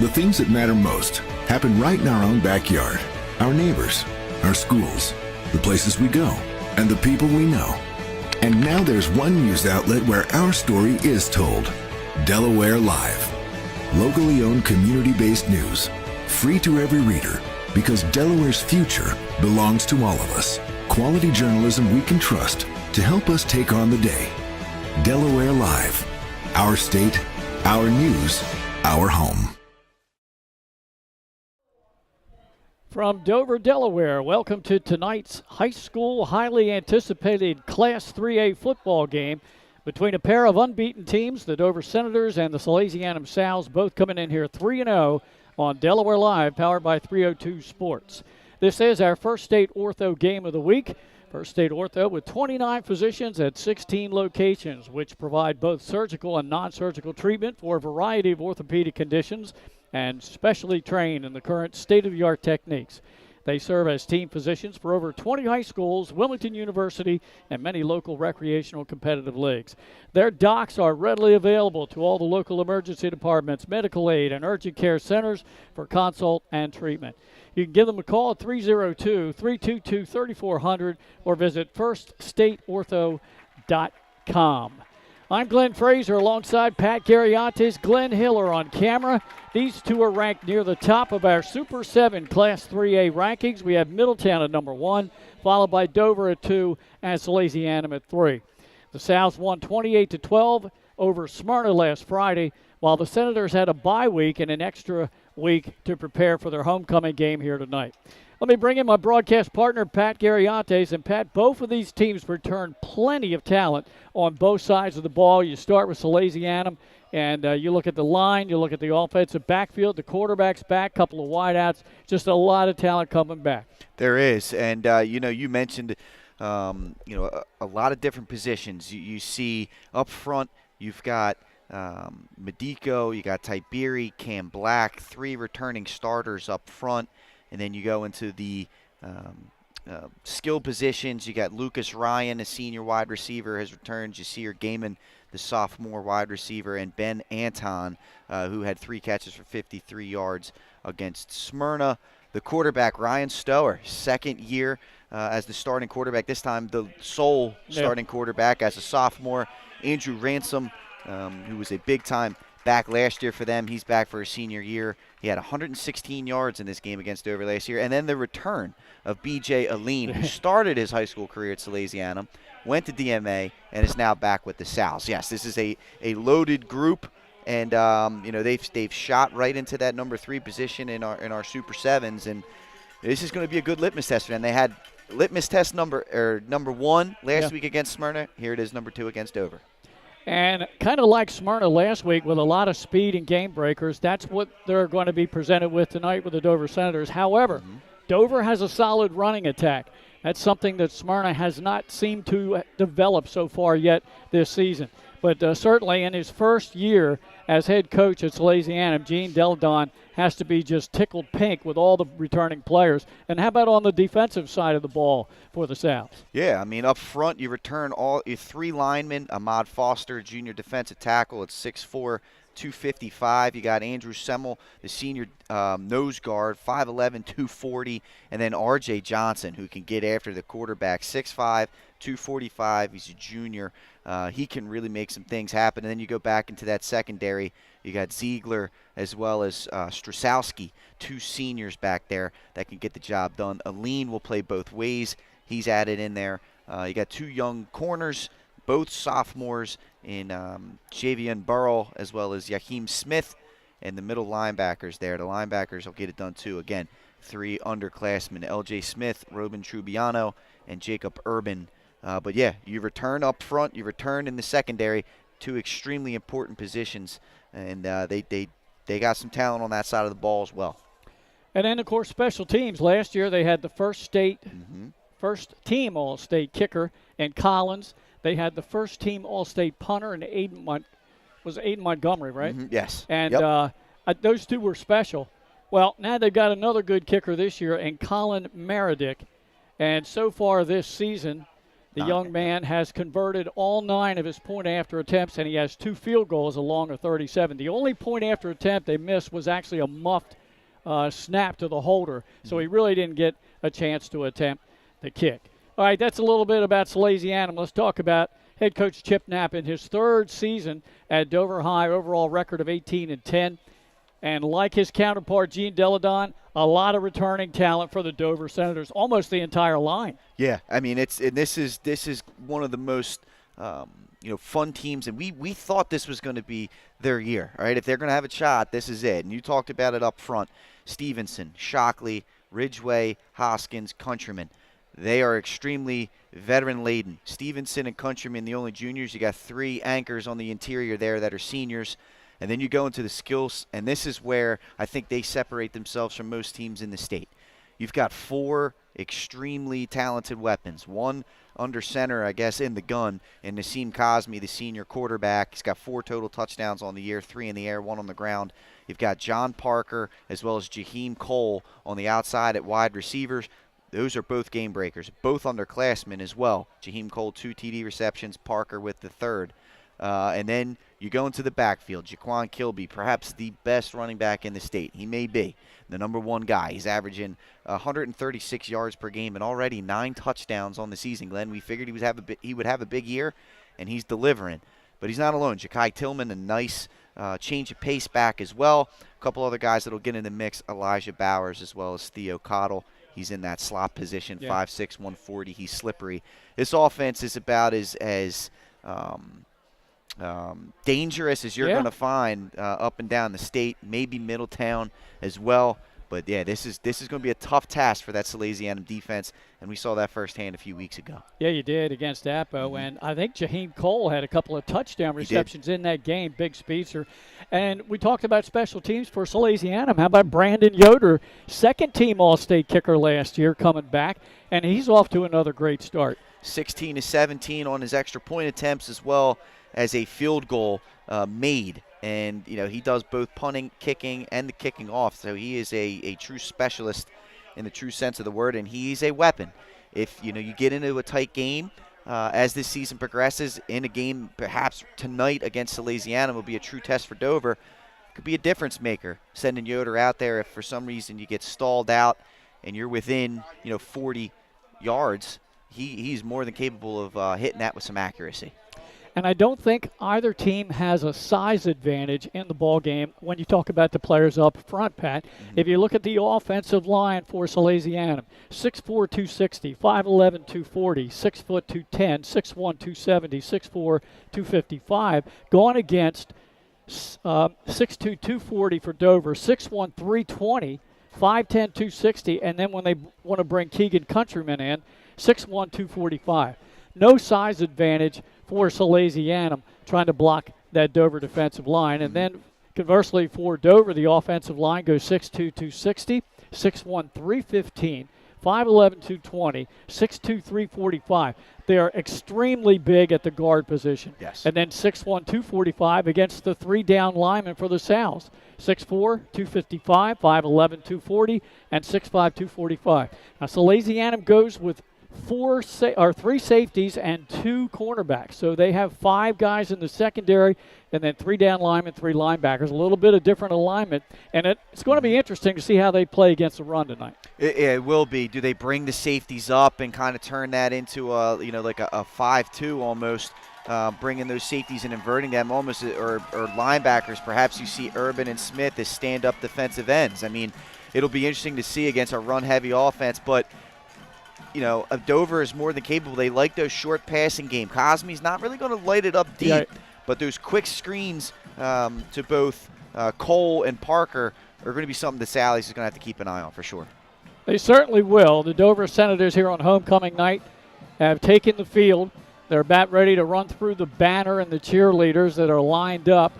The things that matter most happen right in our own backyard. Our neighbors, our schools, the places we go, and the people we know. And now there's one news outlet where our story is told. Delaware Live. Locally owned, community-based news. Free to every reader, because Delaware's future belongs to all of us. Quality journalism we can trust to help us take on the day. Delaware Live. Our state, our news, our home. From Dover, Delaware, welcome to tonight's high school highly anticipated Class 3A football game between a pair of unbeaten teams, the Dover Senators and the Salesianum Sows, both coming in here 3-0 on Delaware Live, powered by 302 Sports. This is our First State Ortho game of the week. First State Ortho with 29 physicians at 16 locations, which provide both surgical and non-surgical treatment for a variety of orthopedic conditions and specially trained in the current state-of-the-art techniques. They serve as team physicians for over 20 high schools, Wilmington University, and many local recreational competitive leagues. Their docs are readily available to all the local emergency departments, medical aid, and urgent care centers for consult and treatment. You can give them a call at 302-322-3400 or visit firststateortho.com. I'm Glenn Fraser alongside Pat Garriantes, Glenn Hiller on camera. These two are ranked near the top of our Super 7 Class 3A rankings. We have Middletown at number 1, followed by Dover at 2, and Salesianum at 3. The Sows won 28-12 over Smyrna last Friday, while the Senators had a bye week and an extra week to prepare for their homecoming game here tonight. Let me bring in my broadcast partner, Pat Garriantes. And, Pat, both of these teams return plenty of talent on both sides of the ball. You start with Salesianum, and you look at the line, you look at the offensive backfield, the quarterback's back, couple of wideouts, just a lot of talent coming back. There is, and, you mentioned, a lot of different positions. You see up front, you've got Medico, you got Tiberi, Cam Black, 3 returning starters up front. And then you go into the skill positions. You got Lucas Ryan, a senior wide receiver, has returned. Jasir Gaiman, the sophomore wide receiver, and Ben Anton, who had 3 catches for 53 yards against Smyrna. The quarterback, Ryan Stower, second year as the starting quarterback, this time the sole starting quarterback as a sophomore. Andrew Ransom, who was a big-time back last year for them. He's back for his senior year. He had 116 yards in this game against Dover last year. And then the return of B.J. Aline, who started his high school career at Salesianum, went to DMA, and is now back with the Sows. Yes, this is a loaded group, and they've shot right into that number 3 position in our Super 7s, and this is going to be a good litmus test for them. They had litmus test number 1 last week against Smyrna. Here it is, number 2 against Dover. And kind of like Smyrna last week with a lot of speed and game breakers, that's what they're going to be presented with tonight with the Dover Senators. However, Dover has a solid running attack. That's something that Smyrna has not seemed to develop so far yet this season. But certainly in his first year as head coach at Salesianum, Gene Deladon has to be just tickled pink with all the returning players. And how about on the defensive side of the ball for the Sows? Yeah, I mean, up front you return all your 3 linemen. Ahmad Foster, junior defensive tackle at 6'4", 255. You got Andrew Semmel, the senior nose guard, 5'11", 240. And then R.J. Johnson, who can get after the quarterback, 6'5", 245. He's a junior. He can really make some things happen. And then you go back into that secondary. You got Ziegler as well as Strasowski, 2 seniors back there that can get the job done. Aline will play both ways. He's added in there. You got 2 young corners, both sophomores in Javian Burrell as well as Yaheem Smith, and the middle linebackers there. The linebackers will get it done too. Again, 3 underclassmen, L.J. Smith, Robin Trubiano, and Jacob Urban. But, yeah, you return up front, you return in the secondary, 2 extremely important positions, and they got some talent on that side of the ball as well. And then, of course, special teams. Last year they had the first team All-State kicker in Collins. They had the first team All-State punter in Aiden Montgomery, right? Yes. And those 2 were special. Well, now they've got another good kicker this year in Colin Meredick. And so far this season, The young man has converted all 9 of his point-after attempts, and he has 2 field goals along a 37. The only point-after attempt they missed was actually a muffed snap to the holder, so he really didn't get a chance to attempt the kick. All right, that's a little bit about Salesianum. Let's talk about head coach Chip Knapp in his 3rd season at Dover High, overall record of 18-10. And like his counterpart, Gene Deladon, a lot of returning talent for the Dover Senators, almost the entire line. Yeah, I mean, this is one of the most fun teams, and we thought this was going to be their year. All right, if they're going to have a shot, this is it. And you talked about it up front: Stevenson, Shockley, Ridgway, Hoskins, Countryman. They are extremely veteran-laden. Stevenson and Countryman, the only juniors. You got 3 anchors on the interior there that are seniors. And then you go into the skills, and this is where I think they separate themselves from most teams in the state. You've got 4 extremely talented weapons. One under center, I guess, in the gun, and Nassim Cosme, the senior quarterback. He's got 4 total touchdowns on the year, 3 in the air, 1 on the ground. You've got John Parker as well as Jaheim Cole on the outside at wide receivers. Those are both game breakers, both underclassmen as well. Jaheim Cole, 2 TD receptions, Parker with the 3rd. And then you go into the backfield. Jaquan Kilby, perhaps the best running back in the state. He may be the number 1 guy. He's averaging 136 yards per game and already 9 touchdowns on the season, Glenn. We figured he would have a big year, and he's delivering. But he's not alone. Ja'Kai Tillman, a nice change of pace back as well. A couple other guys that will get in the mix, Elijah Bowers as well as Theo Cottle. He's in that slot position, 5'6", 140. He's slippery. This offense is about as dangerous as you're going to find up and down the state, maybe Middletown as well. But, yeah, this is going to be a tough task for that Salesianum defense, and we saw that firsthand a few weeks ago. Yeah, you did against Apo, and I think Jaheim Cole had a couple of touchdown receptions in that game, big speedster. And we talked about special teams for Salesianum. How about Brandon Yoder, 2nd-team All-State kicker last year, coming back, and he's off to another great start. 16-17 on his extra point attempts as well as a field goal made. And, he does both punting, kicking, and the kicking off. So he is a true specialist in the true sense of the word, and he's a weapon. If, you get into a tight game as this season progresses, in a game perhaps tonight against Salesianum will be a true test for Dover. Could be a difference maker, sending Yoder out there if for some reason you get stalled out and you're within, 40 yards. He's more than capable of hitting that with some accuracy. And I don't think either team has a size advantage in the ball game when you talk about the players up front, Pat. Mm-hmm. If you look at the offensive line for Salesianum, 6'4", 260, 5'11", 240, 6', 210, 6'1", 270, 6'4", 255, going against 6'2", 240 for Dover, 6'1", 320, 5'10", 260, and then when they want to bring Keegan Countryman in, 6'1", 245. No size advantage for Salesianum trying to block that Dover defensive line. And then conversely for Dover, the offensive line goes 6'2", 260, 6'1", 315, 5'11", 220, 6'2", 345. They are extremely big at the guard position. Yes. And then 6'1", 245 against the 3-down linemen for the Sows. 6'4", 255, 5'11", 240, and 6'5", 245. Now Salesianum goes with 3 safeties and 2 cornerbacks. So they have 5 guys in the secondary and then 3 down linemen, 3 linebackers. A little bit of different alignment. And it's going to be interesting to see how they play against the run tonight. It will be. Do they bring the safeties up and kind of turn that into like a 5-2 almost, bringing those safeties and inverting them almost, or linebackers? Perhaps you see Urban and Smith as stand-up defensive ends. I mean, it'll be interesting to see against a run-heavy offense, but Dover is more than capable. They like those short passing game. Cosme's not really going to light it up deep, but those quick screens to both Cole and Parker are going to be something that Sally's is going to have to keep an eye on for sure. They certainly will. The Dover Senators here on homecoming night have taken the field. They're about ready to run through the banner and the cheerleaders that are lined up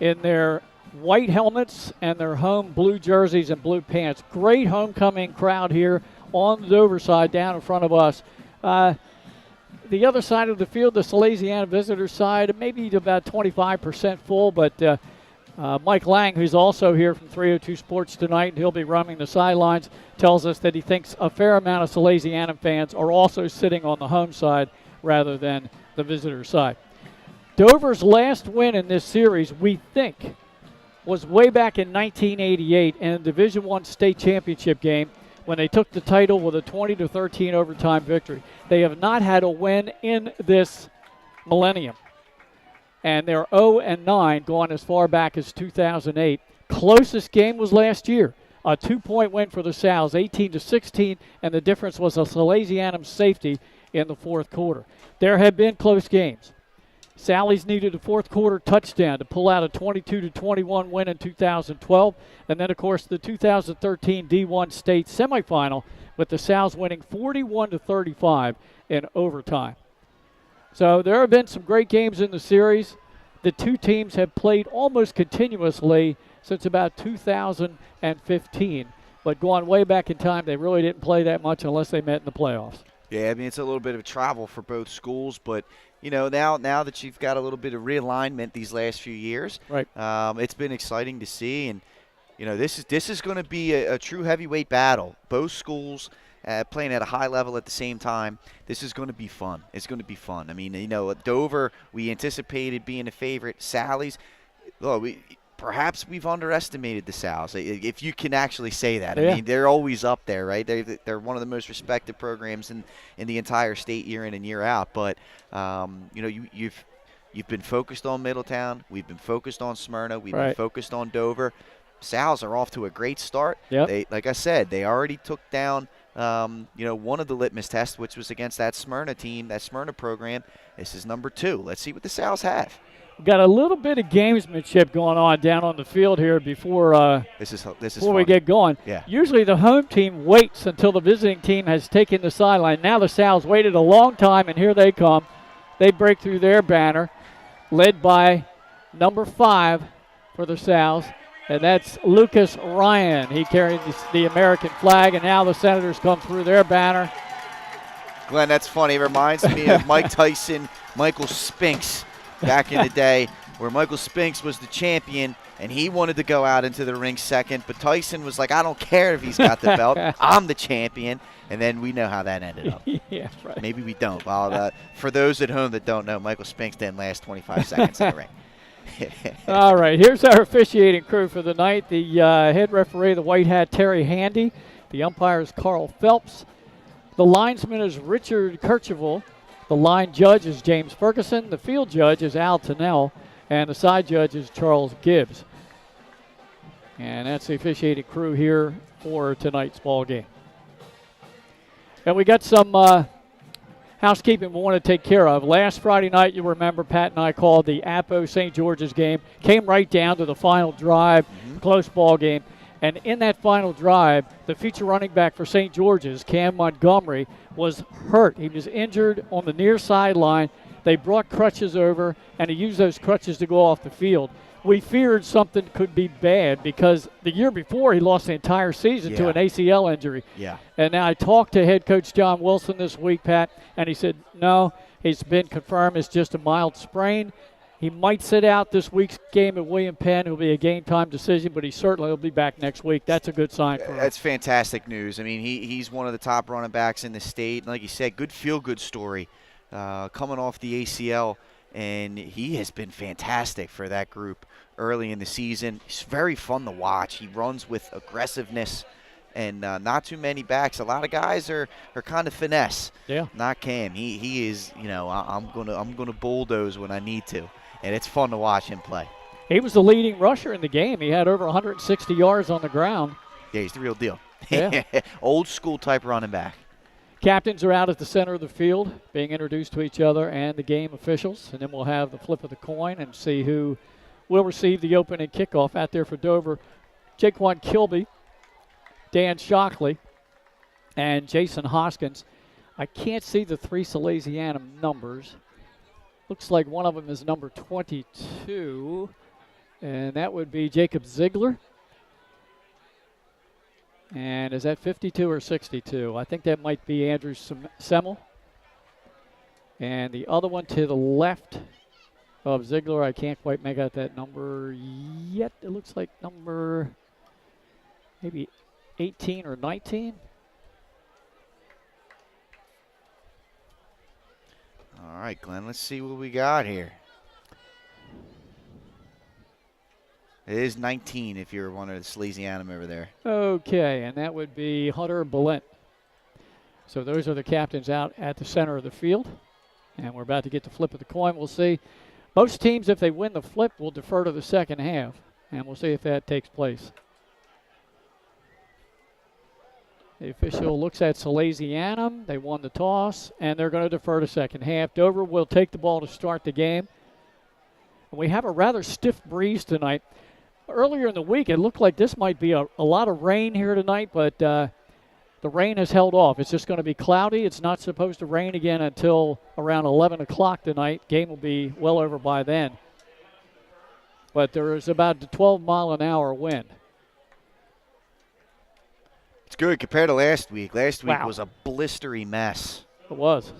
in their white helmets and their home blue jerseys and blue pants. Great homecoming crowd here on the Dover side down in front of us. The other side of the field, the Salesianum visitor side, maybe about 25% full, but Mike Lang, who's also here from 302 Sports tonight, and he'll be roaming the sidelines, tells us that he thinks a fair amount of Salesianum fans are also sitting on the home side rather than the visitor side. Dover's last win in this series, we think, was way back in 1988 in a Division I state championship game when they took the title with a 20-13 overtime victory. They have not had a win in this millennium. And they're 0-9 going as far back as 2008. Closest game was last year. A 2-point win for the Sal's, 18-16, and the difference was a Salesianum safety in the fourth quarter. There have been close games. Sally's needed a fourth quarter touchdown to pull out a 22-21 win in 2012. And then, of course, the 2013 D1 state semifinal with the Sal's winning 41-35 in overtime. So there have been some great games in the series. The two teams have played almost continuously since about 2015. But going way back in time, they really didn't play that much unless they met in the playoffs. Yeah, I mean, it's a little bit of travel for both schools, but you know, now that you've got a little bit of realignment these last few years, right? It's been exciting to see, and you know, this is going to be a true heavyweight battle. Both schools playing at a high level at the same time. This is going to be fun. It's going to be fun. I mean, you know, Dover, we anticipated being a favorite. Sally's, well, perhaps we've underestimated the Sal's, if you can actually say that. Yeah. I mean, they're always up there, right? They're one of the most respected programs in the entire state year in and year out. But, you know, you've been focused on Middletown. We've been focused on Smyrna. We've been focused on Dover. Sal's are off to a great start. Yep. Like I said, they already took down, you know, one of the litmus tests, which was against that Smyrna team, that Smyrna program. This is number 2. Let's see what the Sal's have. Got a little bit of gamesmanship going on down on the field here before before we get going. Yeah. Usually the home team waits until the visiting team has taken the sideline. Now the Sal's waited a long time, and here they come. They break through their banner, led by number 5 for the Sal's, and that's Lucas Ryan. He carries the American flag, and now the Senators come through their banner. Glenn, that's funny. It reminds me of Mike Tyson, Michael Spinks back in the day, where Michael Spinks was the champion, and he wanted to go out into the ring second, but Tyson was like, I don't care if he's got the belt. I'm the champion. And then we know how that ended up. Yeah, right. Maybe we don't. Well, for those at home that don't know, Michael Spinks didn't last 25 seconds in the ring. All right, here's our officiating crew for the night. The head referee, the white hat, Terry Handy. The umpire is Carl Phelps. The linesman is Richard Kirchhoff. The line judge is James Ferguson. The field judge is Al Tennell. And the side judge is Charles Gibbs. And that's the officiating crew here for tonight's ball game. And we got some housekeeping we want to take care of. Last Friday night, you remember, Pat and I called the Apo St. George's game. Came right down to the final drive, close ball game. And in that final drive, the feature running back for St. George's, Cam Montgomery, was hurt. He was injured on the near sideline. They brought crutches over, and he used those crutches to go off the field. We feared something could be bad because the year before he lost the entire season to an ACL injury. Yeah. And now I talked to head coach John Wilson this week, Pat, and he said, no, he's been confirmed it's just a mild sprain. He might sit out this week's game at William Penn. It will be a game-time decision, but he certainly will be back next week. That's a good sign for him. That's fantastic news. I mean, he's one of the top running backs in the state. And like you said, good feel-good story coming off the ACL, and he has been fantastic for that group early in the season. He's very fun to watch. He runs with aggressiveness, and not too many backs. A lot of guys are kind of finesse. Yeah. Not Cam. He is, you know, I'm gonna bulldoze when I need to. And it's fun to watch him play. He was the leading rusher in the game. He had over 160 yards on the ground. Yeah, he's the real deal. Yeah. Old school type running back. Captains are out at the center of the field being introduced to each other and the game officials. And then we'll have the flip of the coin and see who will receive the opening kickoff. Out there for Dover, Jaquan Kilby, Dan Shockley, and Jason Hoskins. I can't see the 3 Salesianum numbers. Looks like one of them is number 22, and that would be Jacob Ziegler. And is that 52 or 62? I think that might be Andrew Semmel. And the other one to the left of Ziegler. I can't quite make out that number yet. It looks like number maybe 18 or 19. All right, Glenn, let's see what we got here. It is 19 if you're one of the Salesianum over there. Okay, and that would be Hunter Balint. So those are the captains out at the center of the field. And we're about to get the flip of the coin. We'll see. Most teams, if they win the flip, will defer to the second half. And we'll see if that takes place. The official looks at Salesianum. They won the toss, and they're going to defer to second half. Dover will take the ball to start the game. And we have a rather stiff breeze tonight. Earlier in the week, it looked like this might be a lot of rain here tonight, but the rain has held off. It's just going to be cloudy. It's not supposed to rain again until around 11 o'clock tonight. Game will be well over by then. But there is about a 12-mile-an-hour wind. It's good compared to last week. Last week was a blistery mess. It was.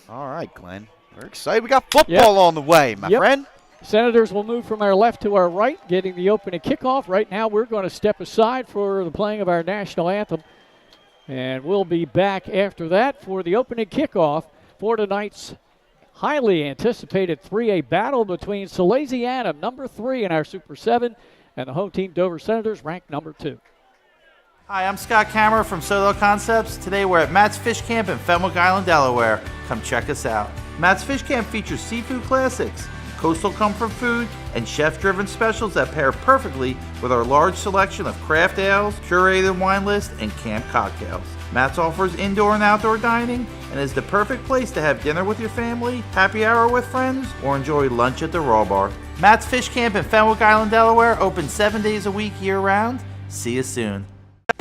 All right, Glenn. We're excited. We got football on the way, my friend. Senators will move from our left to our right, getting the opening kickoff. Right now, we're going to step aside for the playing of our national anthem. And we'll be back after that for the opening kickoff for tonight's highly anticipated 3A battle between Salesianum, number 3 in our Super 7, and the home team Dover Senators, ranked number 2. Hi, I'm Scott Kammerer from Solo Concepts. Today we're at Matt's Fish Camp in Fenwick Island, Delaware. Come check us out. Matt's Fish Camp features seafood classics, coastal comfort food, and chef-driven specials that pair perfectly with our large selection of craft ales, curated wine list, and camp cocktails. Matt's offers indoor and outdoor dining and is the perfect place to have dinner with your family, happy hour with friends, or enjoy lunch at the Raw Bar. Matt's Fish Camp in Fenwick Island, Delaware, open 7 days a week year-round. See you soon.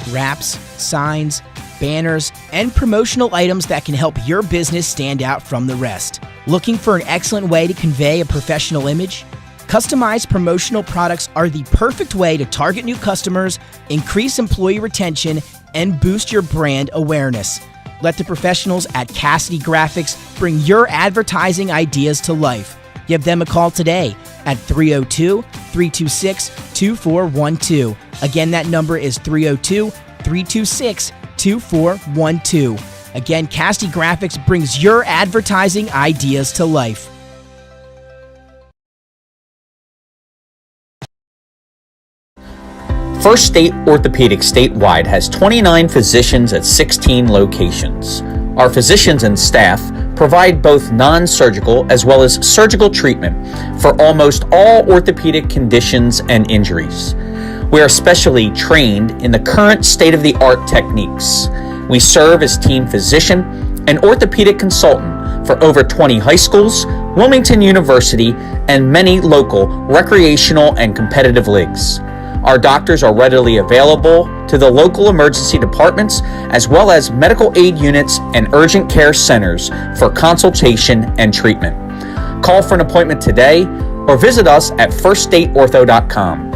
Wraps, signs, banners, and promotional items that can help your business stand out from the rest. Looking for an excellent way to convey a professional image? Customized promotional products are the perfect way to target new customers, increase employee retention, and boost your brand awareness. Let the professionals at Cassidy Graphics bring your advertising ideas to life. Give them a call today at 302-326-2412. Again, that number is 302-326-2412. Again, Cassidy Graphics brings your advertising ideas to life. First State Orthopedic statewide has 29 physicians at 16 locations. Our physicians and staff provide both non-surgical as well as surgical treatment for almost all orthopedic conditions and injuries. We are specially trained in the current state-of-the-art techniques. We serve as team physician and orthopedic consultant for over 20 high schools, Wilmington University, and many local recreational and competitive leagues. Our doctors are readily available to the local emergency departments as well as medical aid units and urgent care centers for consultation and treatment. Call for an appointment today or visit us at firststateortho.com.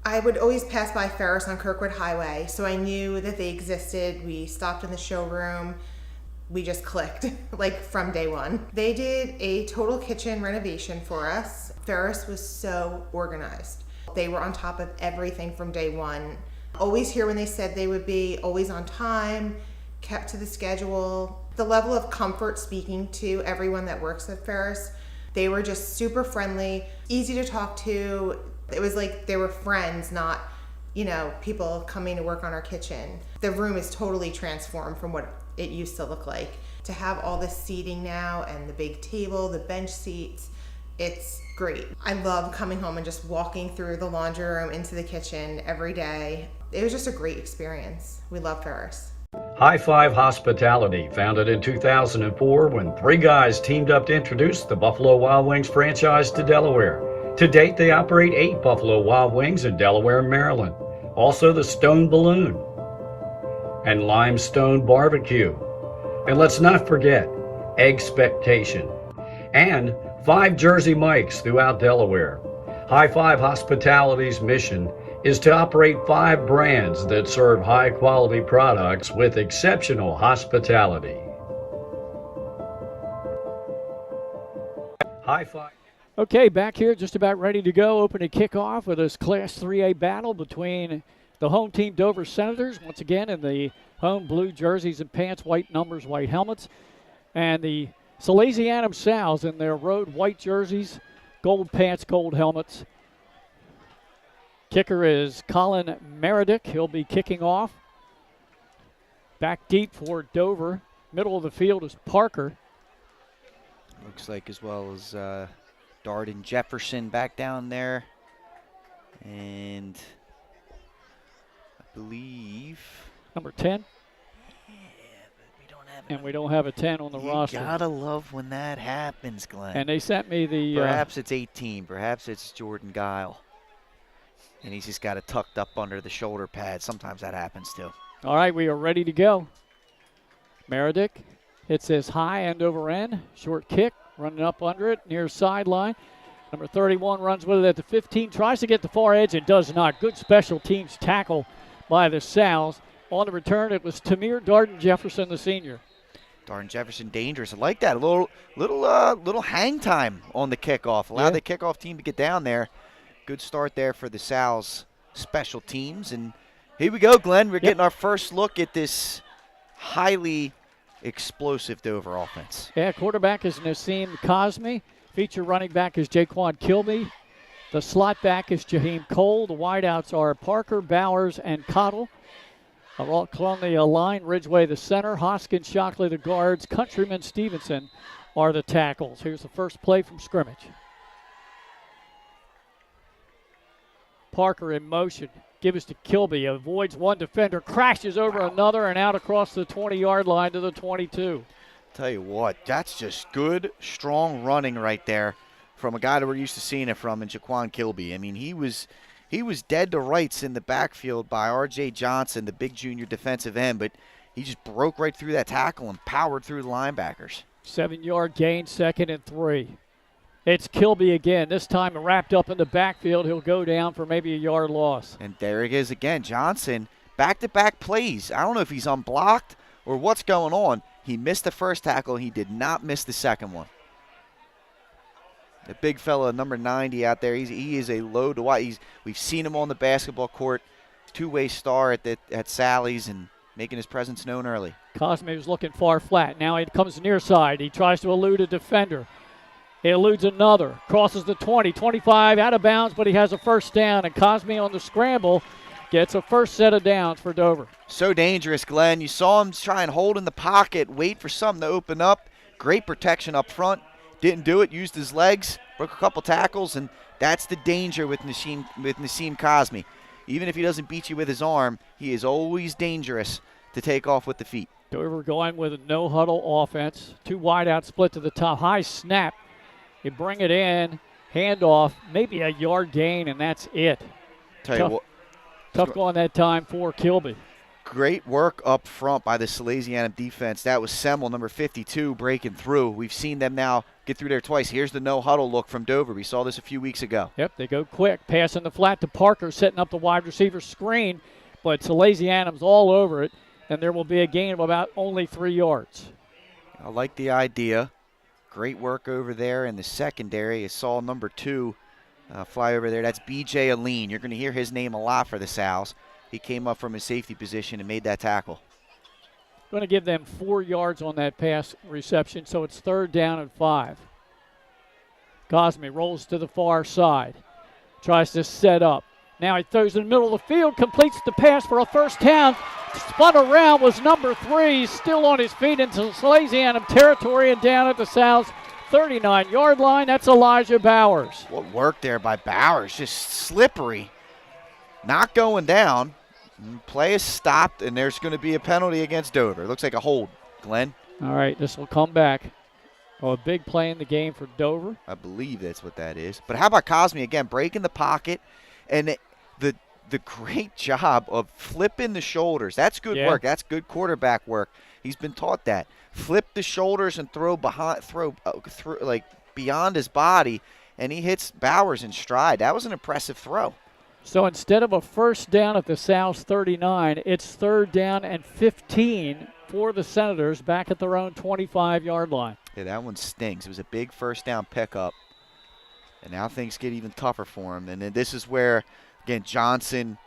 I would always pass by Ferris on Kirkwood Highway, so I knew that they existed. We stopped in the showroom. We just clicked, like from day one. They did a total kitchen renovation for us. Ferris was so organized. They were on top of everything from day one. Always here when they said they would be, always on time, kept to the schedule. The level of comfort speaking to everyone that works at Ferris, they were just super friendly, easy to talk to. It was like they were friends, not, people coming to work on our kitchen. The room is totally transformed from what it used to look like. To have all this seating now and the big table, the bench seats, it's great. I love coming home and just walking through the laundry room into the kitchen every day. It was just a great experience. We love Ferris. High Five Hospitality, founded in 2004 when 3 guys teamed up to introduce the Buffalo Wild Wings franchise to Delaware. To date, they operate 8 Buffalo Wild Wings in Delaware and Maryland. Also the Stone Balloon and Limestone Barbecue. And let's not forget Expectation and 5 Jersey Mikes throughout Delaware. High Five Hospitality's mission is to operate 5 brands that serve high-quality products with exceptional hospitality. High Five. Okay, back here, just about ready to go. Opening kickoff with this Class 3A battle between the home team Dover Senators, once again in the home blue jerseys and pants, white numbers, white helmets, and the Salesianum Sows in their road white jerseys, gold pants, gold helmets. Kicker is Colin Meredith. He'll be kicking off. Back deep for Dover. Middle of the field is Parker. Looks like as well as Darden Jefferson back down there. And I believe Number 10. Yeah, but we don't have And we don't have a 10 on the roster. You gotta love when that happens, Glenn. And they sent me the... Perhaps it's 18. Perhaps it's Jordan Guile. And he's just got it tucked up under the shoulder pad. Sometimes that happens too. All right, we are ready to go. Meredith hits this high end over end. Short kick, running up under it, near sideline. Number 31 runs with it at the 15, tries to get the far edge and does not. Good special teams tackle by the Sows. On the return, it was Tamir Darden Jefferson, the senior. Darden Jefferson dangerous. I like that. A little hang time on the kickoff. Allow the kickoff team to get down there. Good start there for the Sows special teams. And here we go, Glenn. We're getting our first look at this highly explosive Dover offense. Yeah, quarterback is Nassim Cosme. Feature running back is Jaquan Kilby. The slot back is Jaheim Cole. The wideouts are Parker, Bowers, and Cottle. On the line, Ridgway the center, Hoskins, Shockley the guards, Countryman, Stevenson are the tackles. Here's the first play from scrimmage. Parker in motion. Gives to Kilby. Avoids one defender. Crashes over another and out across the 20-yard line to the 22. Tell you what, that's just good, strong running right there from a guy that we're used to seeing it from in Jaquan Kilby. I mean, he was dead to rights in the backfield by R.J. Johnson, the big junior defensive end, but he just broke right through that tackle and powered through the linebackers. 7-yard gain, 2nd and 3. It's Kilby again. This time wrapped up in the backfield. He'll go down for maybe a yard loss. And there it is again. Johnson, back-to-back plays. I don't know if he's unblocked or what's going on. He missed the first tackle. He did not miss the second one. The big fella, number 90 out there, he is a load to watch. We've seen him on the basketball court, two-way star at Sally's and making his presence known early. Cosme was looking far flat. Now he comes near side. He tries to elude a defender. He eludes another. Crosses the 20, 25, out of bounds, but he has a first down. And Cosme on the scramble gets a first set of downs for Dover. So dangerous, Glenn. You saw him try and hold in the pocket, wait for something to open up. Great protection up front. Didn't do it, used his legs, broke a couple tackles, and that's the danger with Nassim Cosme. Even if he doesn't beat you with his arm, he is always dangerous to take off with the feet. Dover going with a no-huddle offense. 2 wideouts split to the top. High snap. You bring it in, handoff, maybe a yard gain, and that's it. Tough going that time for Kilby. Great work up front by the Salesianum defense. That was Semmel, number 52, breaking through. We've seen them now get through there twice. Here's the no-huddle look from Dover. We saw this a few weeks ago. Yep, they go quick. Pass in the flat to Parker, setting up the wide receiver screen, but Salesianum's all over it, and there will be a gain of about only 3 yards. I like the idea. Great work over there in the secondary. You saw number 2 fly over there. That's B.J. Aline. You're going to hear his name a lot for the Sows. He came up from his safety position and made that tackle. Going to give them 4 yards on that pass reception, so it's 3rd down and 5. Cosme rolls to the far side. Tries to set up. Now he throws in the middle of the field, completes the pass for a first down. Spun around was number 3, still on his feet into Salesianum territory and down at the Sows 39-yard line. That's Elijah Bowers. What work there by Bowers, just slippery. Not going down. Play is stopped, and there's going to be a penalty against Dover. It looks like a hold, Glenn. All right, this will come back. Oh, a big play in the game for Dover. I believe that's what that is. But how about Cosme again, breaking the pocket, and the great job of flipping the shoulders. That's good work. That's good quarterback work. He's been taught that. Flip the shoulders and throw like beyond his body, and he hits Bowers in stride. That was an impressive throw. So instead of a first down at the Sal's 39, it's 3rd down and 15 for the Senators back at their own 25-yard line. Yeah, that one stings. It was a big first down pickup, and now things get even tougher for him. And then this is where, again, Johnson,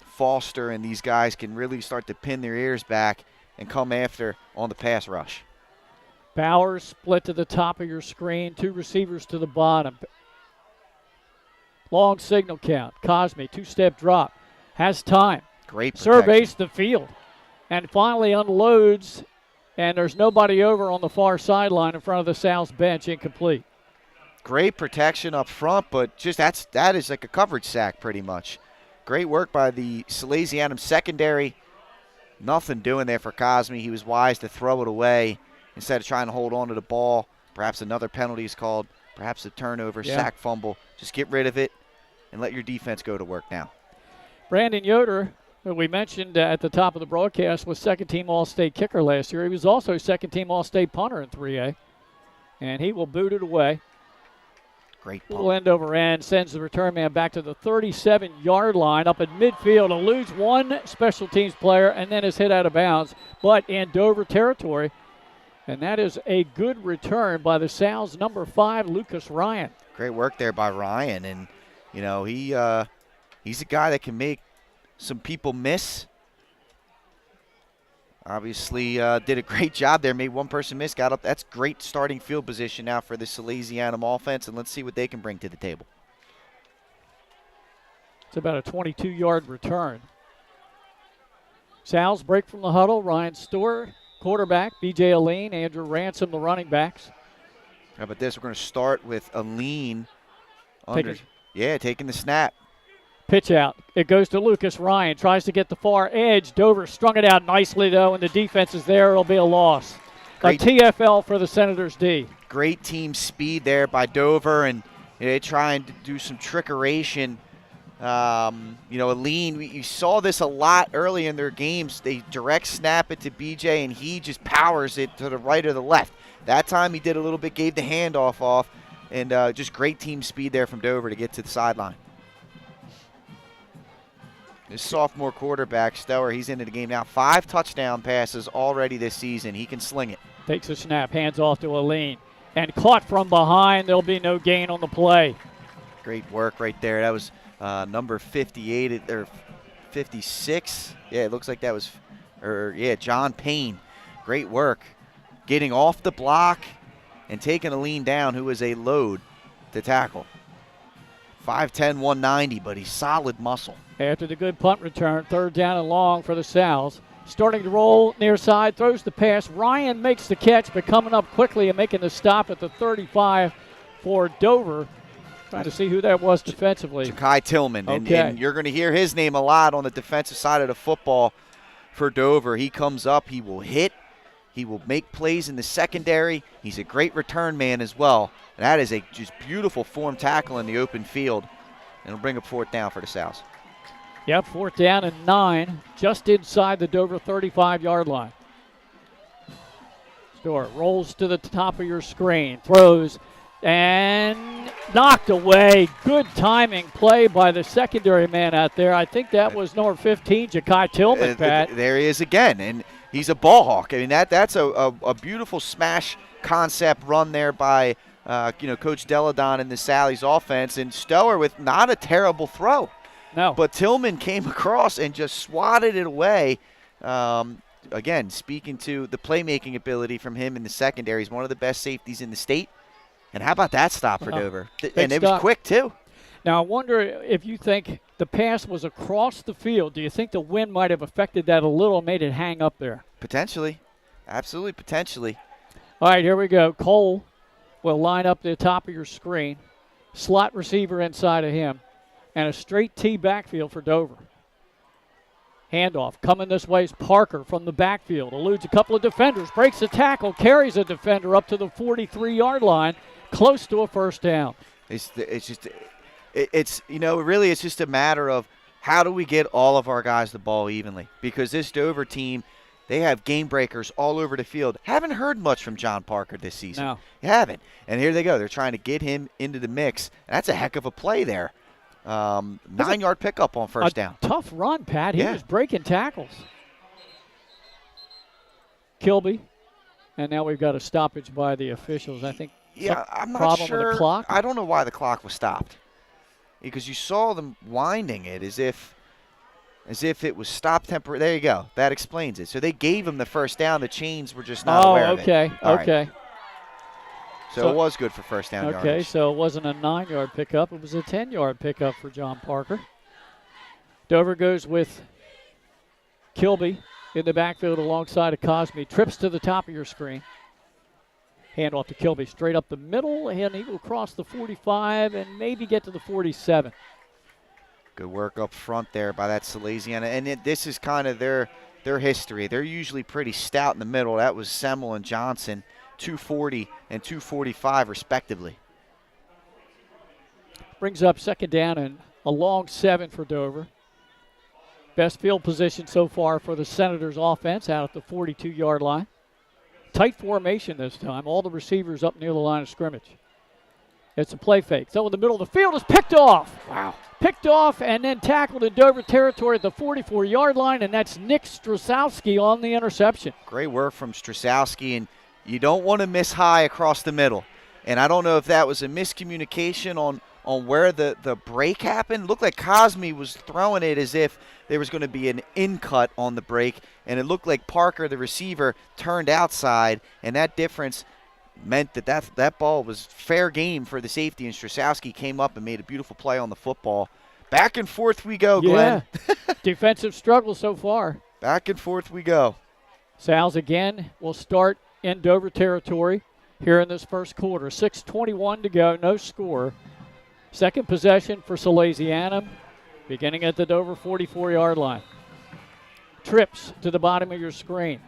Foster, and these guys can really start to pin their ears back and come after on the pass rush. Bowers split to the top of your screen, 2 receivers to the bottom. Long signal count. Cosme, 2-step drop. Has time. Great protection. Surveys the field. And finally unloads, and there's nobody over on the far sideline in front of the Sal's bench, incomplete. Great protection up front, but just that is like a coverage sack pretty much. Great work by the Salesianum secondary. Nothing doing there for Cosme. He was wise to throw it away instead of trying to hold on to the ball. Perhaps another penalty is called. Perhaps a turnover, sack, fumble. Just get rid of it and let your defense go to work now. Brandon Yoder, who we mentioned at the top of the broadcast, was second-team All-State kicker last year. He was also second-team All-State punter in 3A, and he will boot it away. Great punt. Little end over end, sends the return man back to the 37-yard line. Up at midfield, eludes one special teams player and then is hit out of bounds, but in Dover territory. And that is a good return by the Sal's number 5, Lucas Ryan. Great work there by Ryan, and you know he's a guy that can make some people miss. Obviously did a great job there, made one person miss, got up. That's great starting field position now for the Salesianum offense, and let's see what they can bring to the table. It's about a 22-yard return. Sal's break from the huddle. Ryan Storer, quarterback. B.J. Aline, Andrew Ransom, the running backs. How about this? We're going to start with Aline taking the snap. Pitch out. It goes to Lucas Ryan. Tries to get the far edge. Dover strung it out nicely, though, and the defense is there. It'll be a loss. Great. A TFL for the Senators D. Great team speed there by Dover, and trying to do some trickeration. Aline, you saw this a lot early in their games. They direct snap it to BJ, and he just powers it to the right or the left. That time he did a little bit, gave the handoff off, and just great team speed there from Dover to get to the sideline. This sophomore quarterback, Stower, he's into the game now. 5 touchdown passes already this season. He can sling it. Takes a snap, hands off to Aline. And caught from behind. There'll be no gain on the play. Great work right there. That was number 58 or 56. Yeah, it looks like that was, John Payne. Great work. Getting off the block and taking Aline down, who is a load to tackle. 5'10", 190, but he's solid muscle. After the good punt return, 3rd down and long for the Sal's. Starting to roll near side, throws the pass. Ryan makes the catch, but coming up quickly and making the stop at the 35 for Dover. Trying to see who that was defensively. Ja'Kai Tillman. Okay. And you're going to hear his name a lot on the defensive side of the football for Dover. He comes up, he will hit, he will make plays in the secondary. He's a great return man as well. And that is a just beautiful form tackle in the open field. And it'll bring up 4th down for the Sal's. Yep, 4th down and 9, just inside the Dover 35-yard line. Stewart rolls to the top of your screen, throws, and knocked away. Good timing play by the secondary man out there. I think that was number 15, Ja'Kai Tillman, Pat. There he is again, and he's a ball hawk. I mean, that's a beautiful smash concept run there by Coach Deladon and the Sally's offense, and Stower with not a terrible throw. No. But Tillman came across and just swatted it away. Again, speaking to the playmaking ability from him in the secondary, he's one of the best safeties in the state. And how about that stop for Dover? And it was quick, too. Now, I wonder if you think the pass was across the field. Do you think the wind might have affected that a little and made it hang up there? Potentially. Absolutely, potentially. All right, here we go. Cole will line up the top of your screen. Slot receiver inside of him. And a straight T backfield for Dover. Handoff coming this way is Parker from the backfield. Eludes a couple of defenders, breaks a tackle, carries a defender up to the 43-yard line, close to a 1st down. It's just a matter of how do we get all of our guys the ball evenly? Because this Dover team, they have game breakers all over the field. Haven't heard much from John Parker this season. No. You haven't. And here they go. They're trying to get him into the mix. That's a heck of a play there. 9-yard pickup on first down. Tough run, Pat. He Yeah. was breaking tackles. Kilby. And now we've got a stoppage by the officials. I think Yeah, I'm not problem sure. with the clock. I don't know why the clock was stopped. Because you saw them winding it as if it was stopped temporarily. There you go. That explains it. So they gave him the first down. The chains were just not aware of it. okay. All right. Okay. So it was good for first down Okay, yardage. so it wasn't a 9-yard pickup. It was a 10-yard pickup for John Parker. Dover goes with Kilby in the backfield alongside of Cosme. Trips to the top of your screen. Handoff to Kilby straight up the middle, and he will cross the 45 and maybe get to the 47. Good work up front there by that Salesianum. And this is kind of their history. They're usually pretty stout in the middle. That was Semmel and Johnson, 240 and 245 respectively. Brings up second down and a long 7 for Dover. Best field position so far for the Senators offense out at the 42-yard line. Tight formation this time. All the receivers up near the line of scrimmage. It's a play fake. So in the middle of the field is picked off. Wow. Picked off and then tackled in Dover territory at the 44-yard line, and that's Nick Strasowski on the interception. Great work from Strasowski, and you don't want to miss high across the middle. And I don't know if that was a miscommunication on where the break happened. It looked like Cosme was throwing it as if there was going to be an in-cut on the break, and it looked like Parker, the receiver, turned outside, and that difference meant that ball was fair game for the safety, and Strasowski came up and made a beautiful play on the football. Back and forth we go, Glenn. Yeah. Defensive struggle so far. Back and forth we go. Sal's again will start in Dover territory here in this first quarter. 6:21 to go, no score. Second possession for Salesianum, beginning at the Dover 44-yard line. Trips to the bottom of your screen.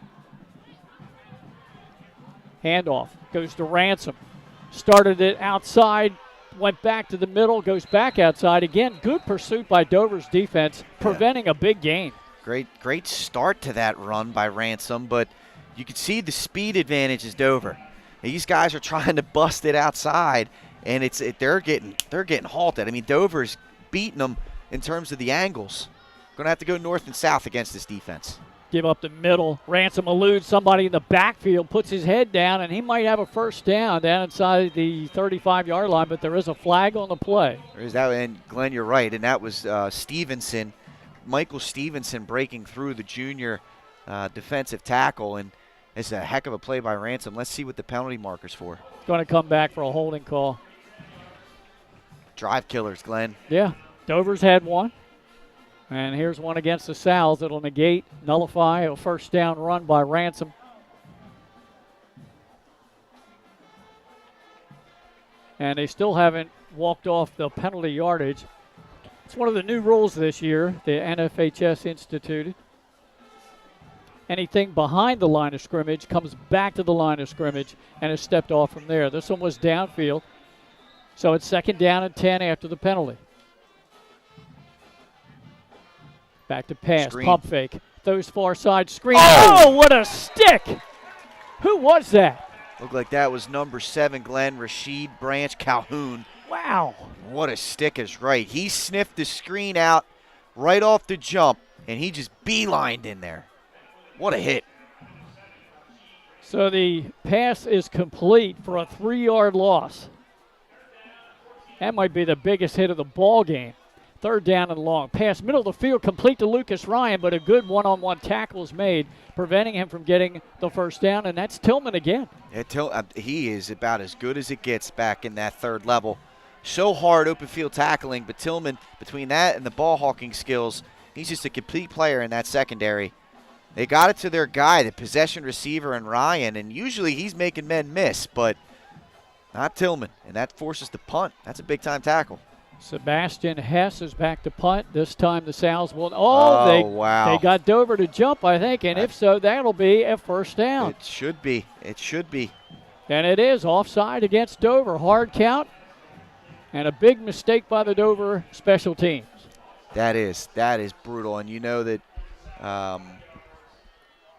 Handoff goes to Ransom. Started it outside, went back to the middle, goes back outside. Again, good pursuit by Dover's defense, preventing a big gain. Great start to that run by Ransom, but you can see the speed advantage is Dover. These guys are trying to bust it outside, and they're getting halted. I mean, Dover's beating them in terms of the angles. Going to have to go north and south against this defense. Give up the middle. Ransom eludes somebody in the backfield, puts his head down, and he might have a first down inside the 35-yard line, but there is a flag on the play. There is that, and Glenn, you're right, and that was Stevenson, Michael Stevenson breaking through the junior defensive tackle, and it's a heck of a play by Ransom. Let's see what the penalty marker's for. Going to come back for a holding call. Drive killers, Glenn. Yeah, Dover's had one. And here's one against the Sal's that'll nullify a first down run by Ransom. And they still haven't walked off the penalty yardage. It's one of the new rules this year the NFHS instituted. Anything behind the line of scrimmage comes back to the line of scrimmage and is stepped off from there. This one was downfield. So it's second down and 10 after the penalty. Back to pass, Screen. pump fake, throws far side screen. Oh, what a stick! Who was that? Looked like that was number 7, Glenn, Rashid Branch Calhoun. Wow. What a stick is right. He sniffed the screen out right off the jump, and he just beelined in there. What a hit. So the pass is complete for a 3-yard loss. That might be the biggest hit of the ball game. Third down and long. Pass middle of the field, complete to Lucas Ryan, but a good one-on-one tackle is made, preventing him from getting the first down, and that's Tillman again. Yeah, he is about as good as it gets back in that third level. So hard open field tackling, but Tillman, between that and the ball hawking skills, he's just a complete player in that secondary. They got it to their guy, the possession receiver, and Ryan, and usually he's making men miss, but not Tillman, and that forces the punt. That's a big-time tackle. Sebastian Hess is back to punt. This time the Sal's will. Wow. They got Dover to jump, I think, and if so, that'll be a first down. It should be. It should be. And it is offside against Dover. Hard count and a big mistake by the Dover special teams. That is brutal. And you know that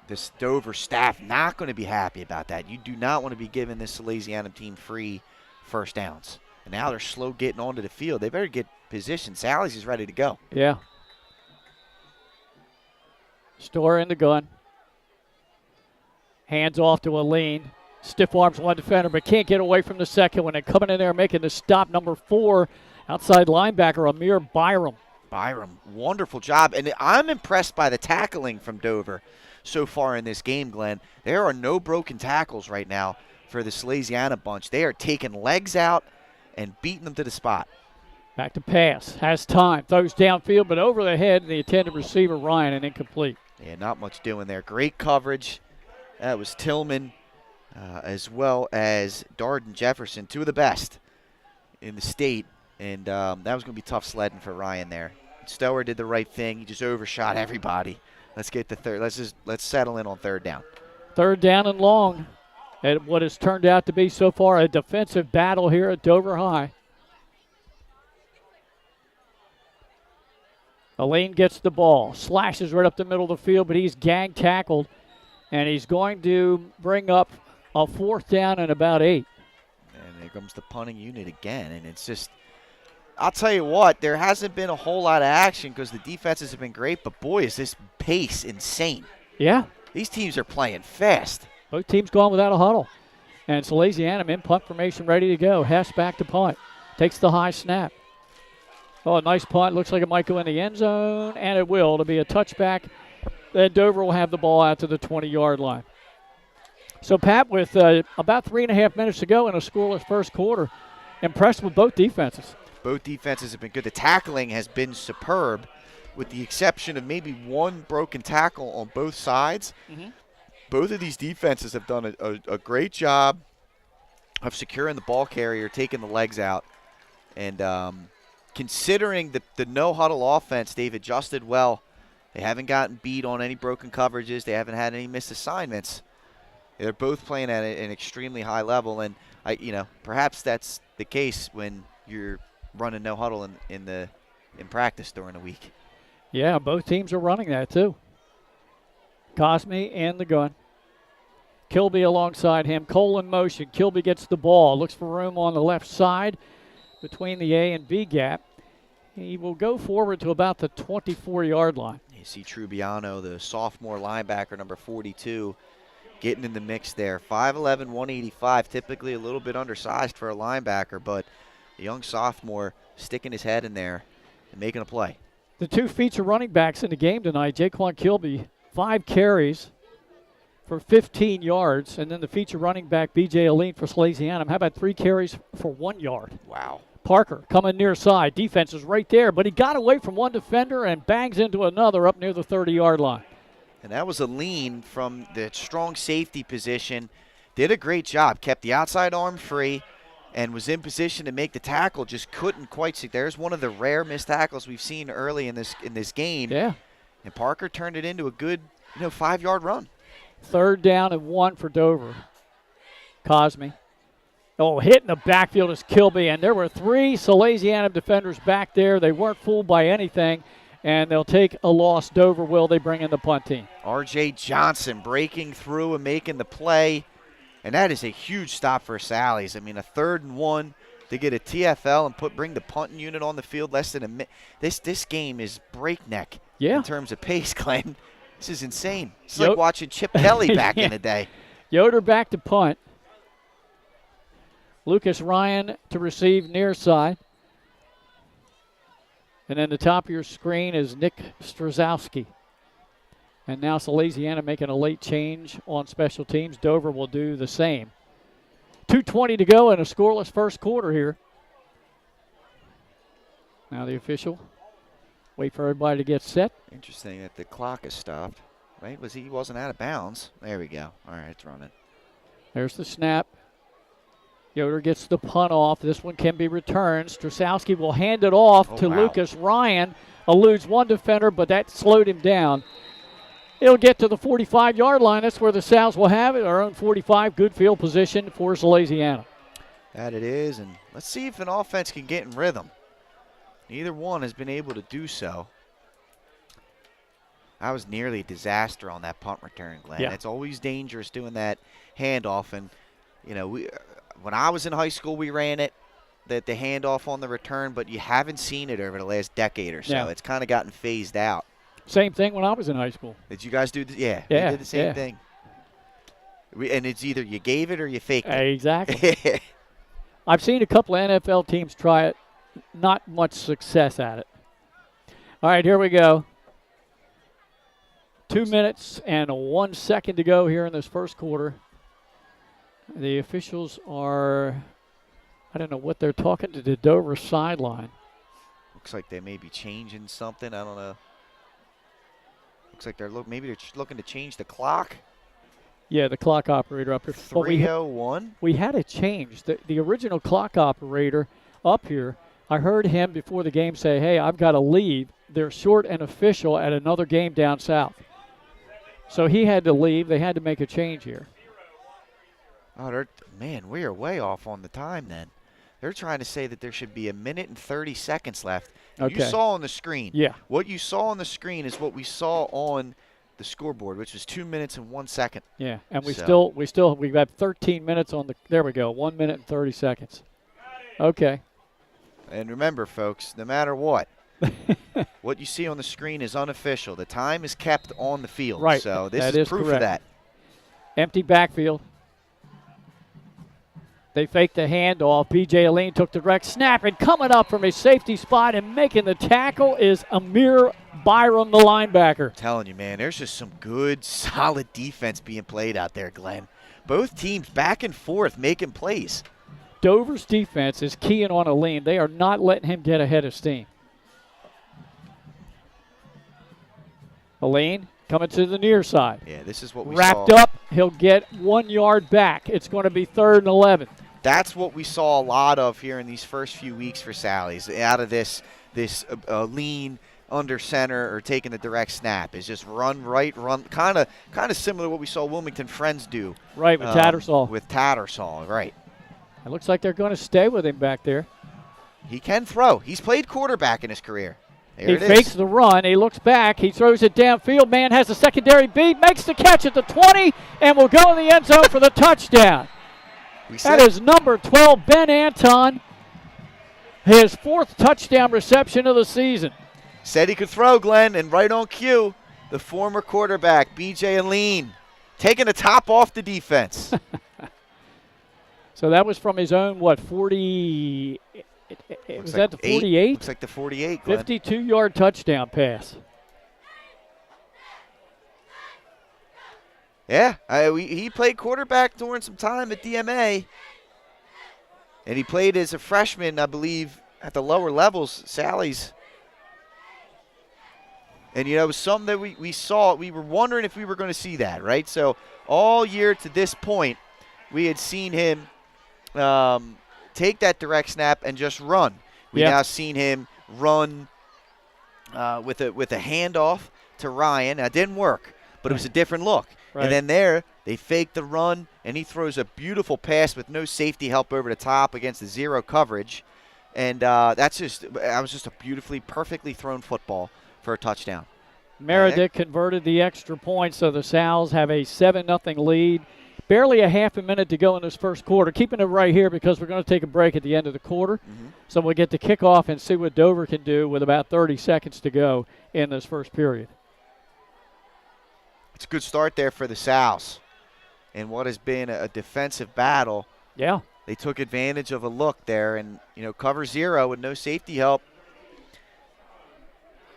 this Dover staff not going to be happy about that. You do not want to be giving this Salesianum team free first downs. And now they're slow getting onto the field. They better get positioned. Sally's is ready to go. Yeah. Store in the gun. Hands off to Aline. Stiff arms one defender, but can't get away from the second one. And coming in there making the stop, number 4, outside linebacker, Amir Byram. Byram, wonderful job. And I'm impressed by the tackling from Dover so far in this game, Glenn. There are no broken tackles right now for the Salesiana bunch. They are taking legs out and beating them to the spot. Back to pass. Has time. Throws downfield, but over the head of the intended receiver, Ryan, and incomplete. Yeah, not much doing there. Great coverage. That was Tillman as well as Darden Jefferson, 2 of the best in the state. And that was going to be tough sledding for Ryan there. Stower did the right thing. He just overshot everybody. Let's get the third. Let's settle in on third down. Third down and long at what has turned out to be so far a defensive battle here at Dover High. Aline gets the ball, slashes right up the middle of the field, but he's gang tackled, and he's going to bring up a 4th down and about 8. And there comes the punting unit again, and it's just, I'll tell you what, there hasn't been a whole lot of action because the defenses have been great, but boy, is this pace insane. Yeah. These teams are playing fast. Both teams going without a huddle. And Salesianum in punt formation ready to go. Hess back to punt. Takes the high snap. Oh, a nice punt. Looks like it might go in the end zone, and it will. It'll be a touchback. Then Dover will have the ball out to the 20-yard line. So, Pat, with about 3.5 minutes to go in a scoreless first quarter, impressed with both defenses. Both defenses have been good. The tackling has been superb, with the exception of maybe one broken tackle on both sides. Mm-hmm. Both of these defenses have done a great job of securing the ball carrier, taking the legs out. And considering the no-huddle offense, they've adjusted well. They haven't gotten beat on any broken coverages. They haven't had any missed assignments. They're both playing at an extremely high level. And, perhaps that's the case when you're running no-huddle in practice during the week. Yeah, both teams are running that too. Cosme in the gun. Kilby alongside him. Cole in motion. Kilby gets the ball. Looks for room on the left side between the A and B gap. He will go forward to about the 24-yard line. You see Trubiano, the sophomore linebacker, number 42, getting in the mix there. 5'11", 185, typically a little bit undersized for a linebacker, but the young sophomore sticking his head in there and making a play. The 2 feature running backs in the game tonight, Jaquan Kilby, 5 carries for 15 yards, and then the feature running back, B.J. Aline for Salesianum. How about 3 carries for 1 yard? Wow. Parker coming near side. Defense is right there, but he got away from one defender and bangs into another up near the 30-yard line. And that was Aline from the strong safety position. Did a great job. Kept the outside arm free and was in position to make the tackle. Just couldn't quite see. There's one of the rare missed tackles we've seen early in this game. Yeah. And Parker turned it into a good 5-yard run. 3rd down and 1 for Dover. Cosme. Oh, hitting the backfield is Kilby, and there were 3 Salesianum defenders back there. They weren't fooled by anything, and they'll take a loss. Dover will. They bring in the punt team. R.J. Johnson breaking through and making the play, and that is a huge stop for Sally's. I mean, a 3rd and 1 to get a TFL and bring the punting unit on the field less than a minute. This game is breakneck in terms of pace, Glenn. This is insane. It's like watching Chip Kelly back in the day. Yoder back to punt. Lucas Ryan to receive near side. And then the top of your screen is Nick Straszowski. And now Salesiana making a late change on special teams. Dover will do the same. 2:20 to go in a scoreless first quarter here. Now the official. Wait for everybody to get set. Interesting that the clock is stopped. Right? He wasn't out of bounds. There we go. All right, it's running. There's the snap. Yoder gets the punt off. This one can be returned. Straszowski will hand it off to Lucas Ryan. Eludes one defender, but that slowed him down. It'll get to the 45-yard line. That's where the Sal's will have it. Our own 45, good field position for Salesiana. That it is, and let's see if an offense can get in rhythm. Either one has been able to do so. That was nearly a disaster on that punt return, Glenn. Yeah. It's always dangerous doing that handoff. And, you know, when I was in high school, we ran it, the handoff on the return, but you haven't seen it over the last decade or so. Yeah. It's kind of gotten phased out. Same thing when I was in high school. Did you guys do that? Yeah, Yeah, we did the same yeah. thing. And it's either you gave it or you faked it. Exactly. I've seen a couple of NFL teams try it. Not much success at it. All right, here we go. 2 minutes and 1 second to go here in this first quarter. The officials are, I don't know what they're talking to the Dover sideline. Looks like they may be changing something. I don't know. Looks like maybe they're looking to change the clock. Yeah, the clock operator up here. Well, 3:01. we had a change. The original clock operator up here, I heard him before the game say, hey, I've got to leave. They're short an official at another game down south. So he had to leave. They had to make a change here. Oh, man, we are way off on the time then. They're trying to say that there should be 1 minute and 30 seconds left. Okay. You saw on the screen. Yeah. What you saw on the screen is what we saw on the scoreboard, which was 2 minutes and 1 second. Yeah, and we've So- got 13 minutes on the, there we go, 1 minute and 30 seconds. Okay. And remember, folks, no matter what, what you see on the screen is unofficial. The time is kept on the field. Right. So this That is is proof correct. of that. Empty backfield. They faked the handoff. B.J. Aline took the direct snap, and coming up from a safety spot and making the tackle is Amir Byram, the linebacker. Telling you, man, there's just some good, solid defense being played out there, Glenn. Both teams back and forth making plays. Dover's defense is keying on Aline. They are not letting him get ahead of steam. Aline coming to the near side. Yeah, this is what we Wrapped saw. up, he'll get 1 yard back. It's going to be 3rd and 11. That's what we saw a lot of here in these first few weeks for Sally's. Out of this lean under center or taking the direct snap is just run right, run kind of similar to what we saw Wilmington Friends do. Right, with Tattersall. With Tattersall, right. It looks like they're going to stay with him back there. He can throw. He's played quarterback in his career. There He it fakes is. the run. He looks back. He throws it downfield. Man has a secondary beat, makes the catch at the 20, and will go in the end zone for the touchdown. That is number 12, Ben Anton. His 4th touchdown reception of the season. Said he could throw, Glenn, and right on cue, the former quarterback, B.J. Aline, taking the top off the defense. So that was from his own, 40? Was that the 48? Looks like the 48, Glenn. 52-yard touchdown pass. Yeah, he played quarterback during some time at DMA. And he played as a freshman, I believe, at the lower levels, Sally's. And, you know, it was something that we saw. We were wondering if we were going to see that, right? So all year to this point, we had seen him take that direct snap and just run. We've now seen him run with a handoff to Ryan. Now, it didn't work, but it was a different look. Right. And then there, they fake the run, and he throws a beautiful pass with no safety help over the top against the zero coverage. And that was just a beautifully, perfectly thrown football for a touchdown. Meredith converted the extra point, so the Sals have a 7-0 lead. Barely a half a minute to go in this first quarter. Keeping it right here because we're going to take a break at the end of the quarter. Mm-hmm. So we'll get the kickoff and see what Dover can do with about 30 seconds to go in this first period. It's a good start there for the Sals in what has been a defensive battle. Yeah. They took advantage of a look there and, you know, cover zero with no safety help.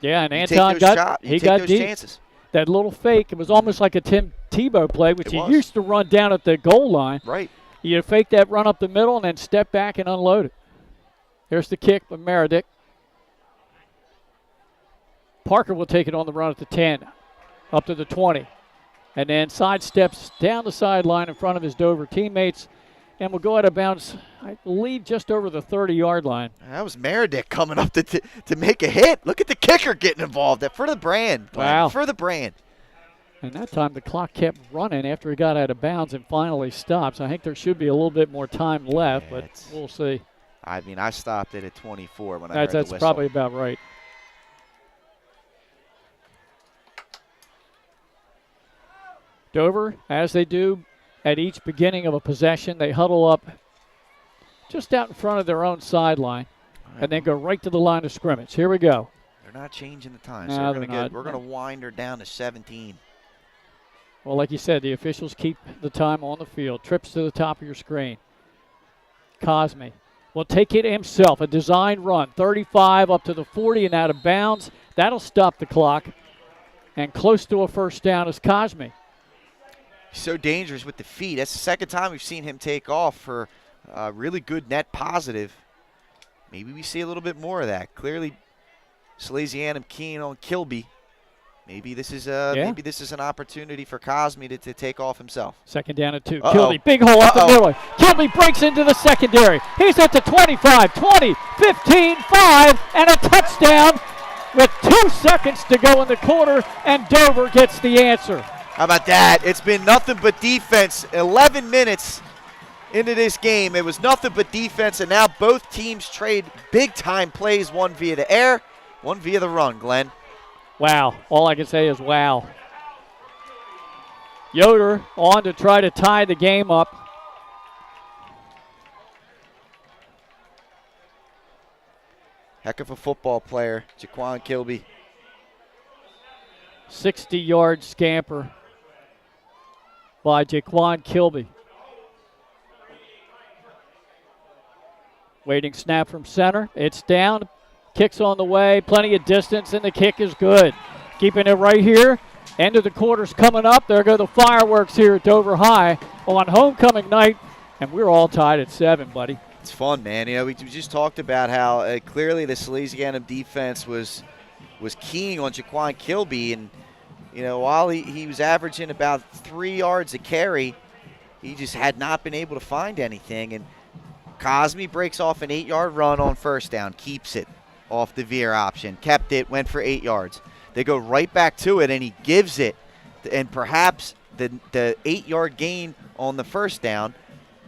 Yeah, and You Anton take those got those deep. chances. That little fake, it was almost like a Tim Tebow play, which It he was. used to run down at the goal line. Right. You fake that run up the middle and then step back and unload it. There's the kick by Meredith. Parker will take it on the run at the 10, up to the 20, and then sidesteps down the sideline in front of his Dover teammates and will go out of bounds, I believe, just over the 30-yard line. That was Meredith coming up to make a hit. Look at the kicker getting involved. For the brand. Glenn. Wow. For the brand. And that time the clock kept running after he got out of bounds and finally stopped. So I think there should be a little bit more time left, but we'll see. I mean, I stopped it at 24 when I heard the That's whistle. probably about right. Dover, as they do at each beginning of a possession, they huddle up just out in front of their own sideline and then go right to the line of scrimmage. Here we go. They're not changing the time. So No, we're going to wind her down to 17. Well, like you said, the officials keep the time on the field. Trips to the top of your screen. Cosme will take it himself. A design run, 35 up to the 40 and out of bounds. That'll stop the clock. And close to a first down is Cosme. So dangerous with the feet. That's the second time we've seen him take off for really good net positive. Maybe we see a little bit more of that. Clearly, Salesianum keen on Kilby. Maybe this is an opportunity for Cosme to take off himself. Second down and 2. Kilby, big hole up the middle. Kilby breaks into the secondary. He's at the 25, 20, 15, 5, and a touchdown with 2 seconds to go in the quarter, and Dover gets the answer. How about that? It's been nothing but defense. 11 minutes into this game. It was nothing but defense, and now both teams trade big-time plays, one via the air, one via the run, Glenn. Wow. All I can say is wow. Yoder on to try to tie the game up. Heck of a football player, Jaquan Kilby. 60-yard scamper by Jaquan Kilby. Waiting snap from center. It's down. Kick's on the way. Plenty of distance, and the kick is good. Keeping it right here. End of the quarter's coming up. There go the fireworks here at Dover High on homecoming night, and we're all tied at 7, buddy. It's fun, man. You know, we just talked about how clearly the Salesianum defense was keying on Jaquan Kilby, and you know, while he was averaging about 3 yards a carry, he just had not been able to find anything. And Cosme breaks off an 8-yard run on first down, keeps it off the veer option, kept it, went for 8 yards. They go right back to it, and he gives it, and perhaps the 8-yard gain on the first down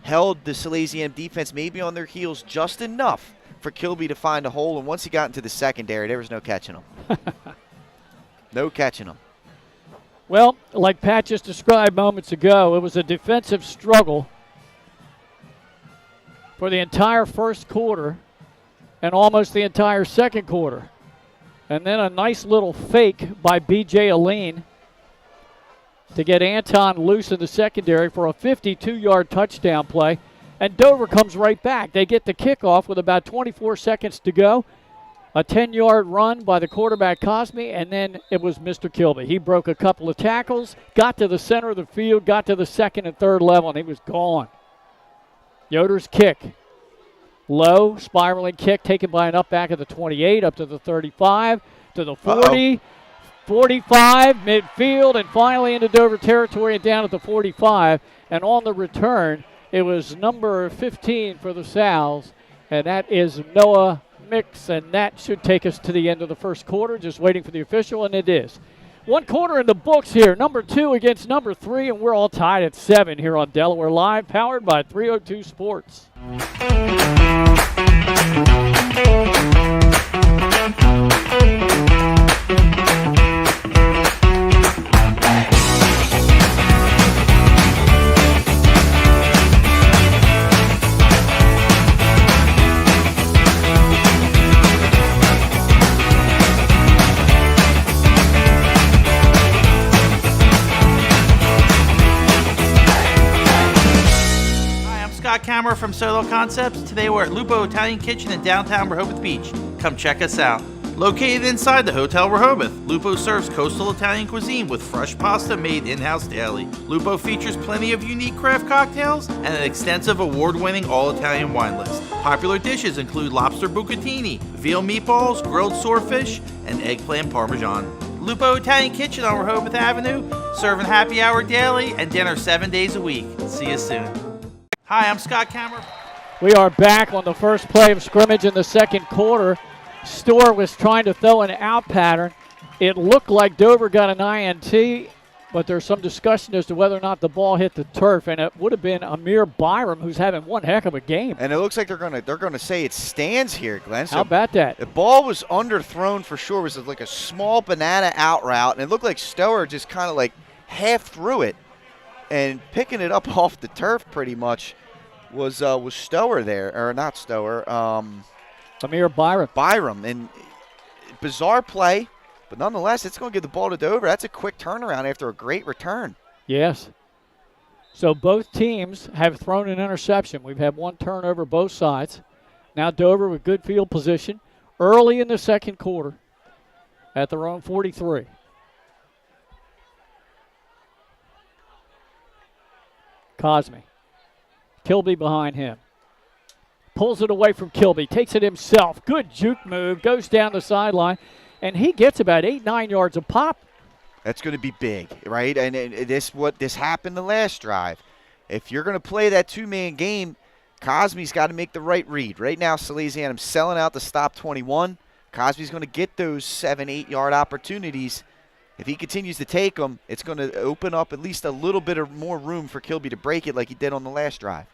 held the Salesianum defense maybe on their heels just enough for Kilby to find a hole, and once he got into the secondary, there was no catching him. No catching him. Well, like Pat just described moments ago, it was a defensive struggle for the entire first quarter and almost the entire second quarter. And then a nice little fake by B.J. Aline to get Anton loose in the secondary for a 52-yard touchdown play. And Dover comes right back. They get the kickoff with about 24 seconds to go. A 10-yard run by the quarterback Cosme, and then it was Mr. Kilby. He broke a couple of tackles, got to the center of the field, got to the second and third level, and he was gone. Yoder's kick. Low, spiraling kick taken by an up back at the 28, up to the 35, to the 40, 45, midfield, and finally into Dover territory and down at the 45. And on the return, it was number 15 for the Sal's, and that is Noah Mix, and that should take us to the end of the first quarter. Just waiting for the official, and it is. 1 quarter in the books here, number 2 against number 3, and we're all tied at 7 here on Delaware Live, powered by 302 Sports. Camera from Solo Concepts. Today we're at Lupo Italian Kitchen in downtown Rehoboth Beach. Come check us out. Located inside the Hotel Rehoboth, Lupo serves coastal Italian cuisine with fresh pasta made in-house daily. Lupo features plenty of unique craft cocktails and an extensive award-winning all-Italian wine list. Popular dishes include lobster bucatini, veal meatballs, grilled swordfish, and eggplant parmesan. Lupo Italian Kitchen on Rehoboth Avenue, serving happy hour daily and dinner 7 days a week. See you soon. Hi, I'm Scott Kammer. We are back on the first play of scrimmage in the second quarter. Storr was trying to throw an out pattern. It looked like Dover got an INT, But there's some discussion as to whether or not the ball hit the turf, and it would have been Amir Byram, who's having one heck of a game. And it looks like they're gonna say it stands here, Glenn. So how about that? The ball was underthrown for sure. It was like a small banana out route, and it looked like Stower just kind of like half threw it, and picking it up off the turf pretty much was Stower there, or not Stower. Amir Byram. Byram, and bizarre play. But nonetheless, it's going to give the ball to Dover. That's a quick turnaround after a great return. Yes. So both teams have thrown an interception. We've had one turnover both sides. Now Dover with good field position early in the second quarter at their own 43. Cosme. Kilby behind him. Pulls it away from Kilby. Takes it himself. Good juke move. Goes down the sideline. And he gets about 8-9 yards a pop. That's going to be big, right? And this happened the last drive. If you're going to play that two-man game, Cosme's got to make the right read. Right now, Salesianum's selling out to stop 21. Cosme's going to get those 7-8 yard opportunities. If he continues to take them, it's going to open up at least a little bit of more room for Kilby to break it like he did on the last drive.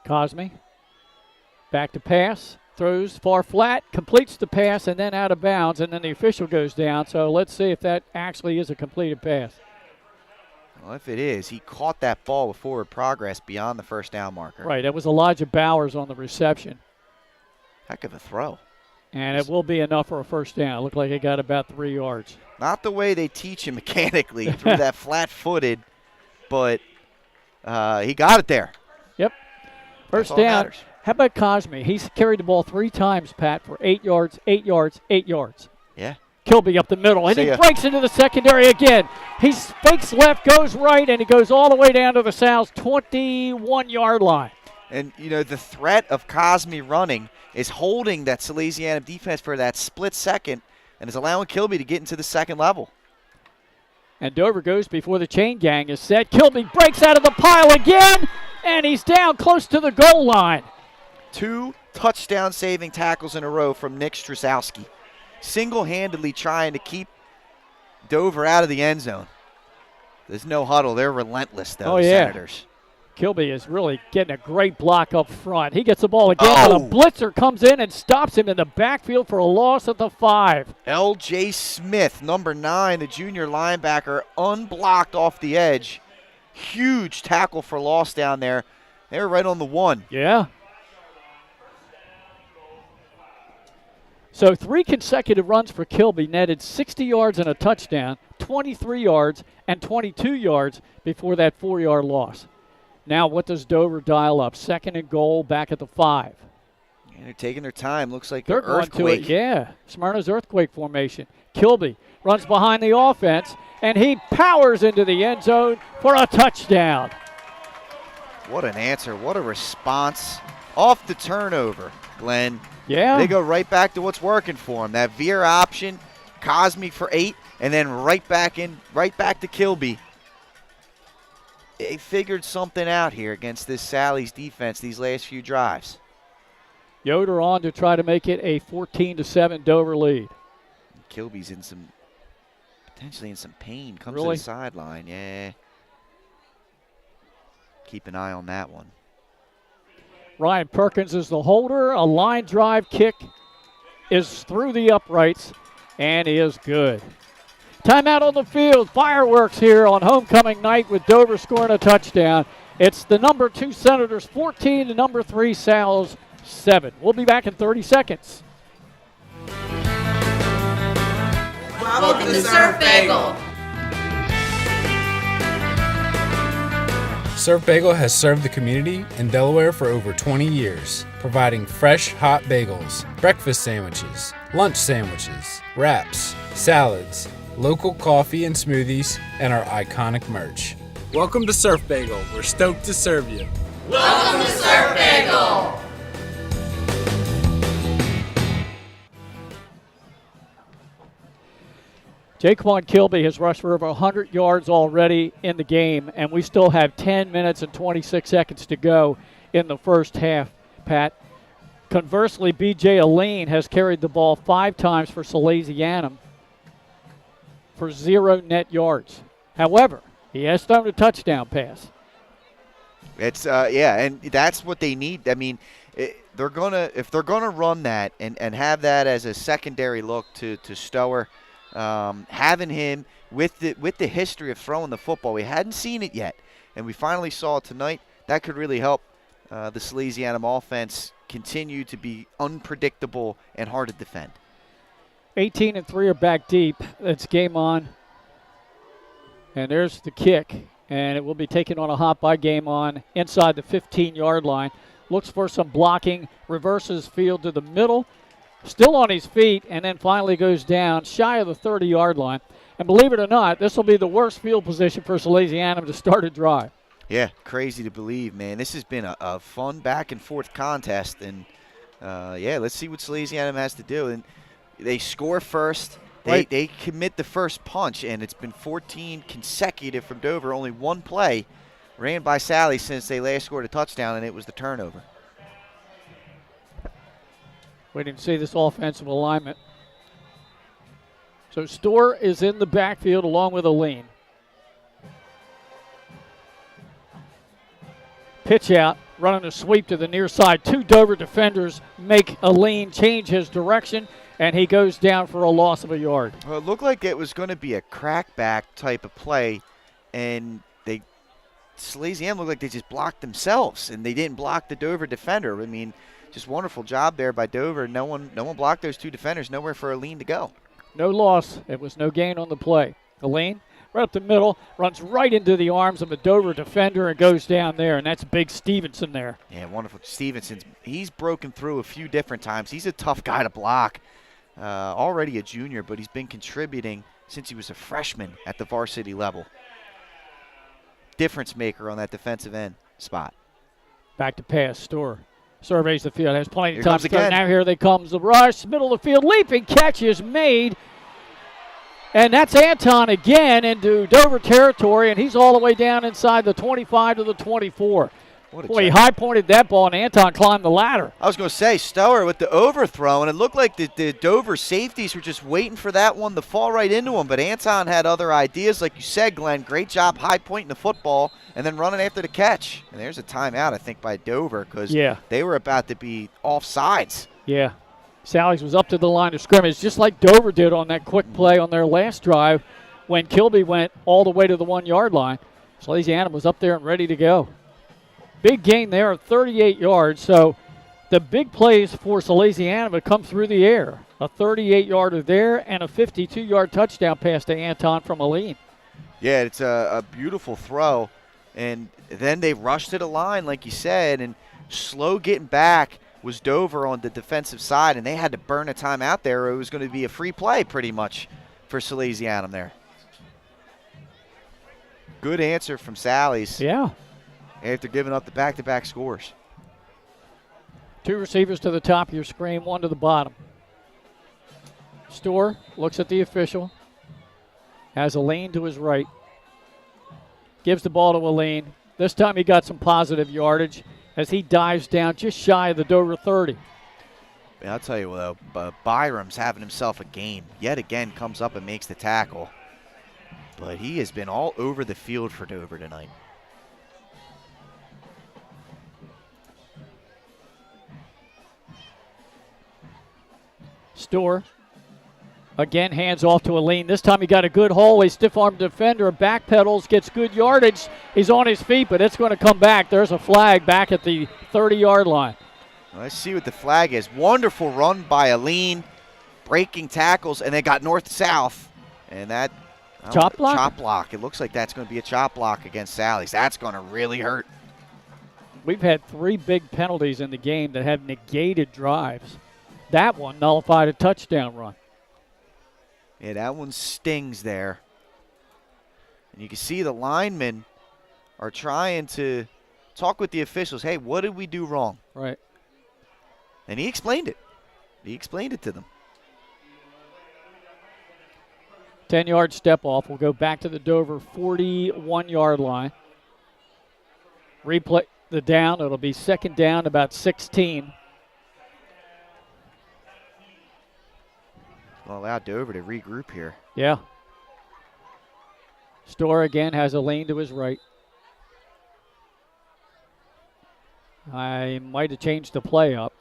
Cosme back to pass. Throws far flat, completes the pass, and then out of bounds, and then the official goes down. So let's see if that actually is a completed pass. Well, if it is, he caught that ball with forward progress beyond the first down marker. Right, that was Elijah Bowers on the reception. Heck of a throw. And it will be enough for a first down. It looked like it got about 3 yards. Not the way they teach him mechanically through that flat-footed, but he got it there. Yep. First down. How about Cosme? He's carried the ball 3 times, Pat, for 8 yards, 8 yards, 8 yards. Yeah. Kilby up the middle, and he breaks into the secondary again. He fakes left, goes right, and he goes all the way down to the Sal's 21-yard line. And, you know, the threat of Cosme running is holding that Salesianum defense for that split second and is allowing Kilby to get into the second level. And Dover goes before the chain gang is set. Kilby breaks out of the pile again, and he's down close to the goal line. 2 touchdown-saving tackles in a row from Nick Strasowski, single-handedly trying to keep Dover out of the end zone. There's no huddle. They're relentless, though, Senators. Kilby is really getting a great block up front. He gets the ball again, but a blitzer comes in and stops him in the backfield for a loss at the 5. L.J. Smith, number 9, the junior linebacker, unblocked off the edge. Huge tackle for loss down there. They were right on the 1. Yeah. So 3 consecutive runs for Kilby netted 60 yards and a touchdown, 23 yards and 22 yards before that 4-yard loss. Now what does Dover dial up? 2nd and goal back at the 5. And they're taking their time. Looks like they're an earthquake. Going to it, yeah. Smyrna's earthquake formation. Kilby runs behind the offense, and he powers into the end zone for a touchdown. What an answer. What a response. Off the turnover, Glenn. Yeah. They go right back to what's working for them. That veer option, Cosme for 8, and then right back to Kilby. They figured something out here against this Sally's defense these last few drives. Yoder on to try to make it a 14-7 Dover lead. Kilby's potentially in some pain. Comes really? To the sideline, yeah. Keep an eye on that one. Ryan Perkins is the holder. A line drive kick is through the uprights and is good. Timeout on the field. Fireworks here on homecoming night with Dover scoring a touchdown. It's the number 2 Senators 14 to number 3 Sal's 7. We'll be back in 30 seconds. Welcome to Surf Bagel. Surf Bagel has served the community in Delaware for over 20 years, providing fresh, hot bagels, breakfast sandwiches, lunch sandwiches, wraps, salads, local coffee and smoothies, and our iconic merch. Welcome to Surf Bagel. We're stoked to serve you. Welcome to Surf Bagel. Jaquan Kilby has rushed for over 100 yards already in the game, and we still have 10 minutes and 26 seconds to go in the first half, Pat. Conversely, B.J. Aline has carried the ball 5 times for Salesianum for 0 net yards. However, he has thrown a touchdown pass. It's and that's what they need. I mean, if they're gonna run that and have that as a secondary look to Stower, having him with the history of throwing the football, we hadn't seen it yet, and we finally saw it tonight. That could really help the Salesianum offense continue to be unpredictable and hard to defend. 18-3 are back deep. That's game on. And there's the kick, and it will be taken on a hop by Game On inside the 15-yard line. Looks for some blocking, reverses field to the middle, still on his feet, and then finally goes down shy of the 30-yard line. And believe it or not, this will be the worst field position for Salesianum to start a drive. Yeah, crazy to believe, man. This has been a fun back-and-forth contest, and, let's see what Salesianum has to do. And they score first. They commit the first punch, and it's been 14 consecutive from Dover. Only one play ran by Sally since they last scored a touchdown, and it was the turnover. Waiting to see this offensive alignment. So Storr is in the backfield along with Aline. Pitch out, running a sweep to the near side. Two Dover defenders make Aline change his direction, and he goes down for a loss of a yard. Well, it looked like it was going to be a crackback type of play, and Salesianum looked like they just blocked themselves, and they didn't block the Dover defender. I mean, just wonderful job there by Dover. No one blocked those two defenders. Nowhere for Aline to go. No loss. It was no gain on the play. Aline, right up the middle, runs right into the arms of a Dover defender and goes down there, and that's Big Stevenson there. Yeah, wonderful. Stevenson, he's broken through a few different times. He's a tough guy to block. Already a junior, but he's been contributing since he was a freshman at the varsity level. Difference maker on that defensive end spot. Back to pass. Storr surveys the field, has plenty of Here time comes to throw. again. Now here they comes the rush, middle of the field, leaping catch is made. And that's Anton again into Dover territory, and he's all the way down inside the 25 to the 24. Boy, he high-pointed that ball, and Anton climbed the ladder. I was going to say, Stower with the overthrow, and it looked like the Dover safeties were just waiting for that one to fall right into him. But Anton had other ideas. Like you said, Glenn, great job high-pointing the football and then running after the catch. And there's a timeout, I think, by Dover because they were about to be offsides. Yeah. Sally's was up to the line of scrimmage, just like Dover did on that quick play on their last drive when Kilby went all the way to the 1-yard line. Salesianum was up there and ready to go. Big gain there of 38 yards. So the big plays for Salesianum have come through the air. A 38-yarder there and a 52-yard touchdown pass to Anton from Aline. Yeah, it's a beautiful throw. And then they rushed to the line, like you said, and slow getting back was Dover on the defensive side, and they had to burn a timeout there or it was going to be a free play pretty much for Salesianum there. Good answer from Sally's. Yeah. After giving up the back-to-back scores. Two receivers to the top of your screen, one to the bottom. Storr looks at the official, has Aline to his right, gives the ball to Aline. This time he got some positive yardage as he dives down just shy of the Dover 30. Yeah, I'll tell you what, Byram's having himself a game. Yet again comes up and makes the tackle. But he has been all over the field for Dover tonight. Storr again hands off to Aline. This time he got a good hole. A stiff-armed defender backpedals, gets good yardage. He's on his feet, but it's going to come back. There's a flag back at the 30-yard line. Let's see what the flag is. Wonderful run by Aline, breaking tackles, and they got north-south. And that chop block? Chop block. It looks like that's going to be a chop block against Sally's. That's going to really hurt. We've had 3 big penalties in the game that have negated drives. That one nullified a touchdown run. Yeah, that one stings there. And you can see the linemen are trying to talk with the officials. Hey, what did we do wrong? Right. And he explained it. He explained it to them. 10-yard step off. We'll go back to the Dover 41-yard line. Replay the down. It'll be second down, about 16. Well, allow Dover to regroup here. Yeah. Store again has a lane to his right. I might have changed the play up.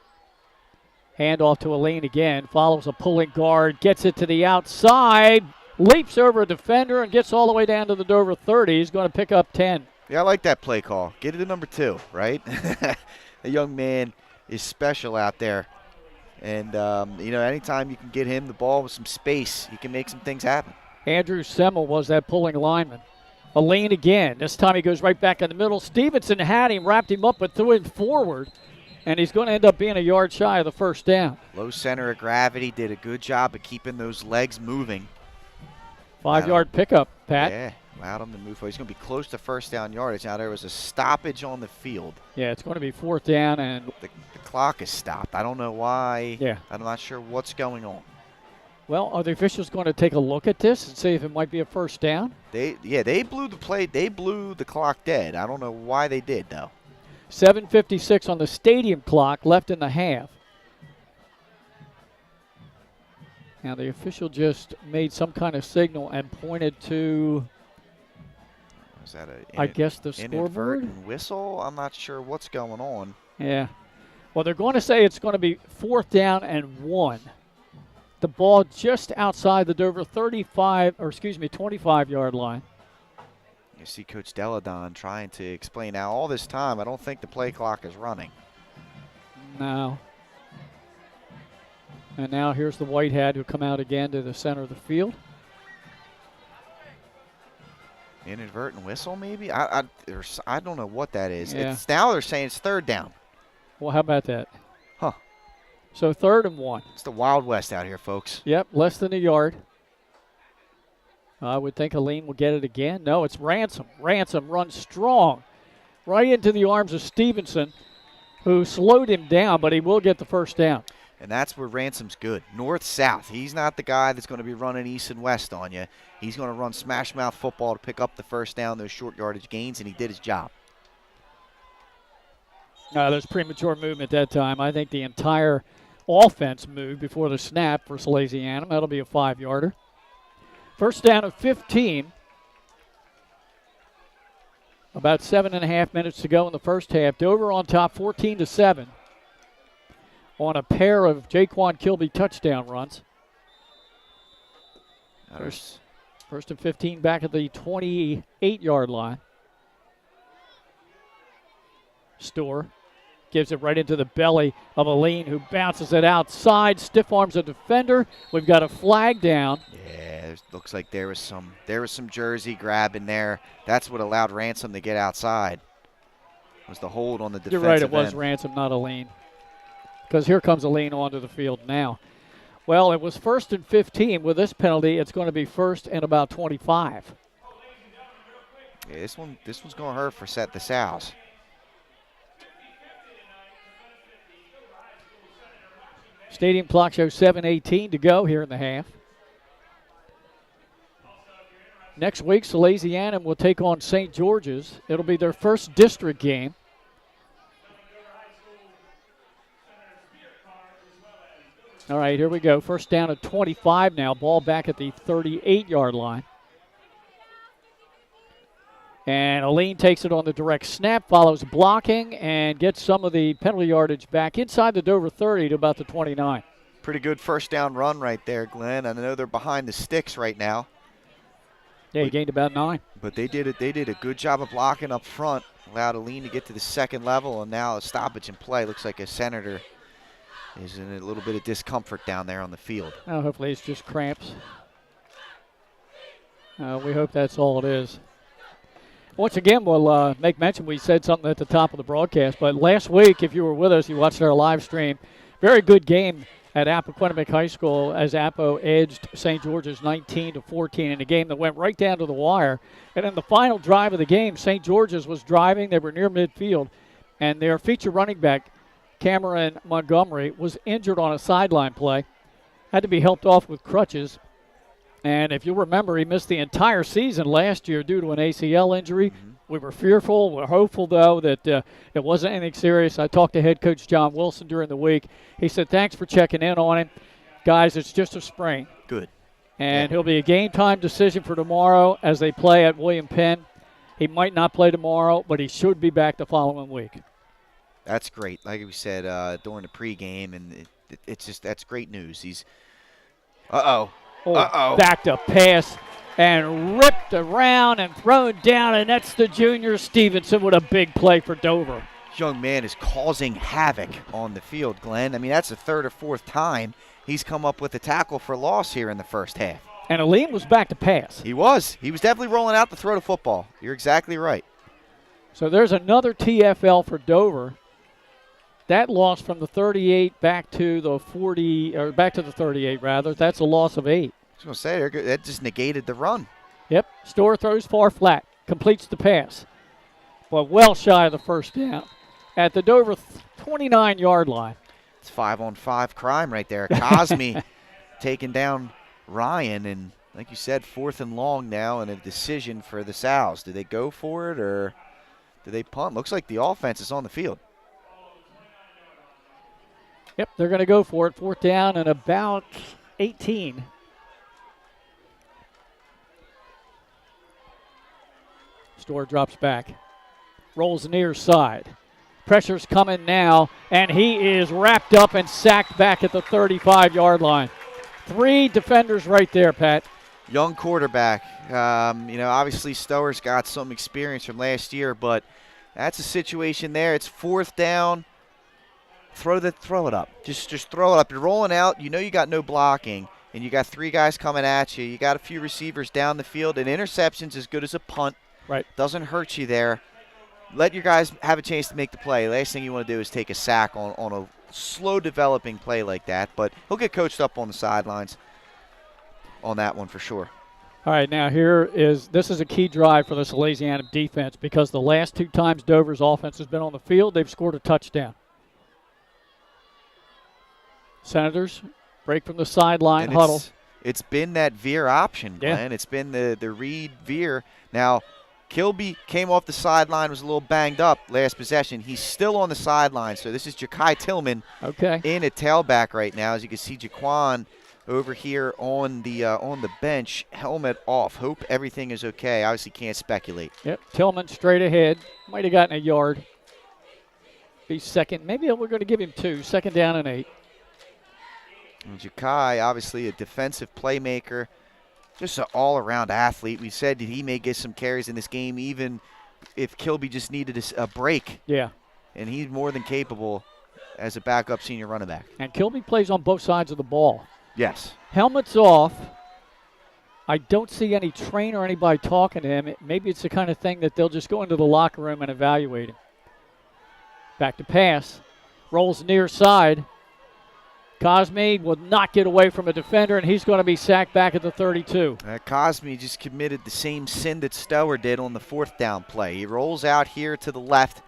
Handoff to Elaine again. Follows a pulling guard. Gets it to the outside. Leaps over a defender and gets all the way down to the Dover 30. He's going to pick up 10. Yeah, I like that play call. Get it to number 2, right? The young man is special out there. And, anytime you can get him the ball with some space, he can make some things happen. Andrew Semmel was that pulling lineman. Elaine again. This time he goes right back in the middle. Stevenson had him, wrapped him up, but threw him forward. And he's going to end up being a yard shy of the first down. Low center of gravity, did a good job of keeping those legs moving. 5-yard pickup, Pat. Yeah, allowed him to move forward. He's going to be close to first down yardage. Now, there was a stoppage on the field. Yeah, it's going to be 4th down. And the clock is stopped. I don't know why. Yeah. I'm not sure what's going on. Well, are the officials going to take a look at this and see if it might be a first down? They blew the play. They blew the clock dead. I don't know why they did, though. 7:56 on the stadium clock, left in the half. Now the official just made some kind of signal and pointed to, is that I guess, the scoreboard? Whistle? I'm not sure what's going on. Yeah. Well, they're going to say it's going to be 4th down and 1. The ball just outside the Dover 25-yard line. You see Coach Deladon trying to explain. Now, all this time, I don't think the play clock is running. No. And now here's the white hat who come out again to the center of the field. Inadvertent whistle, maybe? I don't know what that is. Yeah. Now they're saying it's 3rd down. Well, how about that? Huh. So 3rd and 1. It's the Wild West out here, folks. Yep, less than a yard. I would think Aline will get it again. No, it's Ransom. Ransom runs strong right into the arms of Stevenson, who slowed him down, but he will get the first down. And that's where Ransom's good. North-south. He's not the guy that's going to be running east and west on you. He's going to run smash-mouth football to pick up the first down, those short yardage gains, and he did his job. There's premature movement that time. I think the entire offense moved before the snap for Salesianum. That'll be a 5-yarder. First down of 15. About 7.5 minutes to go in the first half. Dover on top 14-7 on a pair of Jaquan Kilby touchdown runs. First and 15 back at the 28-yard line. Store gives it right into the belly of Aline, who bounces it outside, stiff arms a defender. We've got a flag down. Yeah, it looks like there was some jersey grabbing there. That's what allowed Ransom to get outside. Was the hold on the defensive end. You're right, it was Ransom, not Aline. Because here comes Aline onto the field now. Well, it was 1st and 15. With this penalty, it's going to be 1st and about 25. Yeah, this one's going to hurt for the Sows. Stadium clock shows 7:18 to go here in the half. Next week, Salesianum will take on St. George's. It'll be their first district game. All right, here we go. First down at 25 now. Ball back at the 38-yard line. And Aline takes it on the direct snap, follows blocking, and gets some of the penalty yardage back inside the Dover 30 to about the 29. Pretty good first down run right there, Glenn. I know they're behind the sticks right now. Yeah, he gained about 9. But they did a good job of blocking up front, allowed Aline to get to the second level, and now a stoppage in play. Looks like a Senator is in a little bit of discomfort down there on the field. Oh, hopefully it's just cramps. We hope that's all it is. Once again, we'll make mention, we said something at the top of the broadcast, but last week, if you were with us, you watched our live stream, very good game at Appoquinimink High School as Appo edged St. George's 19-14 in a game that went right down to the wire. And in the final drive of the game, St. George's was driving. They were near midfield, and their feature running back, Cameron Montgomery, was injured on a sideline play, had to be helped off with crutches. And if you remember, he missed the entire season last year due to an ACL injury. Mm-hmm. We were fearful. We're hopeful, though, that it wasn't anything serious. I talked to head coach John Wilson during the week. He said, thanks for checking in on him. Guys, it's just a sprain. Good. And he'll be a game-time decision for tomorrow as they play at William Penn. He might not play tomorrow, but he should be back the following week. That's great. Like we said during the pregame, and that's great news. He's backed up pass and ripped around and thrown down, and that's the junior Stevenson with a big play for Dover. This young man is causing havoc on the field, Glenn. I mean, that's the third or fourth time he's come up with a tackle for loss here in the first half. And Aleem was back to pass. He was. He was definitely rolling out to throw the football. You're exactly right. So there's another TFL for Dover. That loss from the 38 back to the 40, or back to the 38 rather. That's a loss of 8. I was going to say, that just negated the run. Yep. Storr throws far flat, completes the pass, but well shy of the first down at the Dover 29-yard line. It's 5-on-5 crime right there. Cosme taking down Ryan, and like you said, 4th and long now, and a decision for the Sows. Do they go for it or do they punt? Looks like the offense is on the field. Yep, they're going to go for it. 4th down and about 18. Storr drops back, rolls near side. Pressure's coming now, and he is wrapped up and sacked back at the 35-yard line. 3 defenders right there, Pat. Young quarterback. Obviously Stower's got some experience from last year, but that's a situation there. It's 4th down. Throw it up. Just throw it up. You're rolling out. You know you got no blocking, and you got 3 guys coming at you. You got a few receivers down the field. An interception's as good as a punt. Right. Doesn't hurt you there. Let your guys have a chance to make the play. Last thing you want to do is take a sack on a slow-developing play like that, but he'll get coached up on the sidelines on that one for sure. All right, now this is a key drive for the Salesianum defense because the last 2 times Dover's offense has been on the field, they've scored a touchdown. Senators break from the sideline huddle. It's been that veer option, Glenn. Yeah. It's been the read veer. Now, Kilby came off the sideline, was a little banged up last possession. He's still on the sideline, so this is Ja'Kai Tillman in at tailback right now. As you can see, Jaquan over here on the bench, helmet off. Hope everything is okay. Obviously can't speculate. Yep, Tillman straight ahead. Might have gotten a yard. Be second. Maybe we're going to give him 2. 2nd down and 8. And Ja'Kai, obviously a defensive playmaker. Just an all-around athlete. We said that he may get some carries in this game, even if Kilby just needed a break. Yeah. And he's more than capable as a backup senior running back. And Kilby plays on both sides of the ball. Yes. Helmets off. I don't see any trainer or anybody talking to him. Maybe it's the kind of thing that they'll just go into the locker room and evaluate him. Back to pass. Rolls near side. Cosme will not get away from a defender, and he's going to be sacked back at the 32. Cosme just committed the same sin that Stower did on the 4th down play. He rolls out here to the left,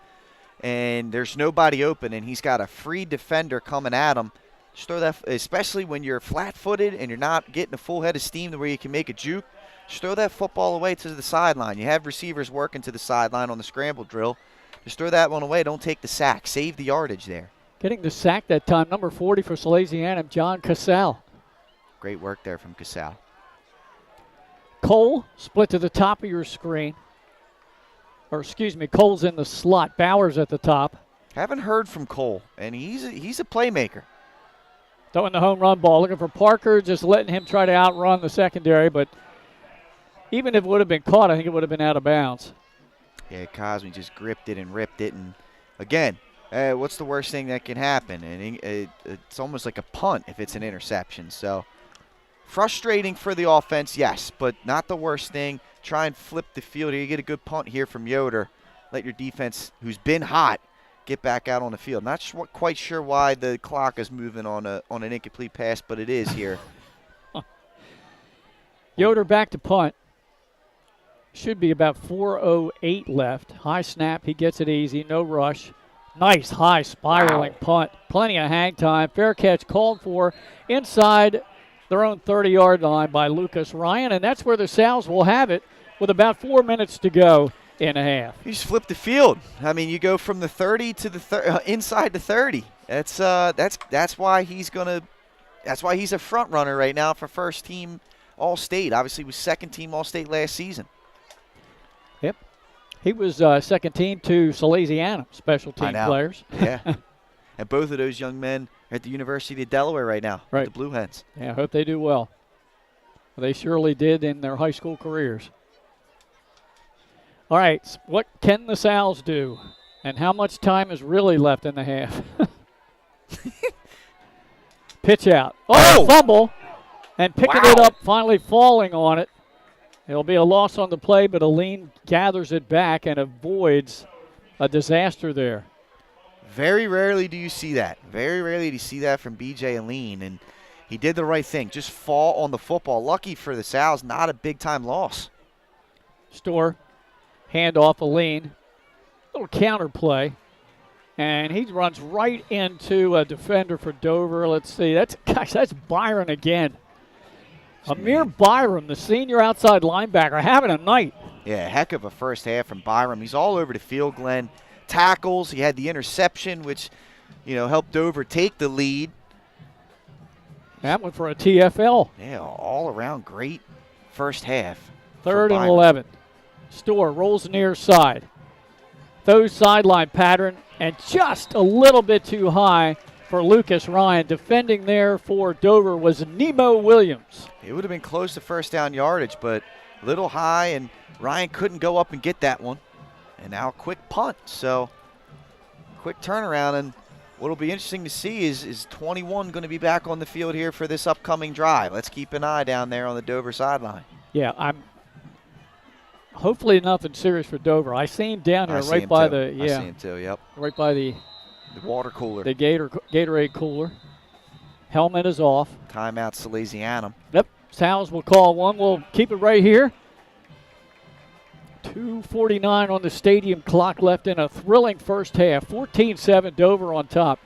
and there's nobody open, and he's got a free defender coming at him. Just throw that, especially when you're flat-footed and you're not getting a full head of steam to where you can make a juke, just throw that football away to the sideline. You have receivers working to the sideline on the scramble drill. Just throw that one away. Don't take the sack. Save the yardage there. Getting the sack that time, number 40 for Salesianum, John Casal. Great work there from Casal. Cole split to the top of your screen. Cole's in the slot. Bowers at the top. Haven't heard from Cole, and he's a playmaker. Throwing the home run ball, looking for Parker, just letting him try to outrun the secondary, but even if it would have been caught, I think it would have been out of bounds. Yeah, Cosme just gripped it and ripped it, and again, what's the worst thing that can happen? And it's almost like a punt if it's an interception. So frustrating for the offense, yes, but not the worst thing. Try and flip the field here. You get a good punt here from Yoder. Let your defense, who's been hot, get back out on the field. Not quite sure why the clock is moving on an incomplete pass, but it is here. Yoder back to punt. Should be about 4:08 left. High snap. He gets it easy. No rush. Nice high spiraling punt. Plenty of hang time. Fair catch called for inside their own 30-yard line by Lucas Ryan, and that's where the Sows will have it with about 4 minutes to go in a half. You just flip the field. I mean, you go from the 30 to the inside the 30. That's why he's a front runner right now for first team All-State. Obviously, he was second-team All-State last season. Yep. He was second team to Salesianum, special team players. Yeah. And both of those young men are at the University of Delaware right now, right. with the Blue Hens. Yeah, I hope they do well. They surely did in their high school careers. All right, what can the Sals do? And how much time is really left in the half? Pitch out. Oh, fumble. And picking it up, finally falling on it. It'll be a loss on the play, but Aline gathers it back and avoids a disaster there. Very rarely do you see that. Very rarely do you see that from B.J. Aline, and he did the right thing. Just fall on the football. Lucky for the Sals, not a big-time loss. Store, handoff Aline, little counter play, and he runs right into a defender for Dover. Let's see, that's Byron again. Amir Byram, the senior outside linebacker, having a night. Yeah, heck of a first half from Byram. He's all over the field, Glenn. Tackles, he had the interception, which, helped Dover take the lead. That one for a TFL. Yeah, all around great first half. 3rd and 11. Store rolls near side. Throws sideline pattern, and just a little bit too high for Lucas Ryan. Defending there for Dover was Nemo Williams. It would have been close to first down yardage, but a little high, and Ryan couldn't go up and get that one. And now a quick punt. So quick turnaround, and what'll be interesting to see is 21 going to be back on the field here for this upcoming drive. Let's keep an eye down there on the Dover sideline. Yeah, I'm hopefully nothing serious for Dover. I see him down here right by the I see him too, yep. Right by the water cooler. The Gatorade cooler. Helmet is off. Timeout Salesianum. Yep. Sals will call one. We'll keep it right here. 2:49 on the stadium clock left in a thrilling first half. 14-7 Dover on top.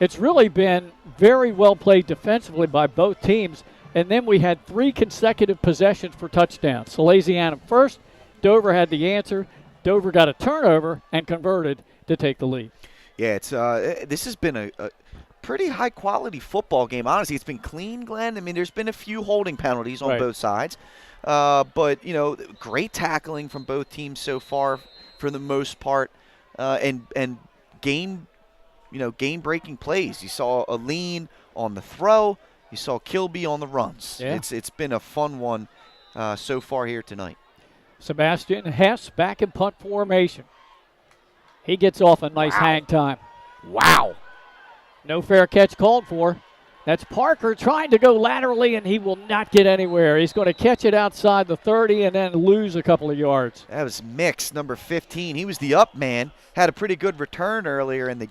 It's really been very well played defensively by both teams. And then we had 3 consecutive possessions for touchdowns. Salesianum first. Dover had the answer. Dover got a turnover and converted to take the lead. Yeah, it's this has been a pretty high-quality football game. Honestly, it's been clean, Glenn. I mean, there's been a few holding penalties on both sides. But, great tackling from both teams so far for the most part. And game-breaking plays. You saw Aline on the throw. You saw Kilby on the runs. Yeah. It's been a fun one so far here tonight. Sebastian Hess back in punt formation. He gets off a nice hang time. Wow. No fair catch called for. That's Parker trying to go laterally, and he will not get anywhere. He's going to catch it outside the 30 and then lose a couple of yards. That was Mix, number 15. He was the up man. Had a pretty good return earlier in the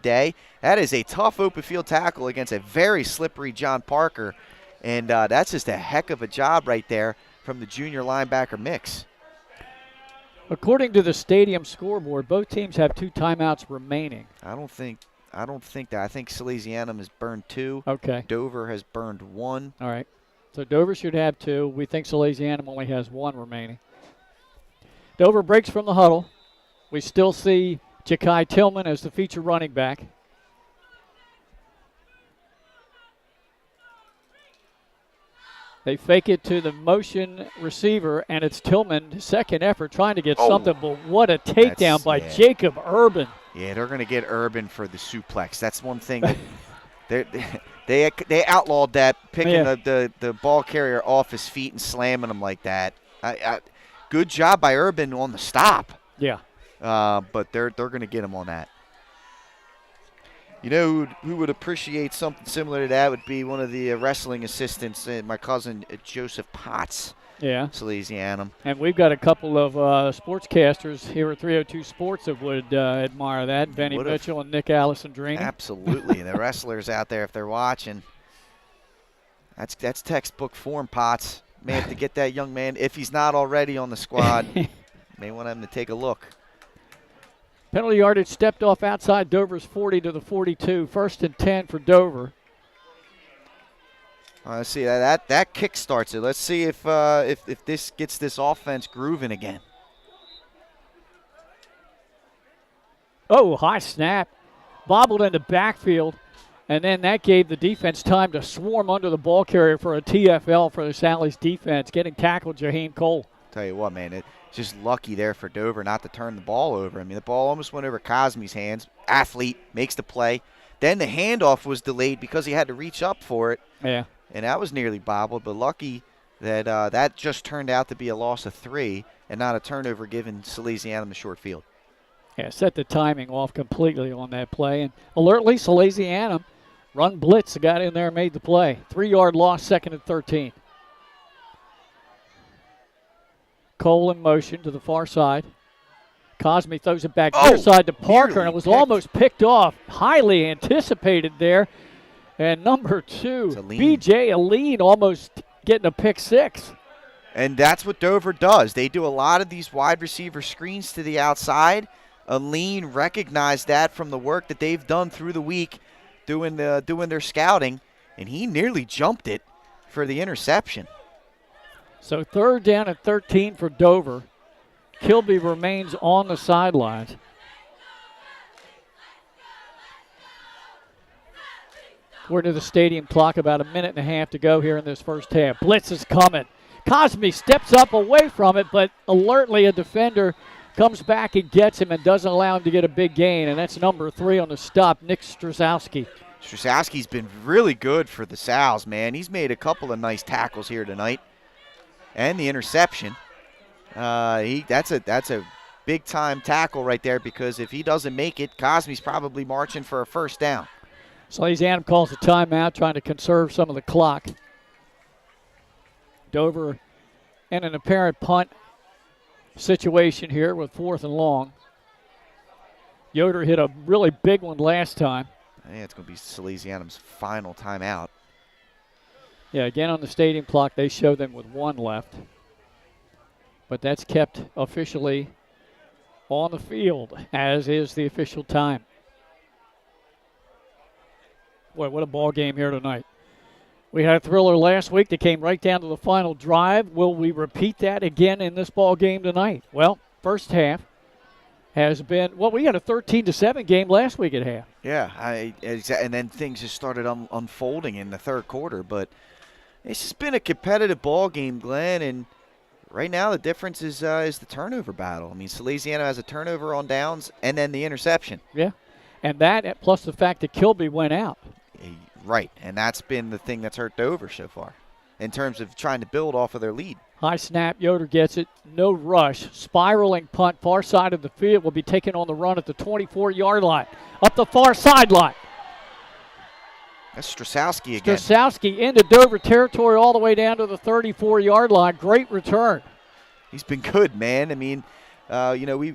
day. That is a tough open field tackle against a very slippery John Parker. And that's just a heck of a job right there from the junior linebacker Mix. According to the stadium scoreboard, both teams have 2 timeouts remaining. I don't think that. I think Salesianum has burned 2. Okay. Dover has burned 1. All right. So Dover should have 2. We think Salesianum only has 1 remaining. Dover breaks from the huddle. We still see Ja'Kai Tillman as the feature running back. They fake it to the motion receiver, and it's Tillman, second effort, trying to get something, but what a takedown by Jacob Urban. Yeah, they're going to get Urban for the suplex. That's one thing. They outlawed that, picking the ball carrier off his feet and slamming him like that. Good job by Urban on the stop. Yeah. But they're going to get him on that. You know who would appreciate something similar to that would be one of the wrestling assistants, my cousin Joseph Potts. Yeah. Salesianum. And we've got a couple of sportscasters here at 302 Sports that would admire that. Benny Mitchell and Nick Alessandrini. Absolutely. The wrestlers out there, if they're watching, that's textbook form, Potts. May have to get that young man, if he's not already on the squad, may want him to take a look. Penalty yardage stepped off outside Dover's 40 to the 42. 1st and 10 for Dover. Let's see, that kick starts it. Let's see if this gets this offense grooving again. Oh, high snap. Bobbled in the backfield, And then that gave the defense time to swarm under the ball carrier for a TFL for the Sally's defense, getting tackled Jaheim Cole. Tell you what, man, it's just lucky there for Dover not to turn the ball over. I mean, the ball almost went over Cosme's hands. Athlete makes the play. Then the handoff was delayed because he had to reach up for it. Yeah. And that was nearly bobbled, but lucky that that just turned out to be a loss of 3 and not a turnover giving Salesianum the short field. Yeah, set the timing off completely on that play. And alertly, Salesianum run blitz, got in there and made the play. 3-yard loss, 2nd and 13. Cole in motion to the far side. Cosme throws it back near side to Parker, and it was almost picked off. Highly anticipated there. And number 2, B.J. Aline almost getting a pick 6. And that's what Dover does. They do a lot of these wide receiver screens to the outside. Aline recognized that from the work that they've done through the week doing their scouting, and he nearly jumped it for the interception. So 3rd down and 13 for Dover. Kilby remains on the sidelines. According to the stadium clock, about a minute and a half to go here in this first half. Blitz is coming. Cosme steps up away from it, but alertly a defender comes back and gets him and doesn't allow him to get a big gain, and that's number 3 on the stop, Nick Strasowski. Strasowski's been really good for the Sows, man. He's made a couple of nice tackles here tonight. And the interception. That's a big-time tackle right there, because if he doesn't make it, Cosme's probably marching for a first down. Salesianum calls a timeout, trying to conserve some of the clock. Dover in an apparent punt situation here with 4th and long. Yoder hit a really big one last time. I think it's going to be Salesianum's final timeout. Yeah, again on the stadium clock, they show them with 1 left. But that's kept officially on the field, as is the official time. Boy, what a ball game here tonight. We had a thriller last week that came right down to the final drive. Will we repeat that again in this ball game tonight? Well, first half has been, we had a 13-7 game last week at half. Yeah, and then things just started unfolding in the third quarter. But it's just been a competitive ball game, Glenn, and right now the difference is the turnover battle. I mean, Salesiano has a turnover on downs and then the interception. Yeah, and that plus the fact that Kilby went out. Right, and that's been the thing that's hurt Dover so far in terms of trying to build off of their lead. High snap, Yoder gets it, no rush. Spiraling punt, far side of the field, will be taken on the run at the 24-yard line. Up the far sideline. That's Strasowski again. Strasowski into Dover territory all the way down to the 34-yard line. Great return. He's been good, man. I mean,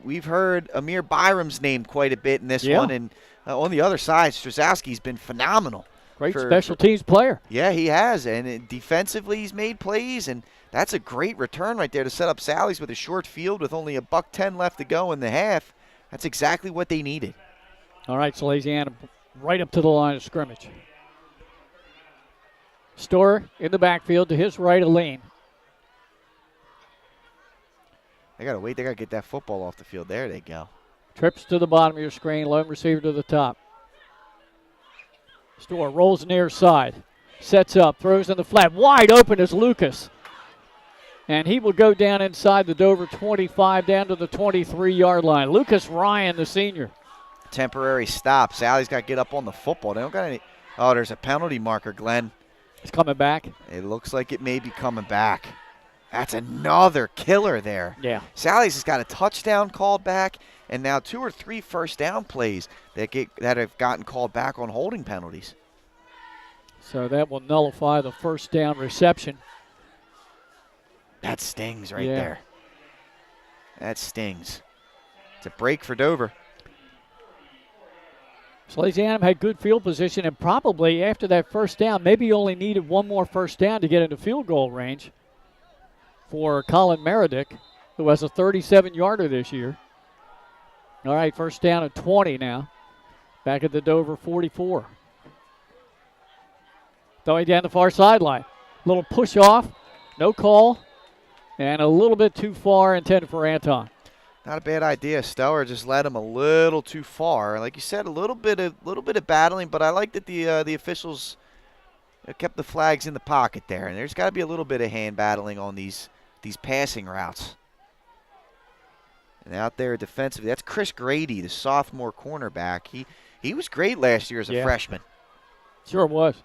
we've heard Amir Byram's name quite a bit in this one, and on the other side, Strasowski's been phenomenal. Great special teams player. Yeah, he has, and defensively he's made plays, and that's a great return right there to set up Sally's with a short field with only $1:10 left to go in the half. That's exactly what they needed. All right, Salesianum right up to the line of scrimmage. Storer in the backfield to his right, Aline. They got to wait. They got to get that football off the field. There they go. Trips to the bottom of your screen, lone receiver to the top. Storer rolls near side, sets up, throws in the flat. Wide open is Lucas. And he will go down inside the Dover 25, down to the 23-yard line. Lucas Ryan, the senior. Temporary stop. Sally's got to get up on the football. They don't got any. Oh, there's a penalty marker, Glenn. It's coming back. It looks like it may be coming back. That's another killer there. Yeah. Sally's has got a touchdown called back, and now 2 or 3 first down plays that have gotten called back on holding penalties. So that will nullify the first down reception. That stings right there. That stings. It's a break for Dover. Salesianum had good field position, and probably after that first down, maybe only needed 1 more first down to get into field goal range for Colin Meredick, who has a 37-yarder this year. All right, first down at 20 now. Back at the Dover 44. Throwing down the far sideline. Little push off, no call, and a little bit too far intended for Anton. Not a bad idea. Stower just led him a little too far. Like you said, a little bit of battling, but I like that the officials kept the flags in the pocket there. And there's got to be a little bit of hand battling on these passing routes. And out there defensively, that's Chris Grady, the sophomore cornerback. He was great last year as a freshman. Sure was.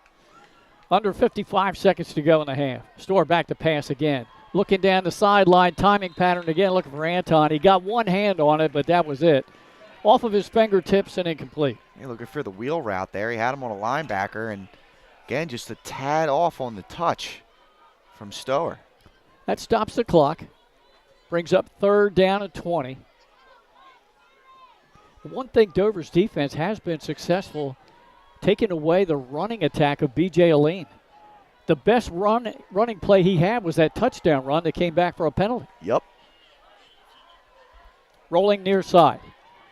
Under 55 seconds to go in the half. Storer back to pass again. Looking down the sideline, timing pattern again, looking for Anton. He got one hand on it, but that was it. Off of his fingertips and incomplete. You're looking for the wheel route there. He had him on a linebacker, and again, just a tad off on the touch from Stower. That stops the clock. Brings up 3rd down and 20. One thing Dover's defense has been successful, taking away the running attack of B.J. Aline. The best running play he had was that touchdown run that came back for a penalty. Yep. Rolling near side.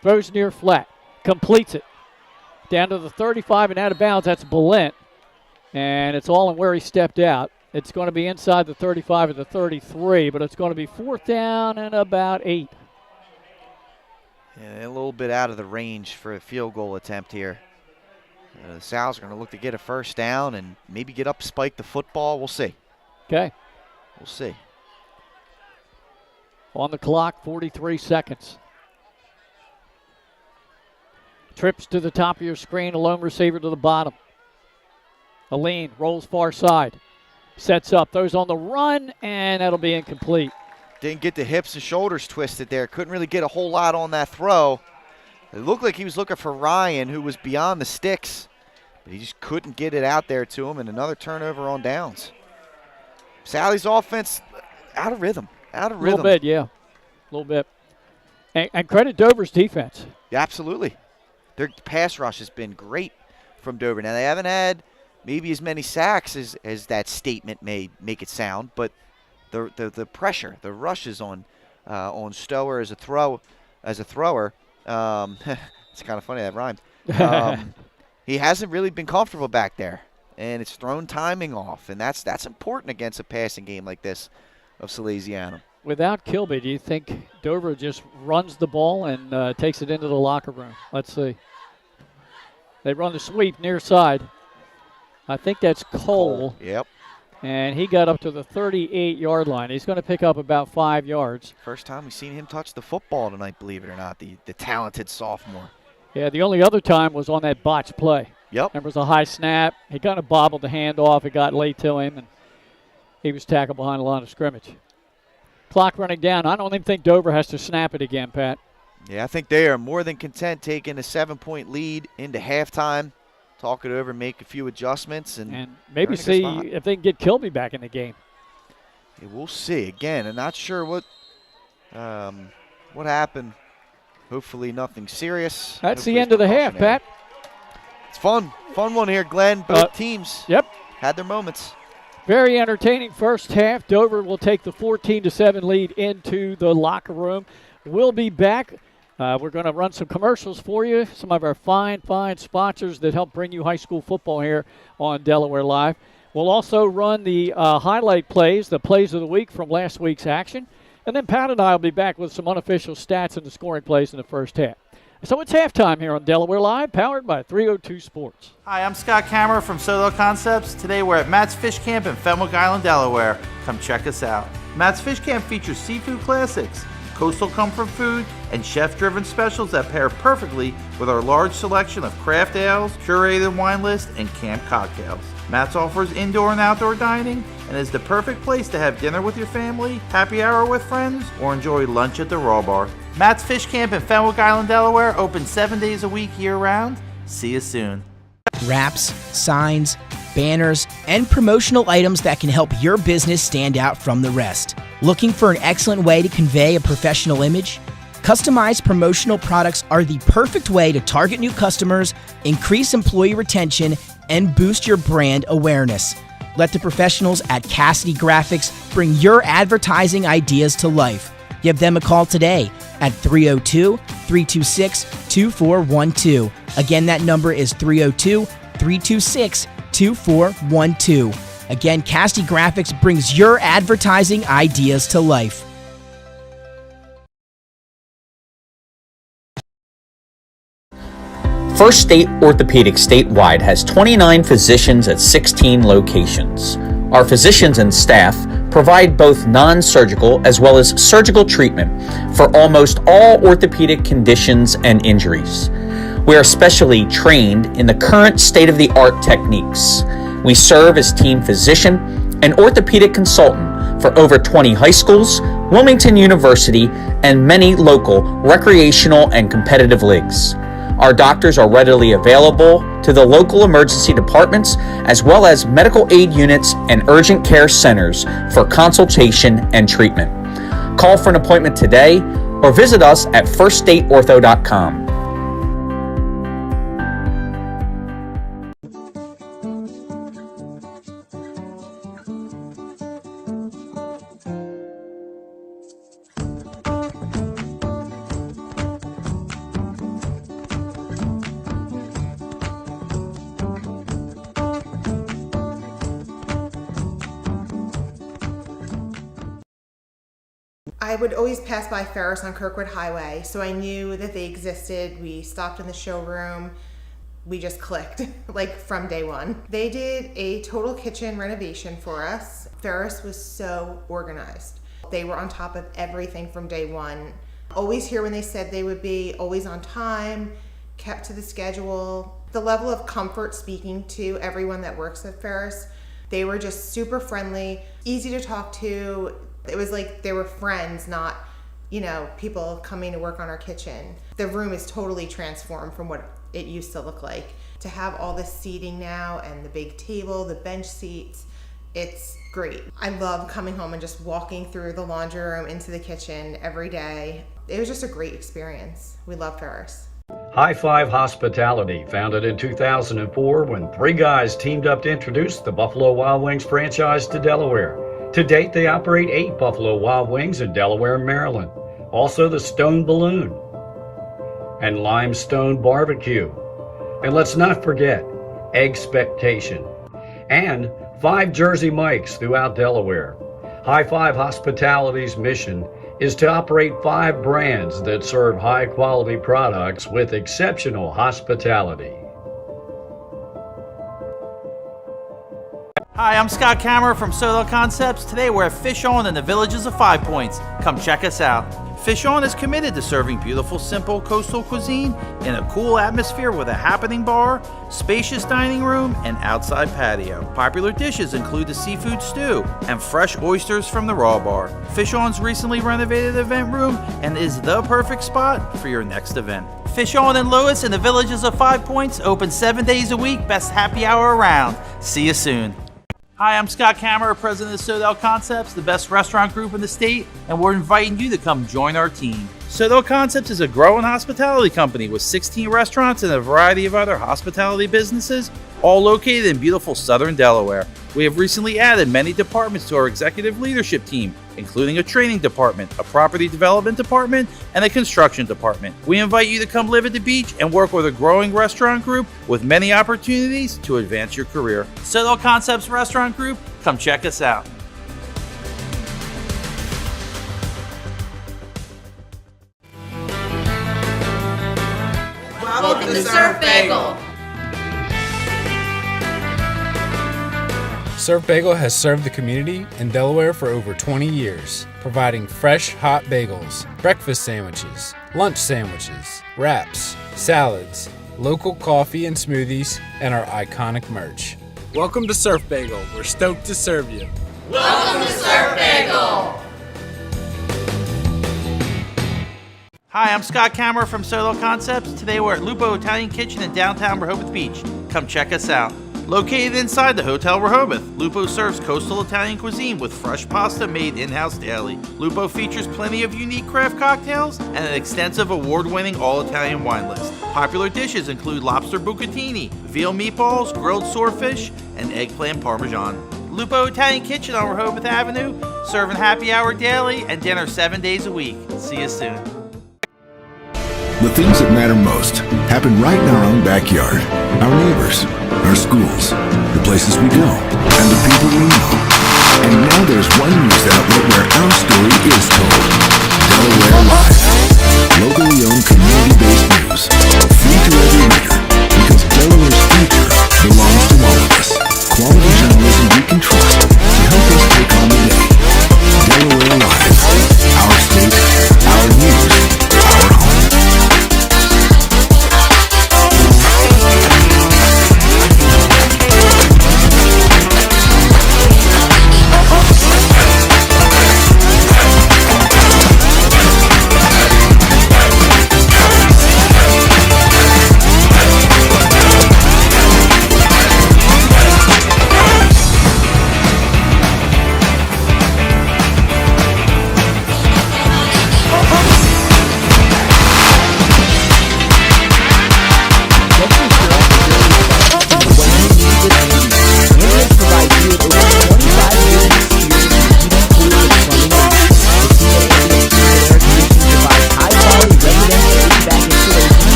Throws near flat. Completes it. Down to the 35 and out of bounds. That's Balint. And it's all in where he stepped out. It's going to be inside the 35 or the 33, but it's going to be 4th down and about 8. Yeah, a little bit out of the range for a field goal attempt here. The Sal's are going to look to get a 1st down and maybe get up, spike the football. We'll see. Okay. We'll see. On the clock, 43 seconds. Trips to the top of your screen, a lone receiver to the bottom. Aline rolls far side. Sets up, throws on the run, and that'll be incomplete. Didn't get the hips and shoulders twisted there. Couldn't really get a whole lot on that throw. It looked like he was looking for Ryan, who was beyond the sticks. But he just couldn't get it out there to him, and another turnover on downs. Sally's offense out of rhythm. Out of rhythm. A little bit, yeah. A little bit. And credit Dover's defense. Yeah, absolutely. Their pass rush has been great from Dover. Now, they haven't had maybe as many sacks as that statement may make it sound, but the pressure, the rushes on Stower as a thrower. It's kind of funny that rhymed. He hasn't really been comfortable back there, and it's thrown timing off, and that's important against a passing game like this of Salesianum. Without Kilby, do you think Dover just runs the ball and takes it into the locker room? Let's see. They run the sweep near side. I think that's Cole. Yep. And he got up to the 38-yard line. He's going to pick up about 5 yards. First time we've seen him touch the football tonight, believe it or not, the talented sophomore. Yeah, the only other time was on that botched play. Yep. There was a high snap. He kind of bobbled the hand off. It got late to him, and he was tackled behind the line of scrimmage. Clock running down. I don't even think Dover has to snap it again, Pat. Yeah, I think they are more than content taking a 7-point lead into halftime. Talk it over, make a few adjustments, and maybe see if they can get Kilby back in the game. Yeah, we'll see. Again, I'm not sure what happened. Hopefully nothing serious. That's the end of the half, Pat. It's fun. Fun one here, Glenn. Both teams had their moments. Very entertaining first half. Dover will take the 14-7 lead into the locker room. We'll be back. We're going to run some commercials for you, some of our fine sponsors that help bring you high school football here on Delaware Live. We'll also run the highlight plays, the plays of the week from last week's action. And then Pat and I will be back with some unofficial stats and the scoring plays in the first half. So it's halftime here on Delaware Live, powered by 302 Sports. Hi, I'm Scott Kammerer from Solo Concepts. Today we're at Matt's Fish Camp in Fenwick Island, Delaware. Come check us out. Matt's Fish Camp features seafood classics, coastal comfort food, and chef-driven specials that pair perfectly with our large selection of craft ales, curated wine list, and camp cocktails. Matt's offers indoor and outdoor dining and is the perfect place to have dinner with your family, happy hour with friends, or enjoy lunch at the Raw Bar. Matt's Fish Camp in Fenwick Island, Delaware, open 7 days a week year-round. See you soon. Wraps, signs, banners, and promotional items that can help your business stand out from the rest. Looking for an excellent way to convey a professional image? Customized promotional products are the perfect way to target new customers, increase employee retention, and boost your brand awareness. Let the professionals at Cassidy Graphics bring your advertising ideas to life. Give them a call today at 302-326-2412. Again, that number is 302-326-2412. Again, Cassidy Graphics brings your advertising ideas to life. First State Orthopedic statewide has 29 physicians at 16 locations. Our physicians and staff provide both non-surgical as well as surgical treatment for almost all orthopedic conditions and injuries. We are specially trained in the current state-of-the-art techniques. We serve as team physician and orthopedic consultant for over 20 high schools, Wilmington University, and many local recreational and competitive leagues. Our doctors are readily available to the local emergency departments as well as medical aid units and urgent care centers for consultation and treatment. Call for an appointment today or visit us at firststateortho.com. I would always pass by Ferris on Kirkwood Highway, so I knew that they existed. We stopped in the showroom. We just clicked, like from day one. They did a total kitchen renovation for us. Ferris was so organized. They were on top of everything from day one. Always here when they said they would be, always on time, kept to the schedule. The level of comfort speaking to everyone that works at Ferris, they were just super friendly, easy to talk to. It was like they were friends, not, people coming to work on our kitchen. The room is totally transformed from what it used to look like. To have all this seating now and the big table, the bench seats, it's great. I love coming home and just walking through the laundry room into the kitchen every day. It was just a great experience. We love Ferris. High Five Hospitality, founded in 2004 when three guys teamed up to introduce the Buffalo Wild Wings franchise to Delaware. To date, they operate 8 Buffalo Wild Wings in Delaware and Maryland. Also the Stone Balloon and Limestone Barbecue. And let's not forget Expectation and 5 Jersey Mikes throughout Delaware. High Five Hospitality's mission is to operate 5 brands that serve high-quality products with exceptional hospitality. Hi, I'm Scott Kammerer from Soto Concepts. Today we're at Fish On in the Villages of 5 Points. Come check us out. Fish On is committed to serving beautiful, simple coastal cuisine in a cool atmosphere with a happening bar, spacious dining room, and outside patio. Popular dishes include the seafood stew and fresh oysters from the raw bar. Fish On's recently renovated event room and is the perfect spot for your next event. Fish On in Lewis in the Villages of 5 Points, open 7 days a week, best happy hour around. See you soon. Hi, I'm Scott Kammerer, president of Sodell Concepts, the best restaurant group in the state, and we're inviting you to come join our team. Sodell Concepts is a growing hospitality company with 16 restaurants and a variety of other hospitality businesses, all located in beautiful southern Delaware. We have recently added many departments to our executive leadership team, including a training department, a property development department, and a construction department. We invite you to come live at the beach and work with a growing restaurant group with many opportunities to advance your career. Sodell Concepts Restaurant Group, come check us out. Welcome to Surf Bagel. Surf Bagel has served the community in Delaware for over 20 years, providing fresh, hot bagels, breakfast sandwiches, lunch sandwiches, wraps, salads, local coffee and smoothies, and our iconic merch. Welcome to Surf Bagel. We're stoked to serve you. Welcome to Surf Bagel. Hi, I'm Scott Kammerer from Soto Concepts. Today we're at Lupo Italian Kitchen in downtown Rehoboth Beach. Come check us out. Located inside the Hotel Rehoboth, Lupo serves coastal Italian cuisine with fresh pasta made in-house daily. Lupo features plenty of unique craft cocktails and an extensive award-winning all-Italian wine list. Popular dishes include lobster bucatini, veal meatballs, grilled swordfish, and eggplant parmesan. Lupo Italian Kitchen on Rehoboth Avenue, serving happy hour daily and dinner 7 days a week. See you soon. The things that matter most happen right in our own backyard. Our neighbors, our schools, the places we go, and the people we know. And now there's one news outlet where our story is told. Delaware Live. Locally owned, community-based news. Free to every reader.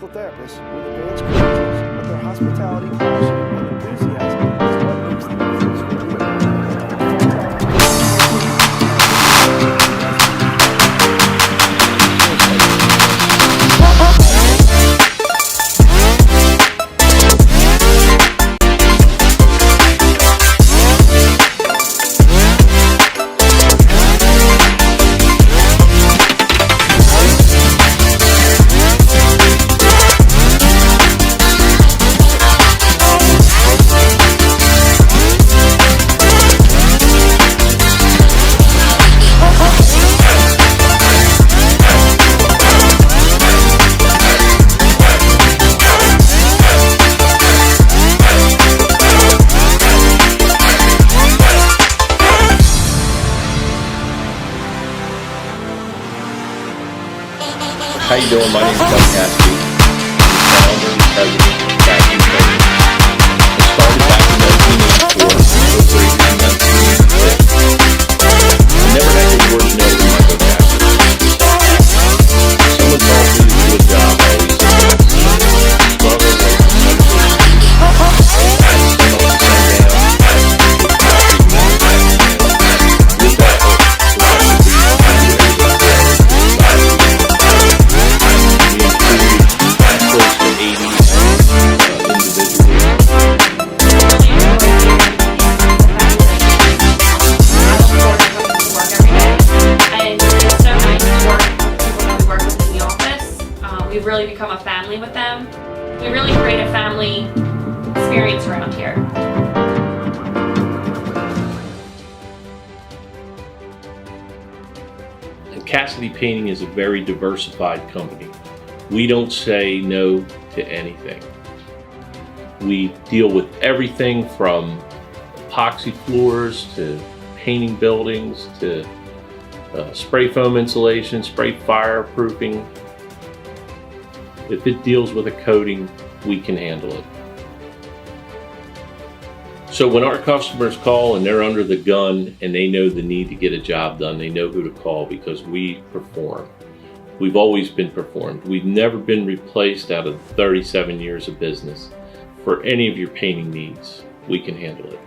physical therapists with advanced credentials, but their hospitality, passion, and enthusiasm is what makes the difference for you. How you doing? My name is Doug Cassidy. I'm the founder and president of Cassidy Training. I started back in 1984, operated in 1986. I never had the word no in my vocabulary. Someone told me to do a job I always did. Struggle with We've really become a family with them. We really create a family experience around here. And Cassidy Painting is a very diversified company. We don't say no to anything. We deal with everything from epoxy floors to painting buildings to spray foam insulation, spray fireproofing. If it deals with a coating, we can handle it. So when our customers call and they're under the gun and they know the need to get a job done, they know who to call because we perform. We've always been performed. We've never been replaced out of 37 years of business. For any of your painting needs, we can handle it.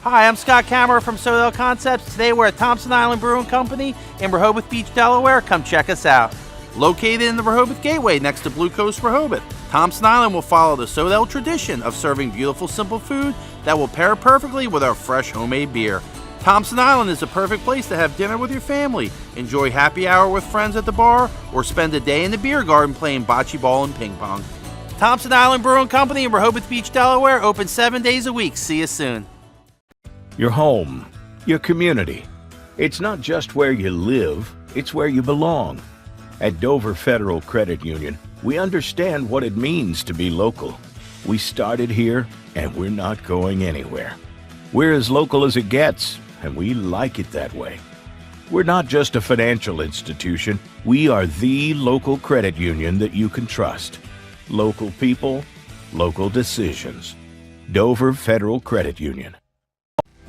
Hi, I'm Scott Kammerer from Sodell Concepts. Today we're at Thompson Island Brewing Company in Rehoboth Beach, Delaware. Come check us out. Located in the Rehoboth Gateway next to Blue Coast Rehoboth, Thompson Island will follow the Sodell tradition of serving beautiful, simple food that will pair perfectly with our fresh homemade beer. Thompson Island is a perfect place to have dinner with your family, enjoy happy hour with friends at the bar, or spend a day in the beer garden playing bocce ball and ping pong. Thompson Island Brewing Company in Rehoboth Beach, Delaware, open 7 days a week. See you soon. Your home, your community. It's not just where you live, it's where you belong. At Dover Federal Credit Union, we understand what it means to be local. We started here, and we're not going anywhere. We're as local as it gets, and we like it that way. We're not just a financial institution, we are the local credit union that you can trust. Local people, local decisions. Dover Federal Credit Union.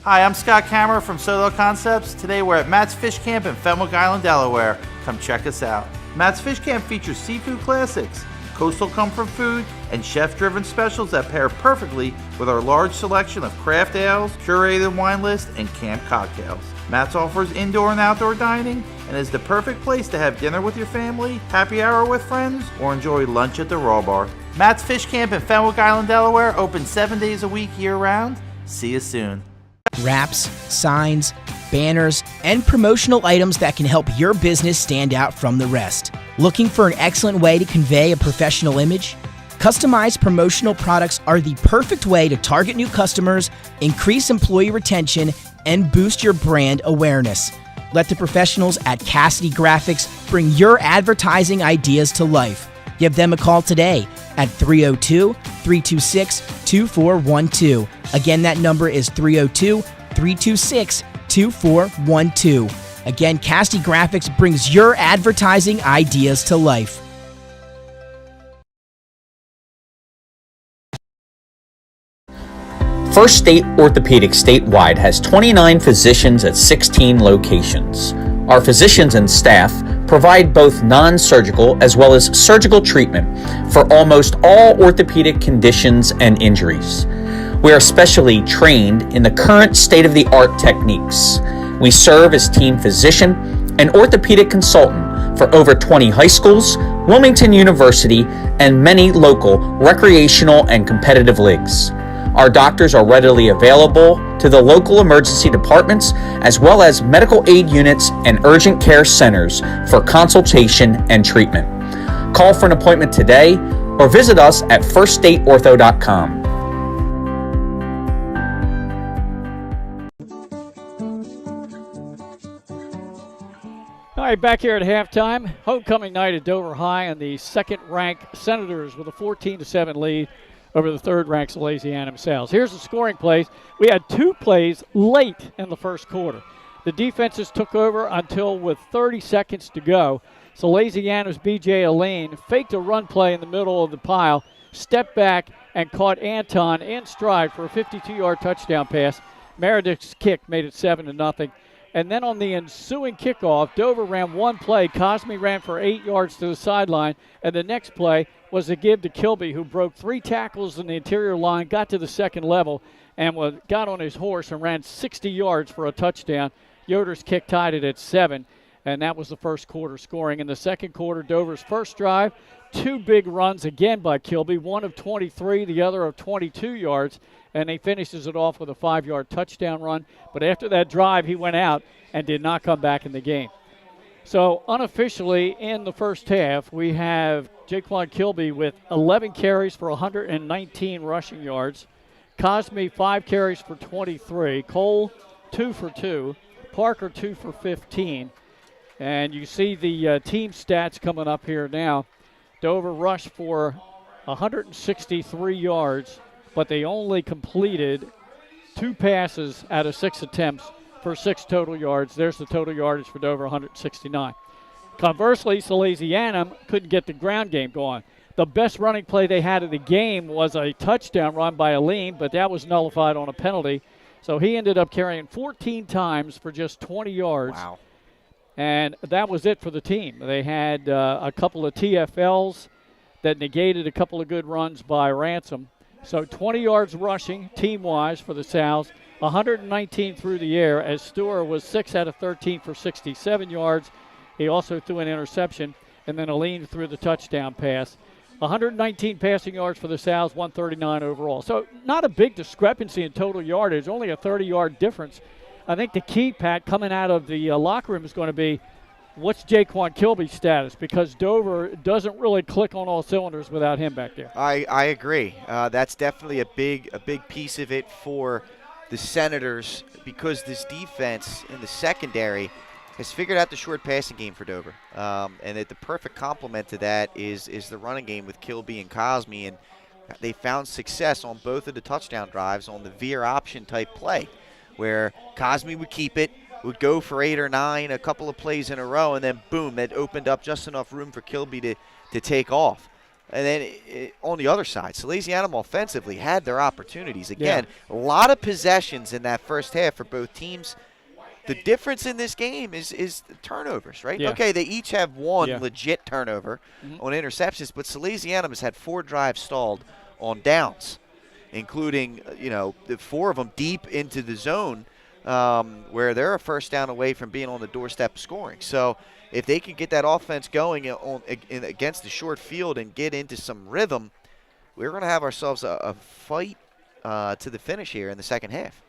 Hi, I'm Scott Kammerer from Sodell Concepts. Today we're at Matt's Fish Camp in Fenwick Island, Delaware. Come check us out. Matt's Fish Camp features seafood classics, coastal comfort food, and chef-driven specials that pair perfectly with our large selection of craft ales, curated wine list, and camp cocktails. Matt's offers indoor and outdoor dining and is the perfect place to have dinner with your family, happy hour with friends, or enjoy lunch at the Raw Bar. Matt's Fish Camp in Fenwick Island, Delaware, open 7 days a week year-round. See you soon. Wraps, signs, banners, and promotional items that can help your business stand out from the rest. Looking for an excellent way to convey a professional image? Customized promotional products are the perfect way to target new customers, increase employee retention, and boost your brand awareness. Let the professionals at Cassidy Graphics bring your advertising ideas to life. Give them a call today at 302-326-2412. Again, that number is 302-326-2412. Again, Cassidy Graphics brings your advertising ideas to life. First State Orthopedic statewide has 29 physicians at 16 locations. Our physicians and staff provide both non-surgical as well as surgical treatment for almost all orthopedic conditions and injuries. We are specially trained in the current state-of-the-art techniques. We serve as team physician and orthopedic consultant for over 20 high schools, Wilmington University, and many local recreational and competitive leagues. Our doctors are readily available to the local emergency departments as well as medical aid units and urgent care centers for consultation and treatment. Call for an appointment today or visit us at firststateortho.com. All right, back here at halftime, homecoming night at Dover High, and the second-ranked Senators with a 14-7 lead over the third-ranked Salesianum Sales. Here's the scoring plays. We had 2 plays late in the first quarter. The defenses took over until with 30 seconds to go. Salesianum's B.J. Aline faked a run play in the middle of the pile, stepped back, and caught Anton in stride for a 52-yard touchdown pass. Meredith's kick made it 7-0. And then on the ensuing kickoff, Dover ran one play. Cosme ran for 8 yards to the sideline. And the next play was a give to Kilby, who broke 3 tackles in the interior line, got to the second level, and got on his horse and ran 60 yards for a touchdown. Yoder's kick tied it at 7, and that was the first quarter scoring. In the second quarter, Dover's first drive, 2 big runs again by Kilby, one of 23, the other of 22 yards. And he finishes it off with a 5-yard touchdown run. But after that drive, he went out and did not come back in the game. So unofficially in the first half, we have Jaquan Kilby with 11 carries for 119 rushing yards. Cosme, 5 carries for 23. Cole, 2 for 2. Parker, 2 for 15. And you see the team stats coming up here now. Dover rushed for 163 yards, but they only completed 2 passes out of 6 attempts for 6 total yards. There's the total yardage for Dover, 169. Conversely, Salesianum couldn't get the ground game going. The best running play they had of the game was a touchdown run by Aline, but that was nullified on a penalty. So he ended up carrying 14 times for just 20 yards. Wow. And that was it for the team. They had a couple of TFLs that negated a couple of good runs by Ransom. So 20 yards rushing, team-wise, for the Sows, 119 through the air, as Stewart was 6 out of 13 for 67 yards. He also threw an interception, and then Aline threw the touchdown pass. 119 passing yards for the Sows, 139 overall. So not a big discrepancy in total yardage, only a 30-yard difference. I think the key, Pat, coming out of the locker room is going to be, what's Jaquan Kilby's status? Because Dover doesn't really click on all cylinders without him back there. I agree. That's definitely a big piece of it for the Senators, because this defense in the secondary has figured out the short passing game for Dover. And the perfect complement to that is the running game with Kilby and Cosme. And they found success on both of the touchdown drives on the veer option type play, where Cosme would keep it, would go for 8 or 9, a couple of plays in a row, and then boom, that opened up just enough room for Kilby to take off. And then on the other side, Salesianum offensively had their opportunities. Again, a lot of possessions in that first half for both teams. The difference in this game is turnovers, right? Yeah. Okay, they each have one legit turnover on interceptions, but Salesianum has had 4 drives stalled on downs, including, the 4 of them deep into the zone, where they're a first down away from being on the doorstep scoring. So if they can get that offense going against the short field and get into some rhythm, we're going to have ourselves a fight to the finish here in the second half.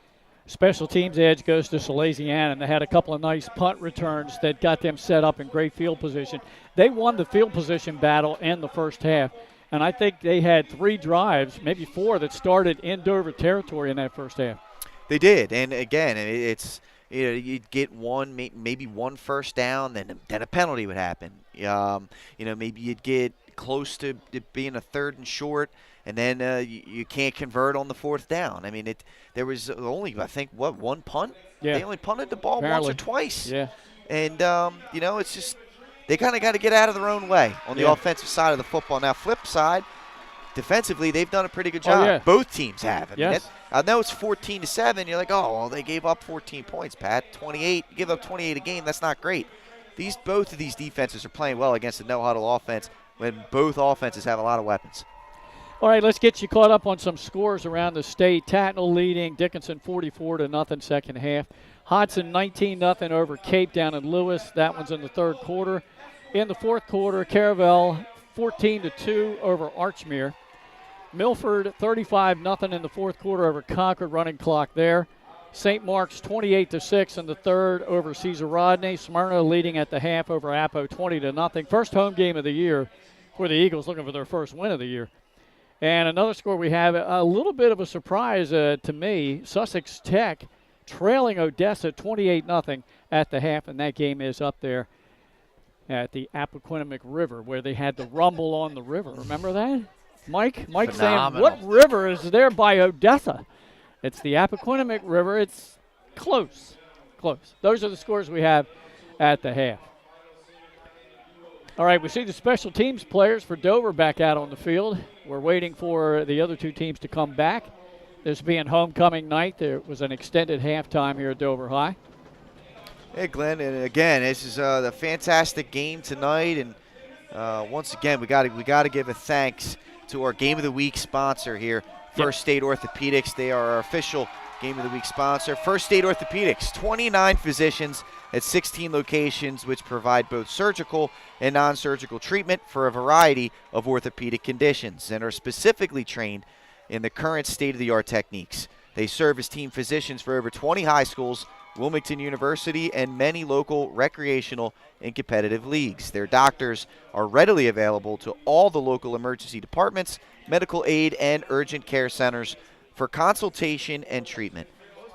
Special teams edge goes to Salesianum. They had a couple of nice punt returns that got them set up in great field position. They won the field position battle in the first half, and I think they had 3 drives, maybe 4, that started in Dover territory in that first half. They did, and again, it's you'd get maybe one first down, then a penalty would happen. Maybe you'd get close to being a 3rd and short, and then you can't convert on the 4th down. I mean, there was only, I think, one punt? Yeah. They only punted the ball Apparently. once or twice. Yeah. And, it's just they kind of got to get out of their own way on the offensive side of the football. Now, flip side, defensively, they've done a pretty good Oh, job. yeah. Both teams have. I mean, Yes. I know it's 14-7. You're like, oh, well, they gave up 14 points, Pat. 28. You give up 28 a game. That's not great. Both of these defenses are playing well against the no-huddle offense when both offenses have a lot of weapons. All right, let's get you caught up on some scores around the state. Tatnall leading Dickinson 44-0 second half. Hodson 19-0 over Cape down in Lewis. That one's in the third quarter. In the fourth quarter, Caravel 14-2 over Archmere. Milford 35-0 in the fourth quarter over Concord, running clock there. St. Mark's 28-6 in the third over Cesar Rodney. Smyrna leading at the half over Apo 20-0. First home game of the year for the Eagles, looking for their first win of the year. And another score we have, a little bit of a surprise to me, Sussex Tech trailing Odessa 28-0 at the half, and that game is up there at the Appoquinimink River where they had the rumble on the river. Remember that? Mike saying, what river is there by Odessa? It's the Appoquinimink River. It's close. Those are the scores we have at the half. All right, we see the special teams players for Dover back out on the field. We're waiting for the other two teams to come back. This being homecoming night, there was an extended halftime here at Dover High. Hey, Glenn, and again, this is a fantastic game tonight, and once again, we got to give a thanks to our Game of the Week sponsor here, First State Orthopedics. They are our official Game of the Week sponsor. First State Orthopedics, 29 physicians at 16 locations, which provide both surgical and non-surgical treatment for a variety of orthopedic conditions and are specifically trained in the current state-of-the-art techniques. They serve as team physicians for over 20 high schools, Wilmington University, and many local recreational and competitive leagues. Their doctors are readily available to all the local emergency departments, medical aid, and urgent care centers for consultation and treatment.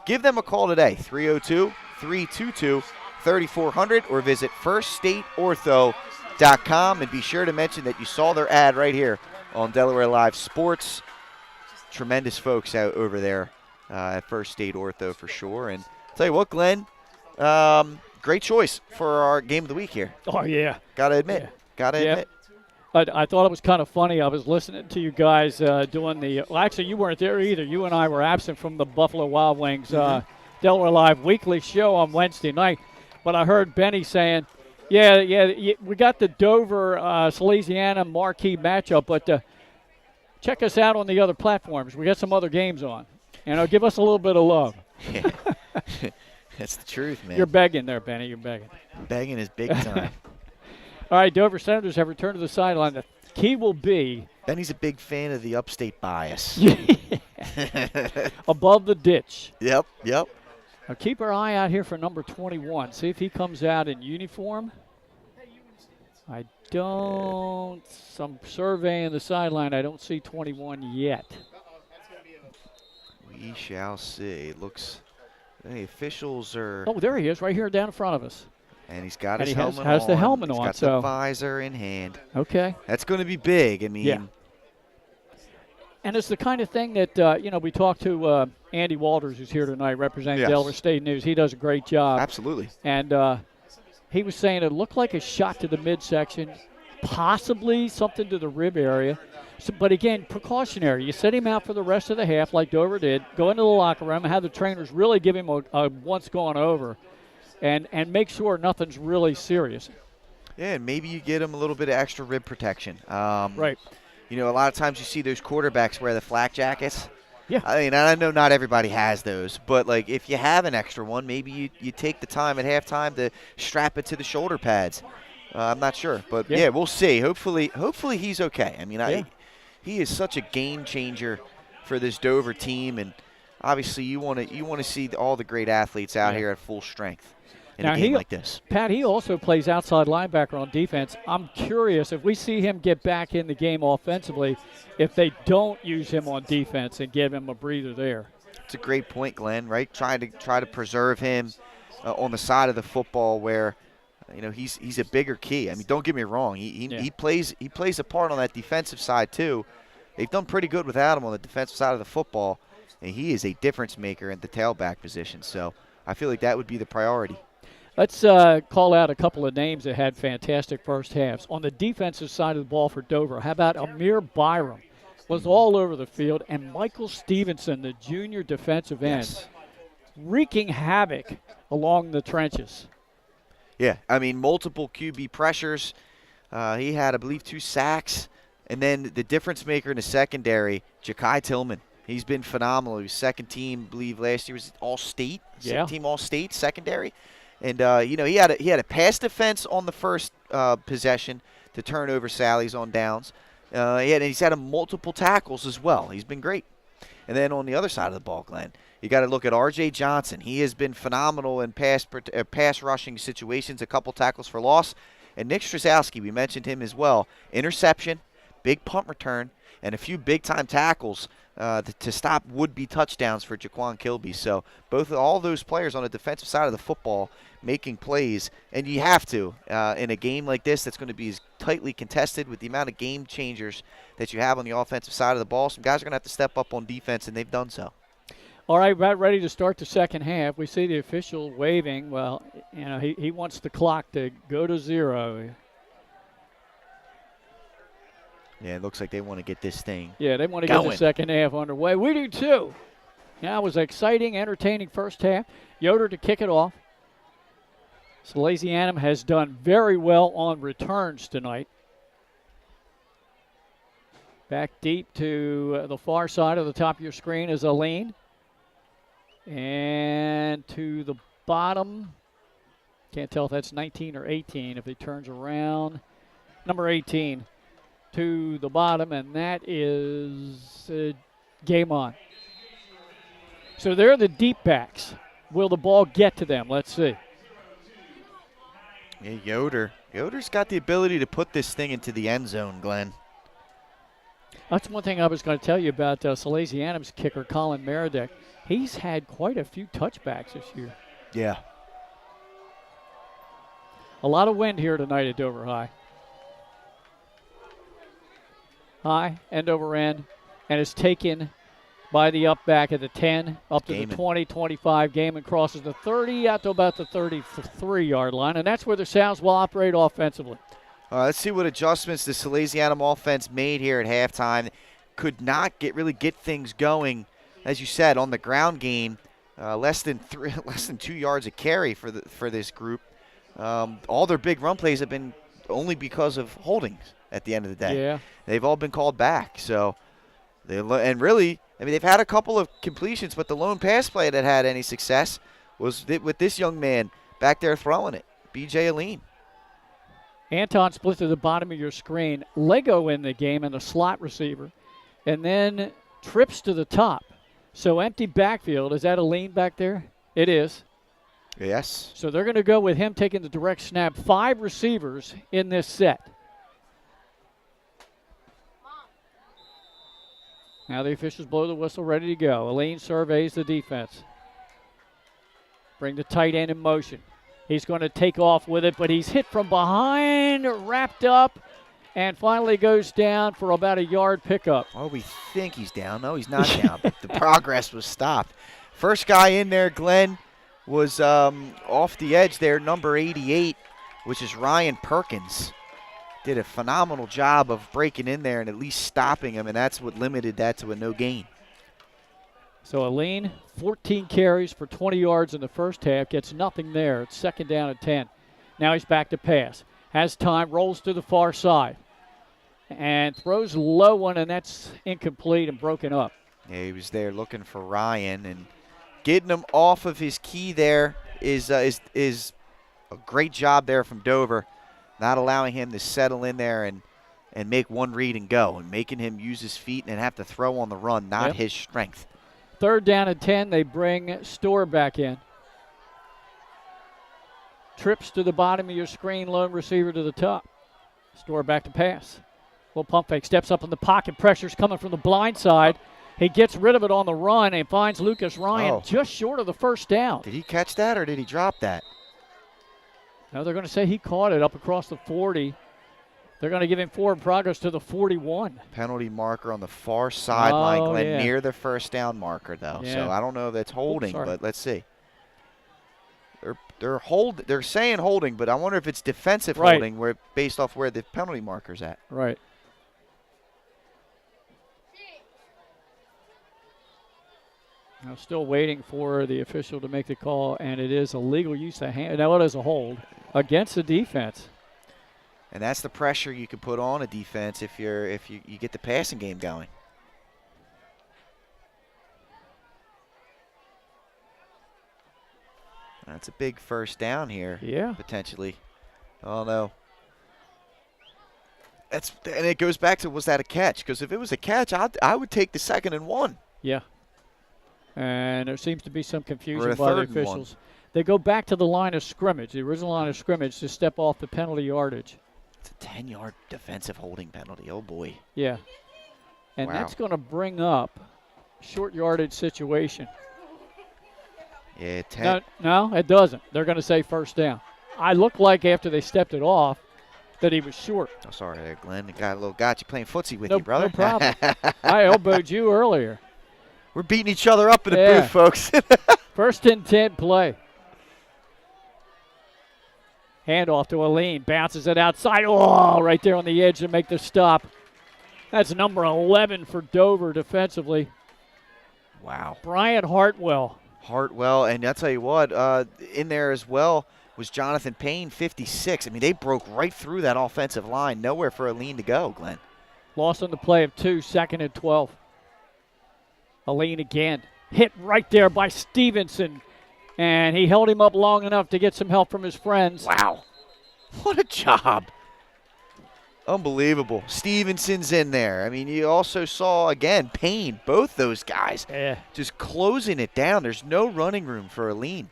Give them a call today, 302-322-3400, or visit firststateortho.com, and be sure to mention that you saw their ad right here on Delaware Live Sports. Tremendous folks out over there at First State Ortho for sure. And tell you what, Glenn, great choice for our Game of the Week here. Oh, yeah. Gotta admit. Admit. I thought it was kind of funny. I was listening to you guys doing the – well, actually, you weren't there either. You and I were absent from the Buffalo Wild Wings Delaware Live weekly show on Wednesday night. But I heard Benny saying, we got the Dover Salesianum marquee matchup, but check us out on the other platforms. We got some other games on. Give us a little bit of love. Yeah. That's the truth, man. You're begging there, Benny. You're begging. Begging is big time. All right, Dover Senators have returned to the sideline. The key will be – Benny's a big fan of the upstate bias. Above the ditch. Yep. Now keep our eye out here for number 21. See if he comes out in uniform. I don't – I'm surveying the sideline. I don't see 21 yet. We shall see. It looks – the officials are – oh, there he is, right here down in front of us. And he's got his helmet on. Has the helmet on. He's got the visor in hand. Okay. That's going to be big. I mean. Yeah. And it's the kind of thing that, we talked to Andy Walters, who's here tonight representing Delaware State News. He does a great job. Absolutely. And he was saying it looked like a shot to the midsection, possibly something to the rib area. So, but again, precautionary. You set him out for the rest of the half like Dover did, go into the locker room and have the trainers really give him a once gone over. And make sure nothing's really serious. Yeah, and maybe you get him a little bit of extra rib protection. Right. A lot of times you see those quarterbacks wear the flak jackets. Yeah. I mean, I know not everybody has those, but, if you have an extra one, maybe you take the time at halftime to strap it to the shoulder pads. I'm not sure. But, yeah, we'll see. Hopefully he's okay. I mean, he is such a game changer for this Dover team, and obviously you want to see all the great athletes out here at full strength. In a game like this. Pat, he also plays outside linebacker on defense. I'm curious if we see him get back in the game offensively, if they don't use him on defense and give him a breather there. It's a great point, Glenn, right? Try to preserve him on the side of the football where he's a bigger key. I mean, don't get me wrong. He plays a part on that defensive side too. They've done pretty good without him on the defensive side of the football, and he is a difference maker at the tailback position. So I feel like that would be the priority. Let's call out a couple of names that had fantastic first halves. On the defensive side of the ball for Dover, how about Amir Byram? was all over the field, and Michael Stevenson, the junior defensive end, wreaking havoc along the trenches. Yeah, I mean, multiple QB pressures. He had, I believe, 2 sacks. And then the difference maker in the secondary, Ja'Kai Tillman. He's been phenomenal. He was second team, I believe, last year was All-State. Yeah. Team All-State secondary. And, he had a pass defense on the first possession to turn over Sally's on downs. He's had multiple tackles as well. He's been great. And then on the other side of the ball, Glenn, you got to look at R.J. Johnson. He has been phenomenal in pass rushing situations, a couple tackles for loss. And Nick Strzelski, we mentioned him as well. Interception, big punt return, and a few big-time tackles to stop would-be touchdowns for Jaquan Kilby. So all those players on the defensive side of the football making plays, and you have to in a game like this that's going to be as tightly contested with the amount of game changers that you have on the offensive side of the ball. Some guys are going to have to step up on defense, and they've done so. All right, about ready to start the second half. We see the official waving. Well, he wants the clock to go to 0. Yeah, it looks like they want to get this thing Yeah, they want to going. get the second half underway. We do too. Yeah, it was an exciting, entertaining first half. Yoder to kick it off. Salesianum has done very well on returns tonight. Back deep to the far side of the top of your screen is Aline. And to the bottom, can't tell if that's 19 or 18 if he turns around. Number 18 to the bottom, and that is game on. So they're the deep backs. Will the ball get to them? Let's see. Yeah, Yoder's got the ability to put this thing into the end zone, Glenn. That's one thing I was going to tell you about Salesianum's kicker, Colin Meredith. He's had quite a few touchbacks this year. Yeah. A lot of wind here tonight at Dover High. High, end over end, and is taken by the up back at the 10, up to the 20, 25. Gaiman crosses the 30 out to about the 33-yard line, and that's where the Sounds will operate offensively. Let's see what adjustments the Salesianum offense made here at halftime. Could not really get things going, as you said, on the ground game. Less than 2 yards a carry for this group. All their big run plays have been only because of holdings at the end of the day. Yeah. They've all been called back. So they've had a couple of completions, but the lone pass play that had any success was with this young man back there throwing it, B.J. Aline. Anton split to the bottom of your screen. Lego in the game and a slot receiver. And then trips to the top. So empty backfield. Is that a lean back there? It is. Yes. So they're going to go with him taking the direct snap. 5 receivers in this set. Now the officials blow the whistle, ready to go. Aline surveys the defense. Bring the tight end in motion. He's going to take off with it, but he's hit from behind, wrapped up, and finally goes down for about a yard pickup. Oh, we think he's down. No, he's not down, but the progress was stopped. First guy in there, Glenn, was off the edge there, number 88, which is Ryan Perkins. Did a phenomenal job of breaking in there and at least stopping him, and that's what limited that to a no gain. So Aline, 14 carries for 20 yards in the first half, gets nothing there. It's second down and 10. Now he's back to pass. Has time, rolls to the far side, and throws a low one, and that's incomplete and broken up. Yeah, he was there looking for Ryan, and getting him off of his key there is a great job there from Dover, not allowing him to settle in there and make one read and go, and making him use his feet and have to throw on the run, not his strength. Third down and 10, they bring Storr back in. Trips to the bottom of your screen, lone receiver to the top. Storr back to pass. Little pump fake, steps up in the pocket, pressure's coming from the blind side. He gets rid of it on the run and finds Lucas Ryan just short of the first down. Did he catch that or did he drop that? No, they're going to say he caught it up across the 40. They're going to give him forward progress to the 41. Penalty marker on the far sideline, Glenn, yeah. near the first down marker, though. Yeah. So I don't know if that's holding, sorry. but let's see. They're saying holding, but I wonder if it's defensive holding based off where the penalty marker's at. Right. I'm still waiting for the official to make the call, and it is illegal use of hand. Now it is a hold against the defense. And that's the pressure you can put on a defense if you get the passing game going. That's a big first down here. Yeah. Potentially. Oh no. And it goes back to, was that a catch? Because if it was a catch, I would take the 2nd and 1. Yeah. And there seems to be some Or confusion a by the 3rd and 1. officials. They go back to the line of scrimmage, the original line of scrimmage, to step off the penalty yardage. It's a 10-yard defensive holding penalty. Oh boy. Yeah. And Wow. that's going to bring up short yardage situation. Yeah, 10. No, it doesn't. They're going to say first down. I look like after they stepped it off that he was short. Oh, sorry there, Glenn. Got you playing footsie with No, you, brother. no problem. I elbowed you earlier. We're beating each other up in the Yeah. booth, folks. First and 10 play. Handoff to Aline. Bounces it outside. Oh, right there on the edge to make the stop. That's number 11 for Dover defensively. Wow. Brian Hartwell. Hartwell, and I'll tell you what, in there as well was Jonathan Payne, 56. I mean, they broke right through that offensive line. Nowhere for Aline to go, Glenn. Lost on the play of 2, 2nd and 12. Aline again. Hit right there by Stevenson. And he held him up long enough to get some help from his friends. Wow. What a job. Unbelievable. Stevenson's in there. I mean, you also saw, again, Payne, both those guys just closing it down. There's no running room for Aline.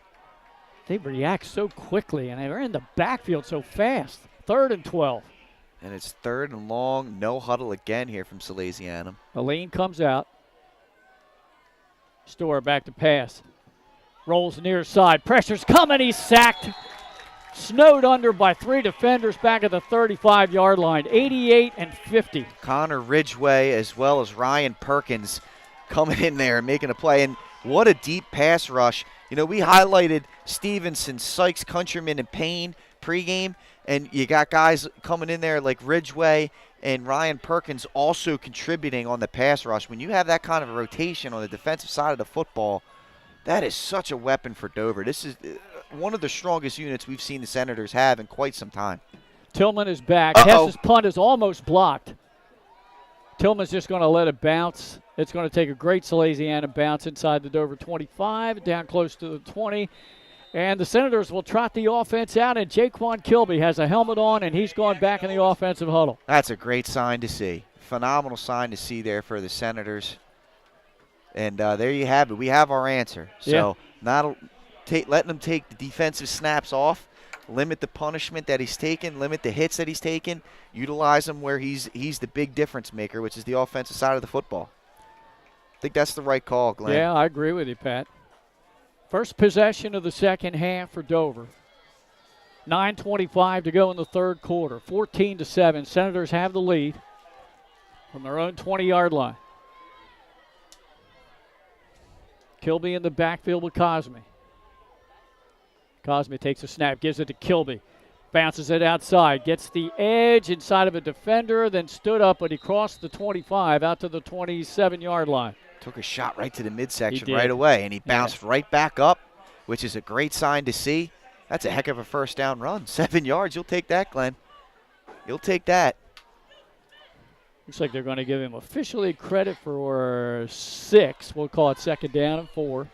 They react so quickly, and they're in the backfield so fast. 3rd and 12. And it's 3rd and long. No huddle again here from Salesianum. Aline comes out. Store back to pass. Rolls near side. Pressure's coming. He's sacked. Snowed under by 3 defenders back at the 35-yard line. 88 and 50. Connor Ridgway as well as Ryan Perkins coming in there and making a play. And what a deep pass rush. You know, we highlighted Stevenson, Sykes, Countryman, and Payne pregame. And you got guys coming in there like Ridgway and Ryan Perkins also contributing on the pass rush. When you have that kind of a rotation on the defensive side of the football, that is such a weapon for Dover. This is one of the strongest units we've seen the Senators have in quite some time. Tillman is back. Hess's punt is almost blocked. Tillman's just going to let it bounce. It's going to take a great Salesianum bounce inside the Dover 25, down close to the 20. And the Senators will trot the offense out, and Jaquan Kilby has a helmet on, and he's going back in the offensive huddle. That's a great sign to see. Phenomenal sign to see there for the Senators. And there you have it. We have our answer. So letting him take the defensive snaps off, limit the punishment that he's taken, limit the hits that he's taken, utilize him where he's the big difference maker, which is the offensive side of the football. I think that's the right call, Glenn. Yeah, I agree with you, Pat. First possession of the second half for Dover. 9:25 to go in the third quarter. 14-7. Senators have the lead from their own 20-yard line. Kilby in the backfield with Cosme. Cosme takes a snap, gives it to Kilby. Bounces it outside, gets the edge inside of a defender, then stood up, but he crossed the 25 out to the 27-yard line. Took a shot right to the midsection right away, and he bounced right back up, which is a great sign to see. That's a heck of a first down run. 7 yards, you'll take that, Glenn. You'll take that. Looks like they're going to give him officially credit for 6. We'll call it 2nd down and 4.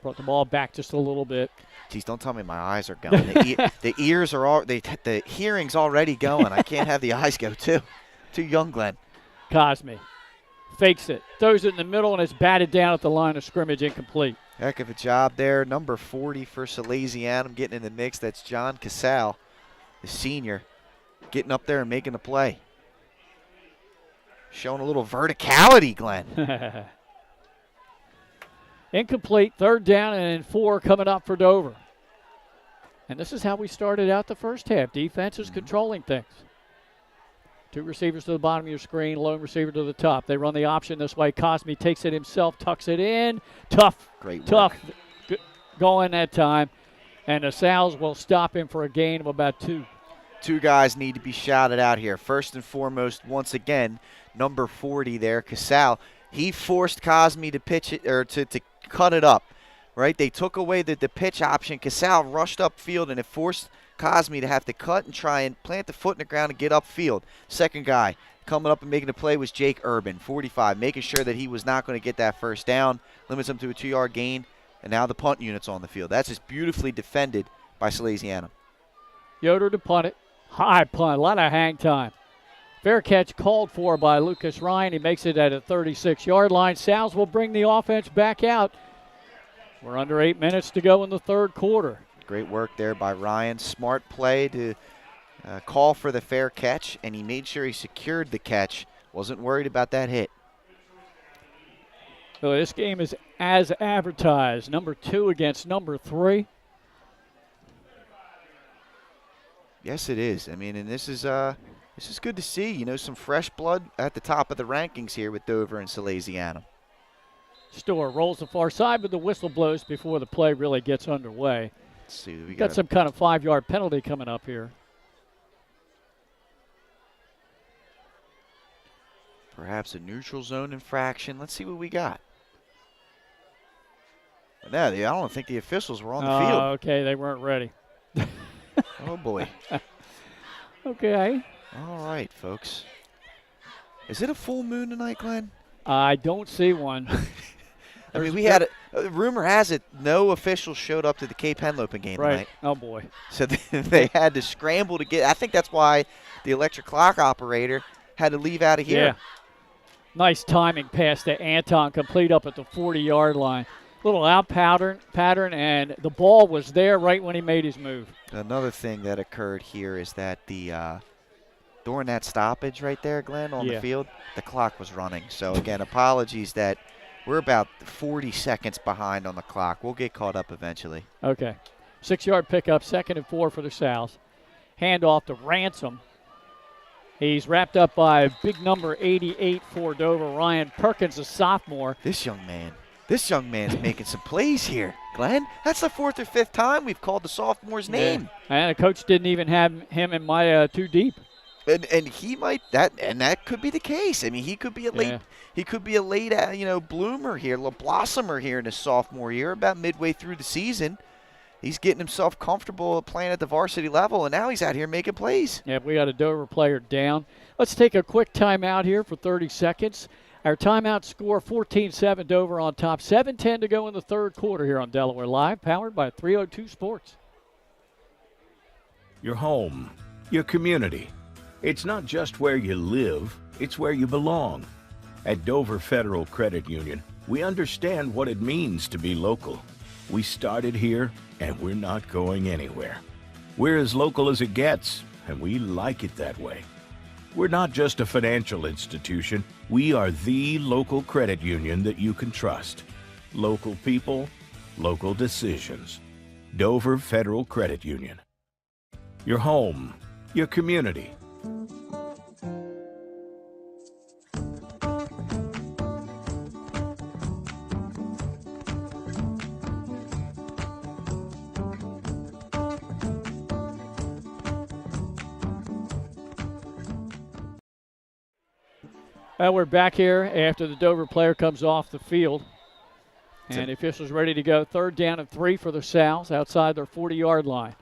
Brought the ball back just a little bit. Geez, don't tell me my eyes are going. The ears are all, the hearing's already going. I can't have the eyes go too. Too young, Glenn. Cosme fakes it, throws it in the middle, and it's batted down at the line of scrimmage, incomplete. Heck of a job there. Number 40 for Salesianum getting in the mix. That's John Casal, the senior, getting up there and making the play. Showing a little verticality, Glenn. Incomplete, 3rd down and 4 coming up for Dover. And this is how we started out the first half. Defense is controlling things. 2 receivers to the bottom of your screen, lone receiver to the top. They run the option this way. Cosme takes it himself, tucks it in. Tough going that time. And the Sals will stop him for a gain of about 2. 2 guys need to be shouted out here. First and foremost, once again, number 40 there, Casal. He forced Cosme to pitch it or to cut it up, right? They took away the pitch option. Casal rushed upfield, and it forced Cosme to have to cut and try and plant the foot in the ground and get upfield. Second guy coming up and making the play was Jake Urban, 45, making sure that he was not going to get that first down, limits him to a 2-yard gain, and now the punt unit's on the field. That's just beautifully defended by Salesianum. Yoder to punt it. High punt, a lot of hang time. Fair catch called for by Lucas Ryan. He makes it at a 36-yard line. Sal's will bring the offense back out. We're under 8 minutes to go in the third quarter. Great work there by Ryan. Smart play to call for the fair catch, and he made sure he secured the catch. Wasn't worried about that hit. So this game is as advertised. Number 2 against number 3. Yes, it is. I mean, and this is good to see. You know, some fresh blood at the top of the rankings here with Dover and Salesianum. Store rolls the far side, but the whistle blows before the play really gets underway. Let's see. We got some kind of 5-yard penalty coming up here. Perhaps a neutral zone infraction. Let's see what we got. No, I don't think the officials were on the field. Okay, they weren't ready. Oh, boy. Okay. All right, folks. Is it a full moon tonight, Glenn? I don't see one. I mean, we had rumor has it no officials showed up to the Cape Henlopen game tonight. Oh, boy. So they had to scramble to get – I think that's why the electric clock operator had to leave out of here. Yeah. Nice timing pass to Anton, complete up at the 40-yard line. Little out pattern, and the ball was there right when he made his move. Another thing that occurred here is that during that stoppage right there, Glenn, on the field, the clock was running. So, again, apologies that we're about 40 seconds behind on the clock. We'll get caught up eventually. Okay. 6-yard pickup, 2nd and 4 for the South. Handoff to Ransom. He's wrapped up by big number 88 for Dover, Ryan Perkins, a sophomore. This young man's making some plays here, Glenn. That's the 4th or 5th time we've called the sophomore's name. And the coach didn't even have him in my 2 deep. And he might that could be the case. I mean, he could be a late bloomer here, blossomer here in his sophomore year. About midway through the season, he's getting himself comfortable playing at the varsity level, and now he's out here making plays. Yeah, we got a Dover player down. Let's take a quick timeout here for 30 seconds. Our timeout score, 14-7, Dover on top. 7:10 to go in the third quarter here on Delaware Live, powered by 302 Sports. Your home, your community. It's not just where you live, it's where you belong. At Dover Federal Credit Union, we understand what it means to be local. We started here, and we're not going anywhere. We're as local as it gets, and we like it that way. We're not just a financial institution. We are the local credit union that you can trust. Local people, local decisions. Dover Federal Credit Union. Your home, your community. We're back here after the Dover player comes off the field. And the officials ready to go. 3rd down and 3 for the South outside their 40-yard line.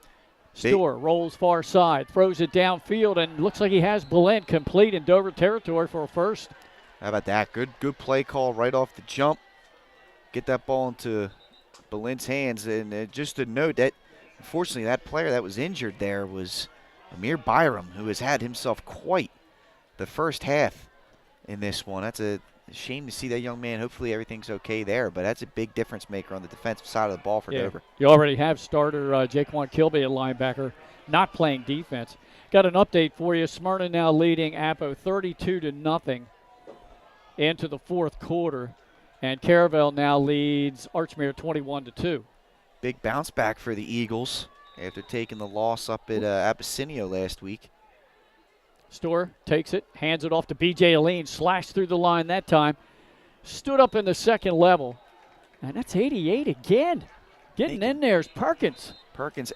Store rolls far side, throws it downfield, and looks like he has Belen complete in Dover territory for a first. How about that? Good play call right off the jump. Get that ball into Belen's hands. And just to note that, unfortunately, that player that was injured there was Amir Byram, who has had himself quite the first half in this one. That's a shame to see that young man. Hopefully everything's okay there, but that's a big difference maker on the defensive side of the ball for Dover. You already have starter Jaquan Kilby at linebacker, not playing defense. Got an update for you. Smyrna now leading Apo 32-0 into the fourth quarter, and Caravel now leads Archmere 21-2. Big bounce back for the Eagles after taking the loss up at Abyssinia last week. Store takes it, hands it off to B.J. Aline, slashed through the line that time, stood up in the second level, and that's 88 again. Getting in there is Perkins. Perkins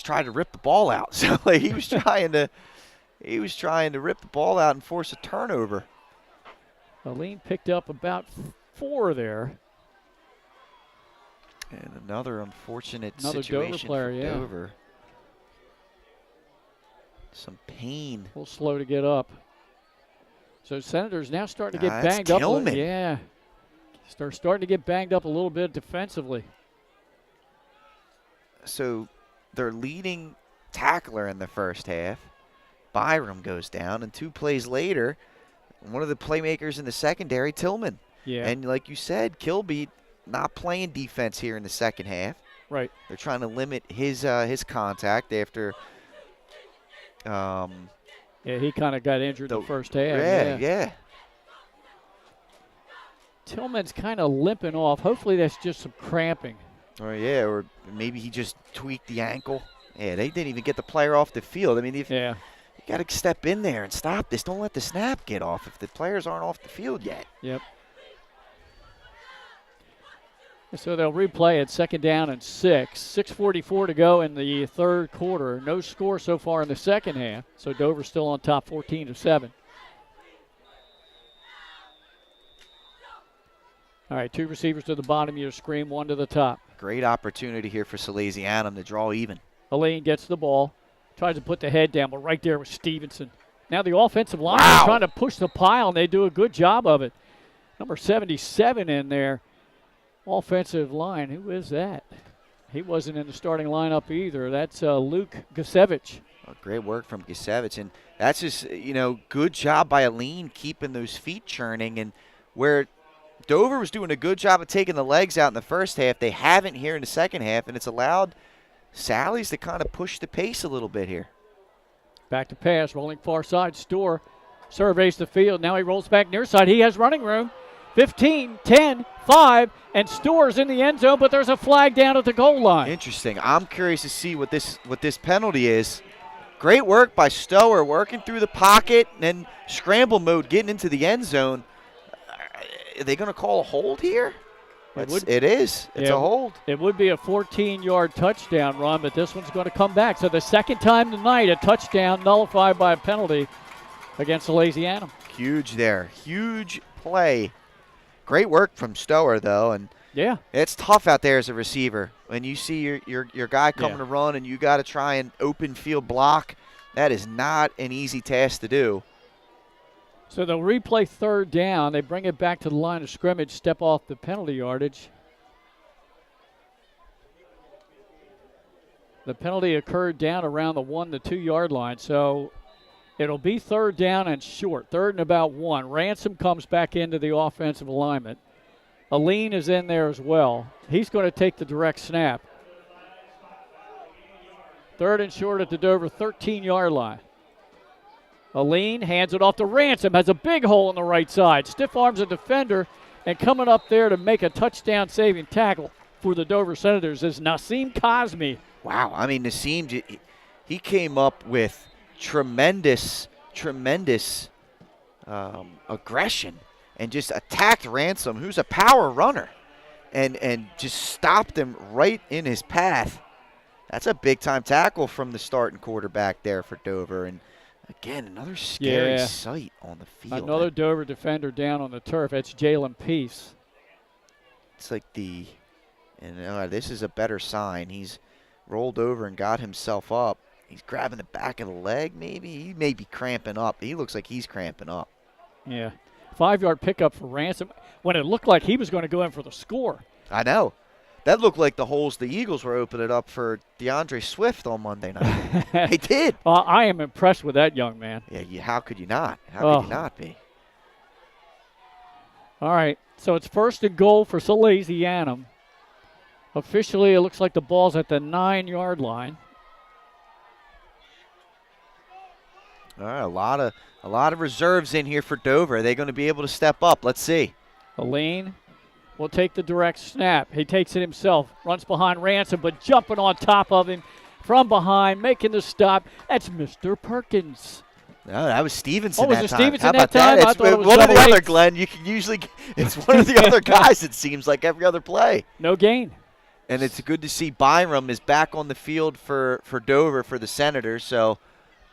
tried to rip the ball out. So he was trying to rip the ball out and force a turnover. Aline picked up about 4 there. And another unfortunate Another situation Dover player, for yeah. Dover. Some pain. A little slow to get up. So Senators now starting to get That's banged up. Tillman. Yeah. Starting to get banged up a little bit defensively. So their leading tackler in the first half, Byram, goes down, and 2 plays later, one of the playmakers in the secondary, Tillman. Yeah. And like you said, Kilby not playing defense here in the second half. Right. They're trying to limit his contact after. Yeah, he kind of got injured in the first half. Yeah. Tillman's kind of limping off. Hopefully that's just some cramping. Or maybe he just tweaked the ankle. Yeah, they didn't even get the player off the field. I mean, you got to step in there and stop this. Don't let the snap get off if the players aren't off the field yet. Yep. So they'll replay it, 2nd down and 6. 6:44 to go in the third quarter. No score so far in the second half. So Dover's still on top 14-7. All right, 2 receivers to the bottom of your screen, 1 to the top. Great opportunity here for Salesianum to draw even. Aline gets the ball, tries to put the head down, but right there was Stevenson. Now the offensive line is trying to push the pile, and they do a good job of it. Number 77 in there. Offensive line, who is that? He wasn't in the starting lineup either. That's Luke Gasevich. Great work from Gasevich, and that's just, good job by Aline keeping those feet churning. And where Dover was doing a good job of taking the legs out in the first half, they haven't here in the second half, and it's allowed Sally's to kind of push the pace a little bit here. Back to pass, rolling far side. Storr surveys the field. Now he rolls back near side. He has running room. 15, 10, 5, and Storr's in the end zone, but there's a flag down at the goal line. Interesting. I'm curious to see what this penalty is. Great work by Stower, working through the pocket and then scramble mode, getting into the end zone. Are they going to call a hold here? It is. It's a hold. It would be a 14-yard touchdown run, but this one's going to come back. So the second time tonight, a touchdown nullified by a penalty against Salesianum. Huge there. Huge play. Great work from Stower, though, and it's tough out there as a receiver when you see your guy coming to run and you got to try and open field block. That is not an easy task to do. So they'll replay 3rd down. They bring it back to the line of scrimmage, step off the penalty yardage. The penalty occurred down around the 1 to 2 yard line, so it'll be 3rd down and short, 3rd and about 1. Ransom comes back into the offensive alignment. Aline is in there as well. He's going to take the direct snap. 3rd and short at the Dover 13-yard line. Aline hands it off to Ransom, has a big hole in the right side. Stiff arms a defender, and coming up there to make a touchdown-saving tackle for the Dover Senators is Nassim Kazmi. Wow, I mean, Nassim, he came up with tremendous aggression and just attacked Ransom, who's a power runner, and just stopped him right in his path. That's a big-time tackle from the starting quarterback there for Dover. And, again, another scary sight on the field. Another Dover defender down on the turf. It's Jalen Peace. It's like this is a better sign. He's rolled over and got himself up. He's grabbing the back of the leg, maybe. He may be cramping up. He looks like he's cramping up. Yeah. 5-yard pickup for Ransom when it looked like he was going to go in for the score. I know. That looked like the holes the Eagles were opening up for DeAndre Swift on Monday night. They did. I am impressed with that young man. Yeah, how could you not? How could you not be? All right, so it's 1st and goal for Salesianum. Officially, it looks like the ball's at the 9-yard line. All right, a lot of reserves in here for Dover. Are they going to be able to step up? Let's see. Aline will take the direct snap. He takes it himself, runs behind Ransom, but jumping on top of him from behind, making the stop. That's Mr. Perkins. No, that was Stevenson was that it time. Stevenson How about that time? that? I It's thought it was one of the double other, eights. Glenn. You can usually, it's one of the other guys, it seems like, every other play. No gain. And it's good to see Byram is back on the field for Dover for the Senators. So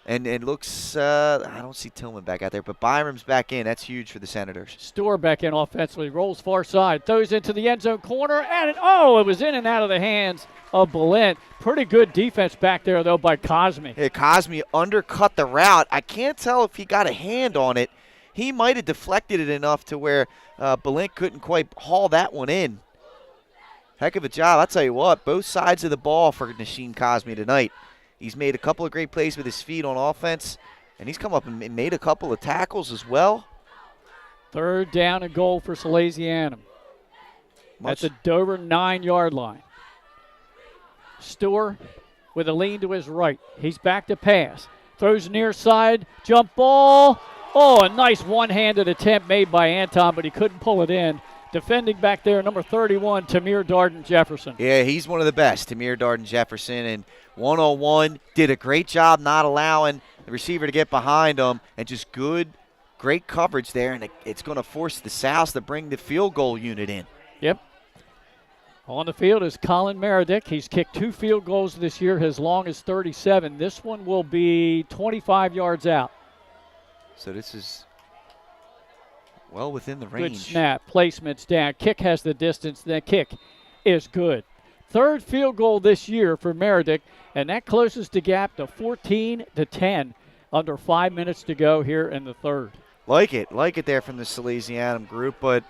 And it looks, I don't see Tillman back out there, but Byram's back in. That's huge for the Senators. Store back in offensively, rolls far side, throws into the end zone corner, and it was in and out of the hands of Balint. Pretty good defense back there, though, by Cosme. Yeah, Cosme undercut the route. I can't tell if he got a hand on it. He might have deflected it enough to where Balint couldn't quite haul that one in. Heck of a job. I'll tell you what, both sides of the ball for Nasheem Cosme tonight. He's made a couple of great plays with his feet on offense, and he's come up and made a couple of tackles as well. 3rd down and goal for Salesianum at the Dover 9-yard line. Store with a lean to his right. He's back to pass. Throws near side, jump ball. A nice one-handed attempt made by Anton, but he couldn't pull it in. Defending back there, number 31, Tamir Darden-Jefferson. Yeah, he's one of the best, Tamir Darden-Jefferson, and one-on-one, did a great job not allowing the receiver to get behind him, and just great coverage there, and it's going to force the Sows to bring the field goal unit in. Yep. On the field is Colin Meredick. He's kicked 2 field goals this year, his long as 37. This one will be 25 yards out. So this is well within the range. Good snap. Placement's down. Kick has the distance. The kick is good. 3rd field goal this year for Meredick, and that closes the gap to 14-10. Under 5 minutes to go here in the 3rd. Like it there from the Salesianum group, but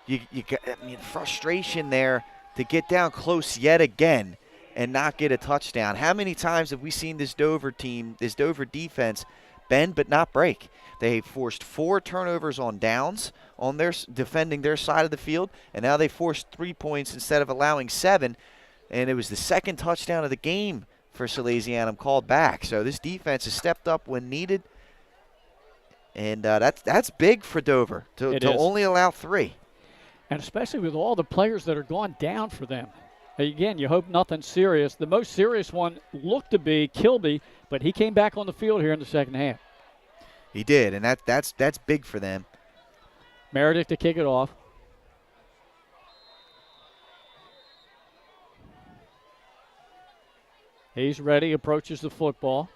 you got, frustration there to get down close yet again and not get a touchdown. How many times have we seen this Dover team, this Dover defense, bend but not break? They forced 4 turnovers on downs on their defending their side of the field, and now they forced 3 points instead of allowing 7, and it was the 2nd touchdown of the game for Salesianum called back. So this defense has stepped up when needed, and that's big for Dover to only allow 3. And especially with all the players that are gone down for them. Again, you hope nothing serious. The most serious one looked to be Kilby, but he came back on the field here in the 2nd half. He did, and that's big for them. Meredick to kick it off. He's ready, approaches the football.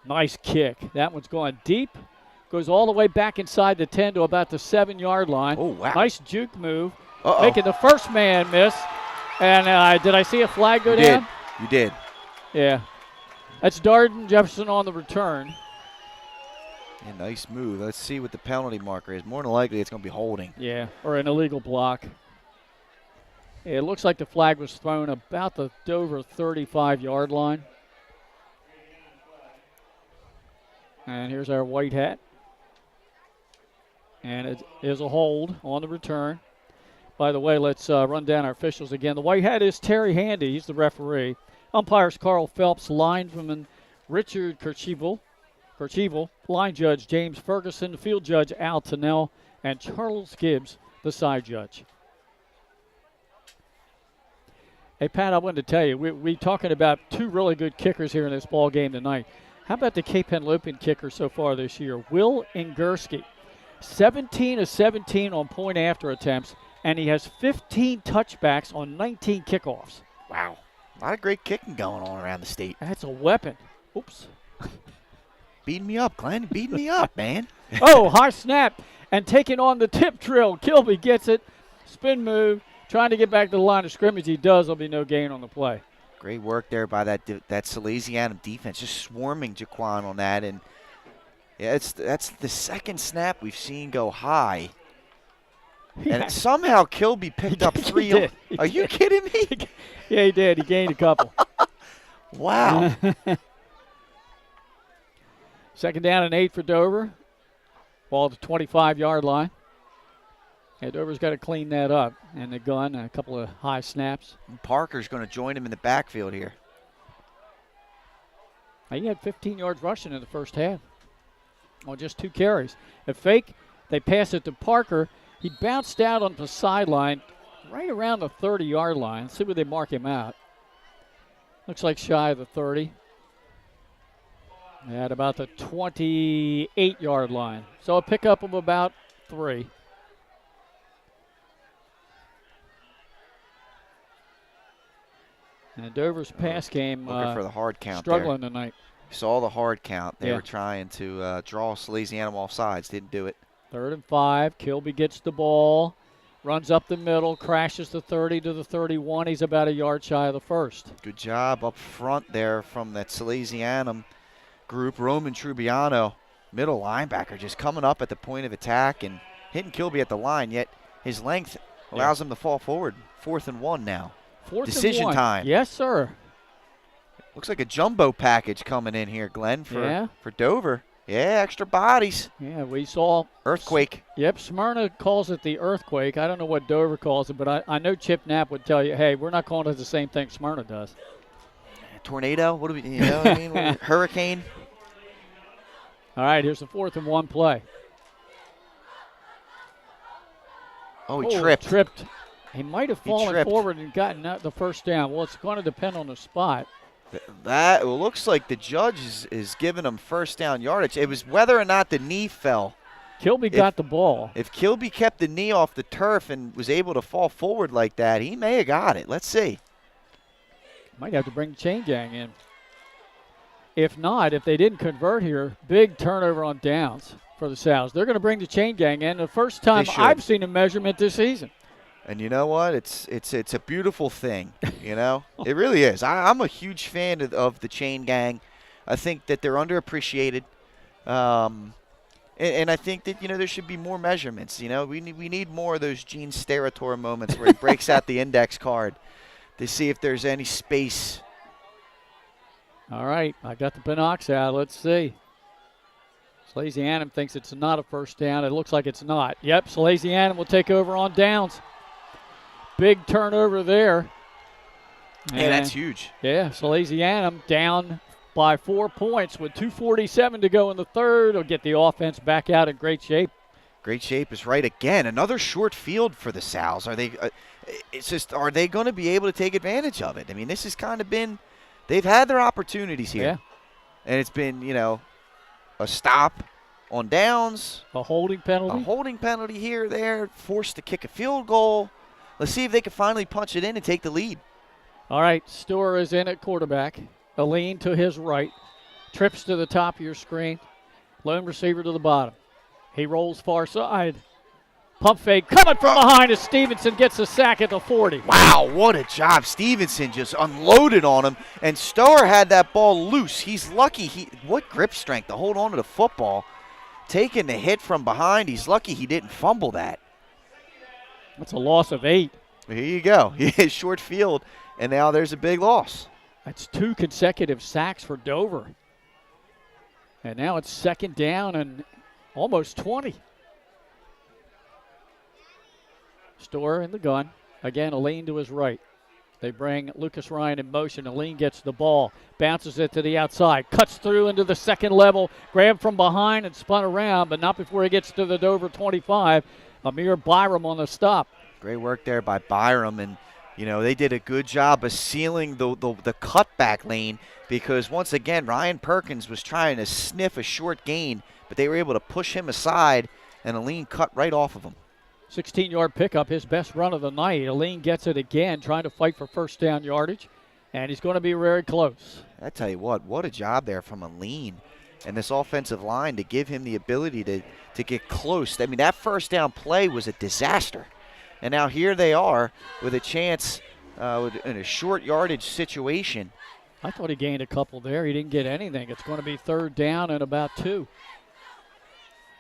Nice kick. That one's going deep. Goes all the way back inside the 10 to about the 7-yard line. Oh, wow. Nice juke move. Making the first man miss. And did I see a flag go down? You did. Yeah. That's Darden-Jefferson on the return. Yeah, nice move. Let's see what the penalty marker is. More than likely it's going to be holding. Yeah, or an illegal block. It looks like the flag was thrown about the Dover 35-yard line. And here's our white hat. And it is a hold on the return. By the way, let's run down our officials again. The white hat is Terry Handy. He's the referee. Umpires Carl Phelps, linesman Richard Kirchival, line judge James Ferguson, field judge Al Tennell, and Charles Gibbs, the side judge. Hey, Pat, I wanted to tell you, we're talking about 2 really good kickers here in this ball game tonight. How about the Cape Henlopen kicker so far this year? Will Ingerski, 17 of 17 on point after attempts, and he has 15 touchbacks on 19 kickoffs. Wow. A lot of great kicking going on around the state. That's a weapon. Oops. Beating me up, Glenn. Beating me up, man. High snap. And taking on the tip drill. Kilby gets it. Spin move. Trying to get back to the line of scrimmage. He does. There'll be no gain on the play. Great work there by that Salesianum defense. Just swarming Jaquan on that. And yeah, that's the 2nd snap we've seen go high. And somehow Kilby picked up 3. Are you kidding me? Yeah, he did. He gained a couple. Wow. 2nd down and 8 for Dover. Ball at the 25-yard line. Yeah, Dover's got to clean that up. And the gun, a couple of high snaps. And Parker's going to join him in the backfield here. He had 15 yards rushing in the first half on just 2 carries. A fake, they pass it to Parker. He bounced out on the sideline right around the 30-yard line. Let's see where they mark him out. Looks like shy of the 30. At about the 28-yard line. So a pickup of about 3. And Dover's pass game looking for the hard count struggling there tonight. Saw the hard count. They Yeah. were trying to draw Salesianum off sides. Didn't do it. 3rd and 5. Kilby gets the ball, runs up the middle, crashes the 30 to the 31. He's about a yard shy of the first. Good job up front there from that Salesianum group. Roman Trubiano, middle linebacker, just coming up at the point of attack and hitting Kilby at the line, yet his length allows him to fall forward. 4th and 1 now. 4th Decision and 1. time. Yes, sir. Looks like a jumbo package coming in here, Glenn, Yeah. for Dover. Yeah, extra bodies. Yeah, we saw. Earthquake. Yep, Smyrna calls it the earthquake. I don't know what Dover calls it, but I know Chip Knapp would tell you, hey, we're not calling it the same thing Smyrna does. Tornado? What do we, you know what I mean? Hurricane? All right, here's the 4th and 1 play. Oh, he tripped. Tripped. He might have fallen tripped. forward and gotten the first down. Well, it's going to depend on the spot. That looks like the judge is giving him first down yardage. It was whether or not the knee fell. Kilby got the ball. If Kilby kept the knee off the turf and was able to fall forward like that, he may have got it. Let's see. Might have to bring the chain gang in. If not, if they didn't convert here, big turnover on downs for the Sows. They're going to bring the chain gang in. The first time I've seen a measurement this season. And you know what? It's a beautiful thing, you know? It really is. I'm a huge fan of the chain gang. I think that they're underappreciated. And I think that, you know, there should be more measurements, you know? We need more of those Gene Steratore moments where he breaks out the index card to see if there's any space. All right, I got the binocs out. Let's see. Salesianum thinks it's not a first down. It looks like it's not. Yep, Salesianum will take over on downs. Big turnover there. Yeah, that's huge. Yeah, Salesianum down by 4 points with 2:47 to go in the third. Will get the offense back out in great shape. Great shape is right again. Another short field for the Sows. Are they? It's just, are they going to be able to take advantage of it? I mean, this has kind of been. They've had their opportunities here, Yeah. And it's been, you know, a stop on downs, a holding penalty here, there, forced to kick a field goal. Let's see if they can finally punch it in and take the lead. All right, Storer is in at quarterback. Aline to his right. Trips to the top of your screen. Lone receiver to the bottom. He rolls far side. Pump fake coming from behind as Stevenson gets a sack at the 40. Wow, what a job. Stevenson just unloaded on him, and Storer had that ball loose. He's lucky. What grip strength to hold on to the football. Taking the hit from behind. He's lucky he didn't fumble that. That's a loss of 8. Here you go. Short field, and now there's a big loss. That's 2 consecutive sacks for Dover. And now it's 2nd down and almost 20. Storer in the gun. Again, Aline to his right. They bring Lucas Ryan in motion. Aline gets the ball, bounces it to the outside, cuts through into the second level, grabbed from behind and spun around, but not before he gets to the Dover 25. Amir Byram on the stop. Great work there by Byram, and you know they did a good job of sealing the cutback lane because once again Ryan Perkins was trying to sniff a short gain, but they were able to push him aside, and Aline cut right off of him. 16-yard pickup, his best run of the night. Aline gets it again, trying to fight for first down yardage, and he's going to be very close. I tell you what a job there from Aline and this offensive line to give him the ability to get close. I mean, that first down play was a disaster. And now here they are with a chance in a short yardage situation. I thought he gained a couple there. He didn't get anything. It's going to be 3rd down and about 2.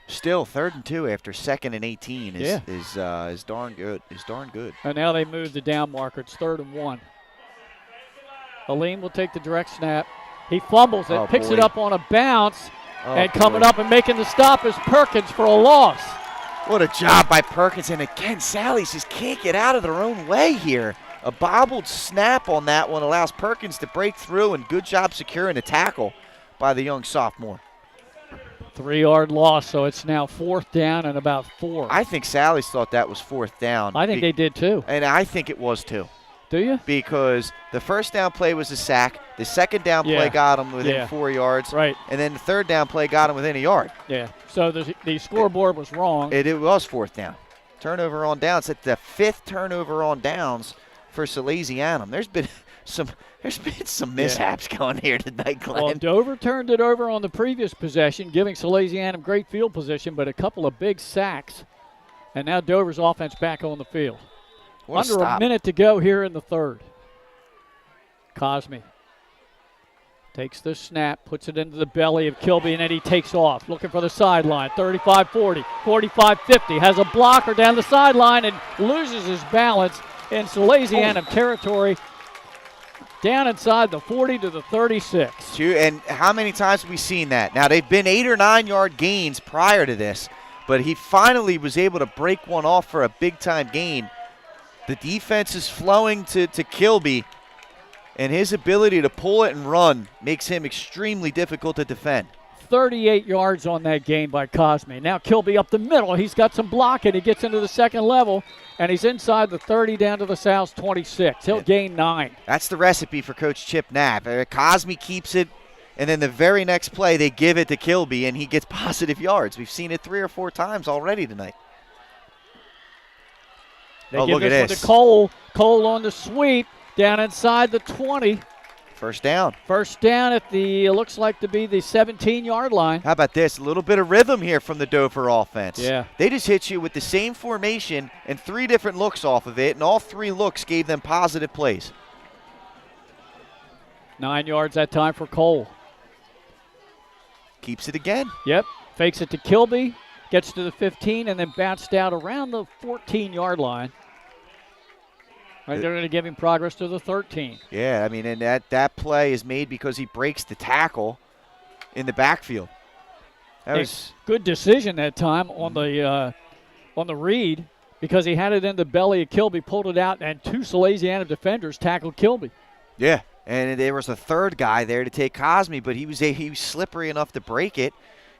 Still 3rd and 2 after 2nd and 18 is darn good. And now they move the down marker. It's 3rd and 1. Aline will take the direct snap. He fumbles it, picks it up on a bounce, and coming up and making the stop is Perkins for a loss. What a job by Perkins. And again, Sally's just can't get out of their own way here. A bobbled snap on that one allows Perkins to break through, and good job securing the tackle by the young sophomore. 3-yard loss, so it's now 4th down and about 4. I think Sally's thought that was 4th down. I think they did too. And I think it was too. Do you? Because the first down play was a sack. The second down play got him within 4 yards. Right. And then the third down play got him within a yard. Yeah. So the scoreboard was wrong. It was 4th down. Turnover on downs. It's the 5th turnover on downs for Salesianum. There's been there's been some mishaps going here tonight, Glenn. Well, Dover turned it over on the previous possession, giving Salesianum great field position, but a couple of big sacks. And now Dover's offense back on the field. Under a minute to go here in the third. Cosme takes the snap, puts it into the belly of Kilby, and then he takes off, looking for the sideline. 35-40, 45-50, has a blocker down the sideline and loses his balance in Salesianum territory, down inside the 40 to the 36. And how many times have we seen that? Now, they've been 8 or 9 yard gains prior to this, but he finally was able to break one off for a big-time gain. The defense is flowing to Kilby, and his ability to pull it and run makes him extremely difficult to defend. 38 yards on that gain by Cosme. Now Kilby up the middle. He's got some blocking. He gets into the second level, and he's inside the 30 down to the South 26. He'll gain 9. That's the recipe for Coach Chip Knapp. Cosme keeps it, and then the very next play they give it to Kilby, and he gets positive yards. We've seen it 3 or 4 times already tonight. They give this one to Cole. Cole on the sweep. Down inside the 20. First down. First down at the, looks like to be the 17-yard line. How about this? A little bit of rhythm here from the Dover offense. Yeah. They just hit you with the same formation and 3 different looks off of it, and all 3 looks gave them positive plays. 9 yards that time for Cole. Keeps it again. Yep. Fakes it to Kilby. Gets to the 15 and then bounced out around the 14-yard line. Right, they're going to give him progress to the 13. Yeah, I mean, and that play is made because he breaks the tackle in the backfield. That was good decision that time on the read, because he had it in the belly of Kilby, pulled it out, and 2 Salesianum defenders tackled Kilby. Yeah, and there was a third guy there to take Cosme, but he was slippery enough to break it,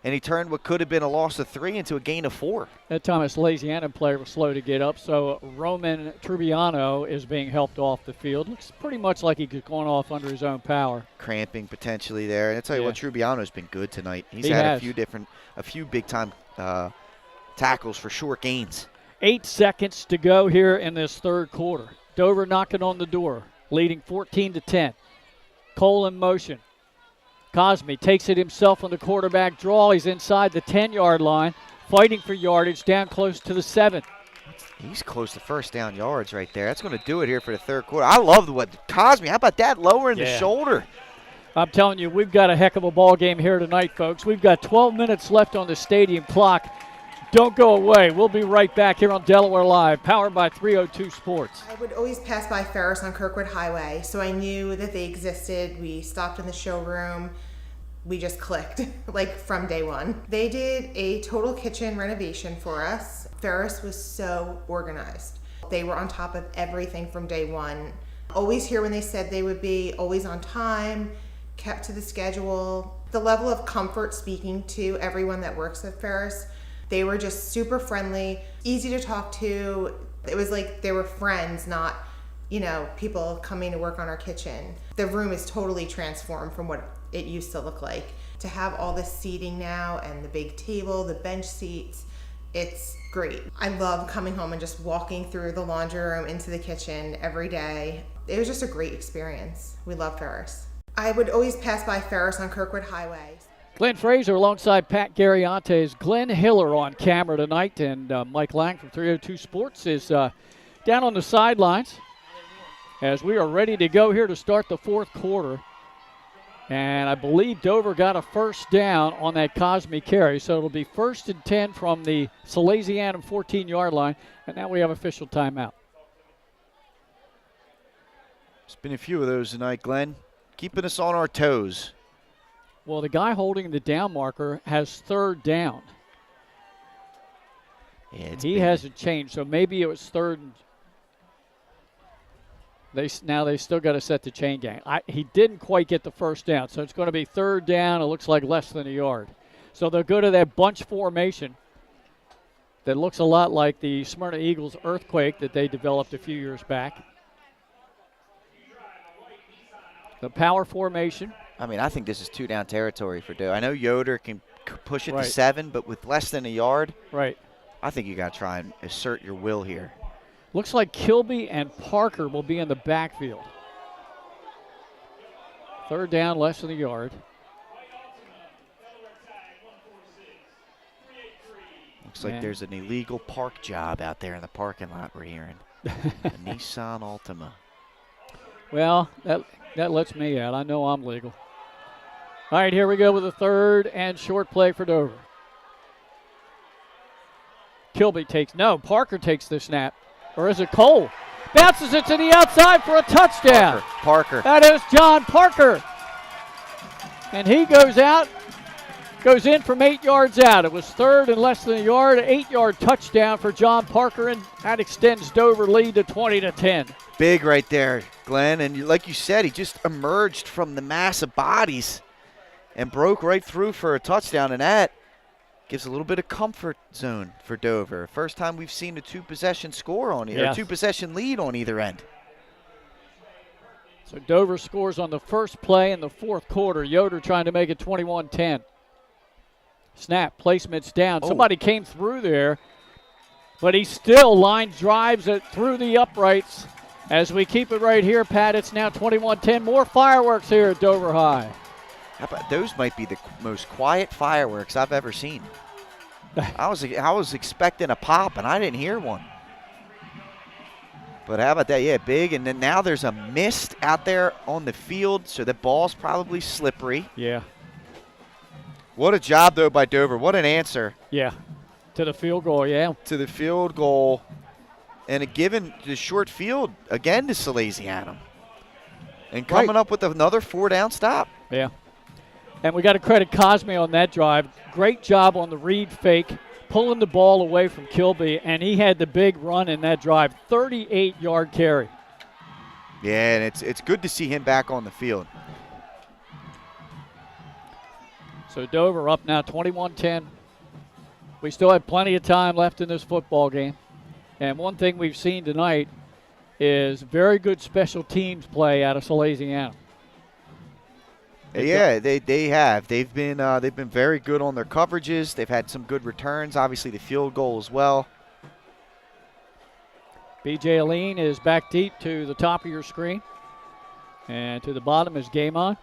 and he turned what could have been a loss of 3 into a gain of 4. That time a Salesianum player was slow to get up, so Roman Trubiano is being helped off the field. Looks pretty much like he's going off under his own power. Cramping potentially there. And I tell you what, Trubiano's been good tonight. He has a few big-time tackles for short gains. 8 seconds to go here in this third quarter. Dover knocking on the door, leading 14-10. Cole in motion. Cosme takes it himself on the quarterback draw. He's inside the 10-yard line, fighting for yardage down close to the 7. He's close to first down yards right there. That's going to do it here for the third quarter. I love Cosme. How about that, lowering the shoulder? I'm telling you, we've got a heck of a ball game here tonight, folks. We've got 12 minutes left on the stadium clock. Don't go away. We'll be right back here on Delaware Live, powered by 302 Sports. I would always pass by Ferris on Kirkwood Highway, so I knew that they existed. We stopped in the showroom. We just clicked, like from day one. They did a total kitchen renovation for us. Ferris was so organized. They were on top of everything from day one. Always here when they said they would be, always on time, kept to the schedule. The level of comfort speaking to everyone that works at Ferris, they were just super friendly, easy to talk to. It was like they were friends, not, people coming to work on our kitchen. The room is totally transformed from what it used to look like. To have all this seating now and the big table, the bench seats, it's great. I love coming home and just walking through the laundry room into the kitchen every day. It was just a great experience. We love Ferris. I would always pass by Ferris on Kirkwood Highway. Glenn Fraser alongside Pat Garriantes. Glenn Hiller on camera tonight, and Mike Lang from 302 Sports is down on the sidelines as we are ready to go here to start the fourth quarter. And I believe Dover got a first down on that Cosme carry, so it'll be 1st and 10 from the Salesianum 14-yard line, and now we have official timeout. There's been a few of those tonight, Glenn, keeping us on our toes. Well, the guy holding the down marker has 3rd down. Yeah, he hasn't changed, so maybe it was 3rd and Now they still got to set the chain gang. He didn't quite get the first down, so it's going to be 3rd down. It looks like less than a yard. So they'll go to that bunch formation that looks a lot like the Smyrna Eagles earthquake that they developed a few years back. The power formation. I mean, I think this is 2-down territory for Doe. I know Yoder can push it to 7, but with less than a yard, I think you got to try and assert your will here. Looks like Kilby and Parker will be in the backfield. Third down, less than a yard. Looks like there's an illegal park job out there in the parking lot we're hearing. A Nissan Altima. Well, that lets me out. I know I'm legal. All right, here we go with a third and short play for Dover. Parker takes the snap. Or is it Cole? Bounces it to the outside for a touchdown. Parker. That is John Parker. And he goes in from 8 yards out. It was third and less than a yard, 8-yard touchdown for John Parker, and that extends Dover lead to 20-10. Big right there, Glenn. And like you said, he just emerged from the mass of bodies and broke right through for a touchdown, and that gives a little bit of comfort zone for Dover. First time we've seen a two-possession score on either, two-possession lead on either end. So Dover scores on the first play in the fourth quarter. Yoder trying to make it 21-10. Snap, placement's down. Somebody came through there, but he still drives it through the uprights. As we keep it right here, Pat, it's now 21-10. More fireworks here at Dover High. How about those? Might be the most quiet fireworks I've ever seen. I was expecting a pop, and I didn't hear one. But how about that? Yeah, big. And then now there's a mist out there on the field, so the ball's probably slippery. Yeah. What a job, though, by Dover. What an answer. Yeah. To the field goal, yeah. To the field goal. And given the short field, again, to Salesianum. And coming up with another 4-down stop. Yeah. And we got to credit Cosme on that drive. Great job on the read fake, pulling the ball away from Kilby, and he had the big run in that drive, 38-yard carry. Yeah, and it's good to see him back on the field. So Dover up now 21-10. We still have plenty of time left in this football game. And one thing we've seen tonight is very good special teams play out of Salesianum. Yeah, they have. They've been very good on their coverages. They've had some good returns. Obviously, the field goal as well. B.J. Aline is back deep to the top of your screen, and to the bottom is Game On.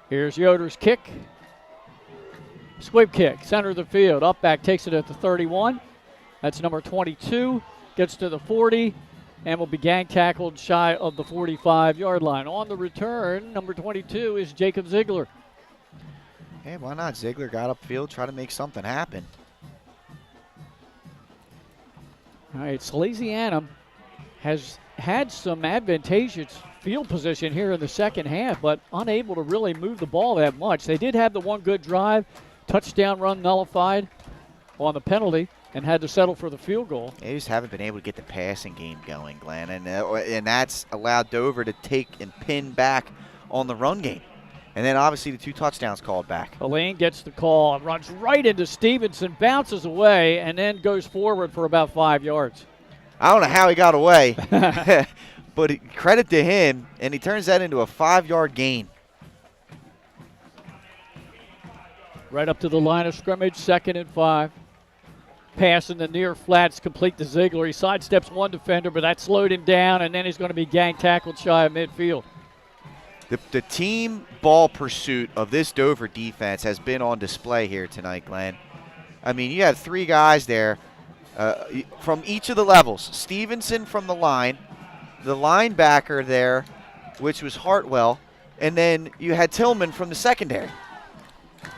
Here's Yoder's kick. Sweep kick, center of the field. Up back takes it at the 31. That's number 22. Gets to the 40. And will be gang tackled shy of the 45-yard line. On the return, number 22 is Jacob Ziegler. Hey, why not? Ziegler got upfield, try to make something happen. All right, Salesianum has had some advantageous field position here in the second half, but unable to really move the ball that much. They did have the one good drive, touchdown run nullified on the penalty, and had to settle for the field goal. They just haven't been able to get the passing game going, Glenn, and that's allowed Dover to take and pin back on the run game. And then obviously the 2 touchdowns called back. Elaine gets the call, runs right into Stevenson, bounces away, and then goes forward for about 5 yards. I don't know how he got away, but credit to him, and he turns that into a 5-yard gain. Right up to the line of scrimmage, 2nd and 5. Pass in the near flats, complete to Ziegler. He sidesteps one defender, but that slowed him down, and then he's going to be gang tackled shy of midfield. The team ball pursuit of this Dover defense has been on display here tonight, Glenn. I mean, you have 3 guys there from each of the levels. Stevenson from the line, the linebacker there, which was Hartwell, and then you had Tillman from the secondary.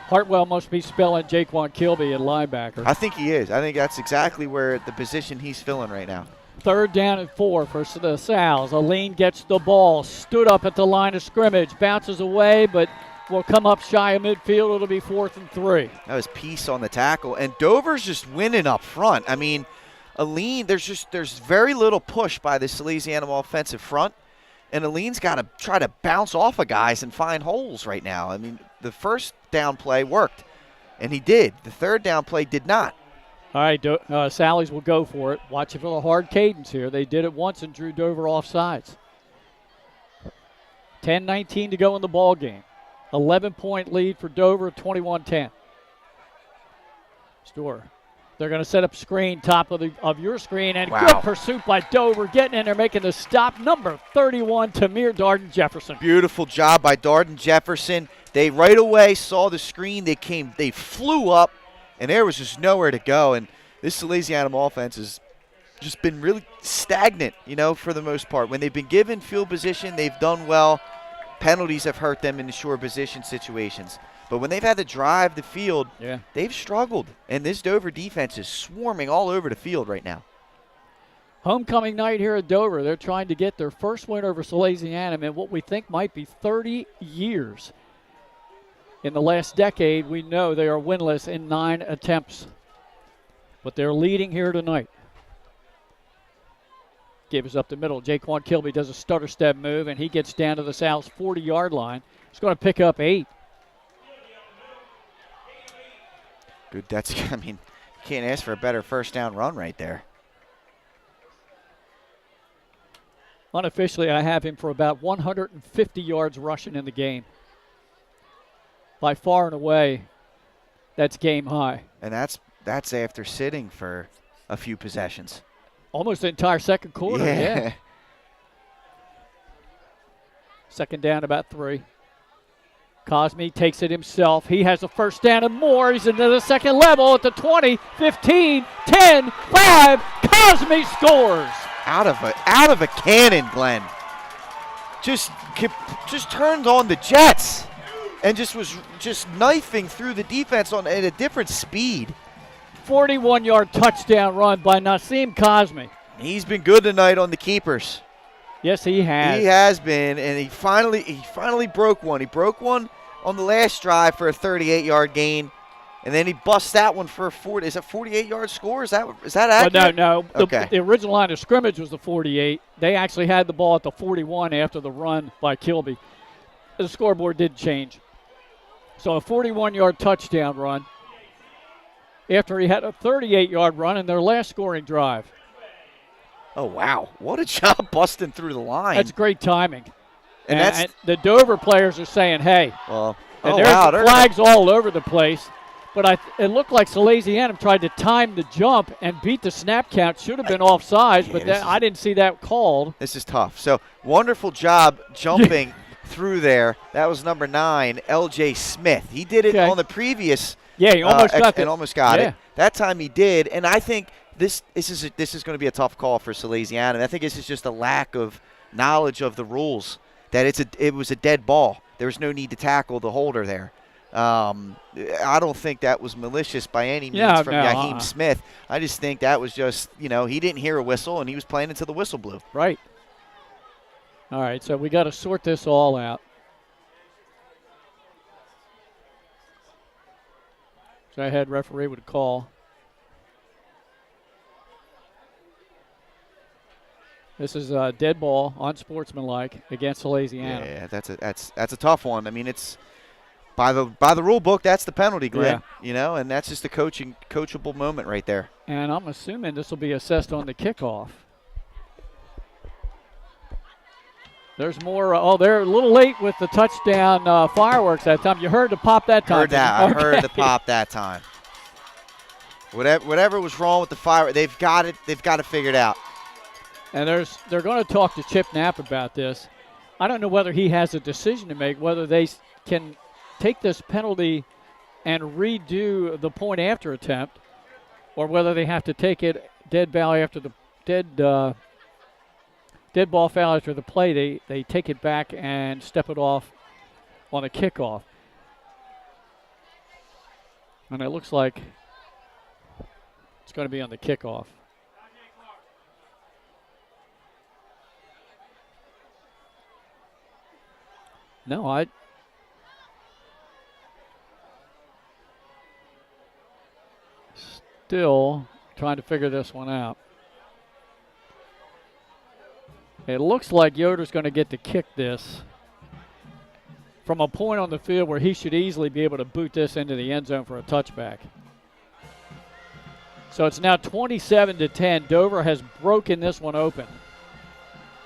Hartwell must be spelling Jaquan Kilby at linebacker. I think he is. I think that's exactly where the position he's filling right now. 3rd down and 4 for the Sal's. Aline gets the ball, stood up at the line of scrimmage, bounces away, but will come up shy of midfield. It'll be 4th and 3. That was Peace on the tackle, and Dover's just winning up front. I mean, Aline, there's very little push by the Salesianum offensive front, and Aline's got to try to bounce off of guys and find holes right now. I mean, the first down play worked, and he did. The 3rd down play did not. All right, Sally's will go for it. Watching for the hard cadence here. They did it once and drew Dover off sides. 10-19 to go in the ball game. 11-point lead for Dover, 21-10. Store They're going to set up screen, top of your screen, and Wow. good pursuit by Dover, getting in there, making the stop. Number 31, Tamir Darden Jefferson. Beautiful job by Darden Jefferson. They right away saw the screen. They flew up, and there was just nowhere to go. And this Salesianum offense has just been really stagnant, for the most part. When they've been given field position, they've done well. Penalties have hurt them in the short position situations. But when they've had to drive the field, they've struggled. And this Dover defense is swarming all over the field right now. Homecoming night here at Dover. They're trying to get their first win over Salesianum in what we think might be 30 years. In the last decade, we know they are winless in 9 attempts. But they're leading here tonight. Gives up the middle. Jaquan Kilby does a stutter step move, and he gets down to the Sal's 40-yard line. He's going to pick up 8. Good. You can't ask for a better first down run right there. Unofficially, I have him for about 150 yards rushing in the game. By far and away, that's game high. And that's after sitting for a few possessions. Almost the entire second quarter, yeah. Second down, about 3. Cosme takes it himself. He has a first down and more. He's into the second level at the 20, 15, 10, 5. Cosme scores. Out of a cannon, Glenn. Just turned on the jets and just was knifing through the defense at a different speed. 41-yard touchdown run by Nasim Cosme. He's been good tonight on the keepers. Yes, he has. He has been, and he finally broke one. He broke one on the last drive for a 38-yard gain, and then he busts that one for a 48-yard score? Is that accurate? No. Okay. The original line of scrimmage was the 48. They actually had the ball at the 41 after the run by Kilby. The scoreboard did change. So a 41-yard touchdown run after he had a 38-yard run in their last scoring drive. Oh, wow. What a job busting through the line. That's great timing. And the Dover players are saying, hey. Well, and there's flags all over the place. But it looked like Salesianum tried to time the jump and beat the snap count. Should have been offsides, but I didn't see that called. This is tough. So, wonderful job jumping through there. That was number 9, L.J. Smith. He did it on the previous. Yeah, he almost got it. And almost got it. That time he did. And I think this is going to be a tough call for Salesianum. I think this is just a lack of knowledge of the rules, that it was a dead ball. There was no need to tackle the holder there. I don't think that was malicious by any means from Yaheem Smith. I just think that was just, he didn't hear a whistle, and he was playing until the whistle blew. Right. All right, so we got to sort this all out. So I had referee with a call. This is a dead ball, unsportsmanlike, against Salesianum. Yeah, that's a tough one. I mean, it's by the rule book, that's the penalty, Glenn. Yeah. And that's just a coachable moment right there. And I'm assuming this will be assessed on the kickoff. There's more. They're a little late with the touchdown fireworks that time. You heard the pop that time. Heard that. I heard the pop that time. Whatever was wrong with the fire, they've got it figured out. And they're going to talk to Chip Knapp about this. I don't know whether he has a decision to make, whether they can take this penalty and redo the point after attempt, or whether they have to take it dead ball after the dead ball foul after the play. They take it back and step it off on a kickoff. And it looks like it's going to be on the kickoff. No, I still trying to figure this one out. It looks like Yoder's going to get to kick this from a point on the field where he should easily be able to boot this into the end zone for a touchback. So it's now 27-10. Dover has broken this one open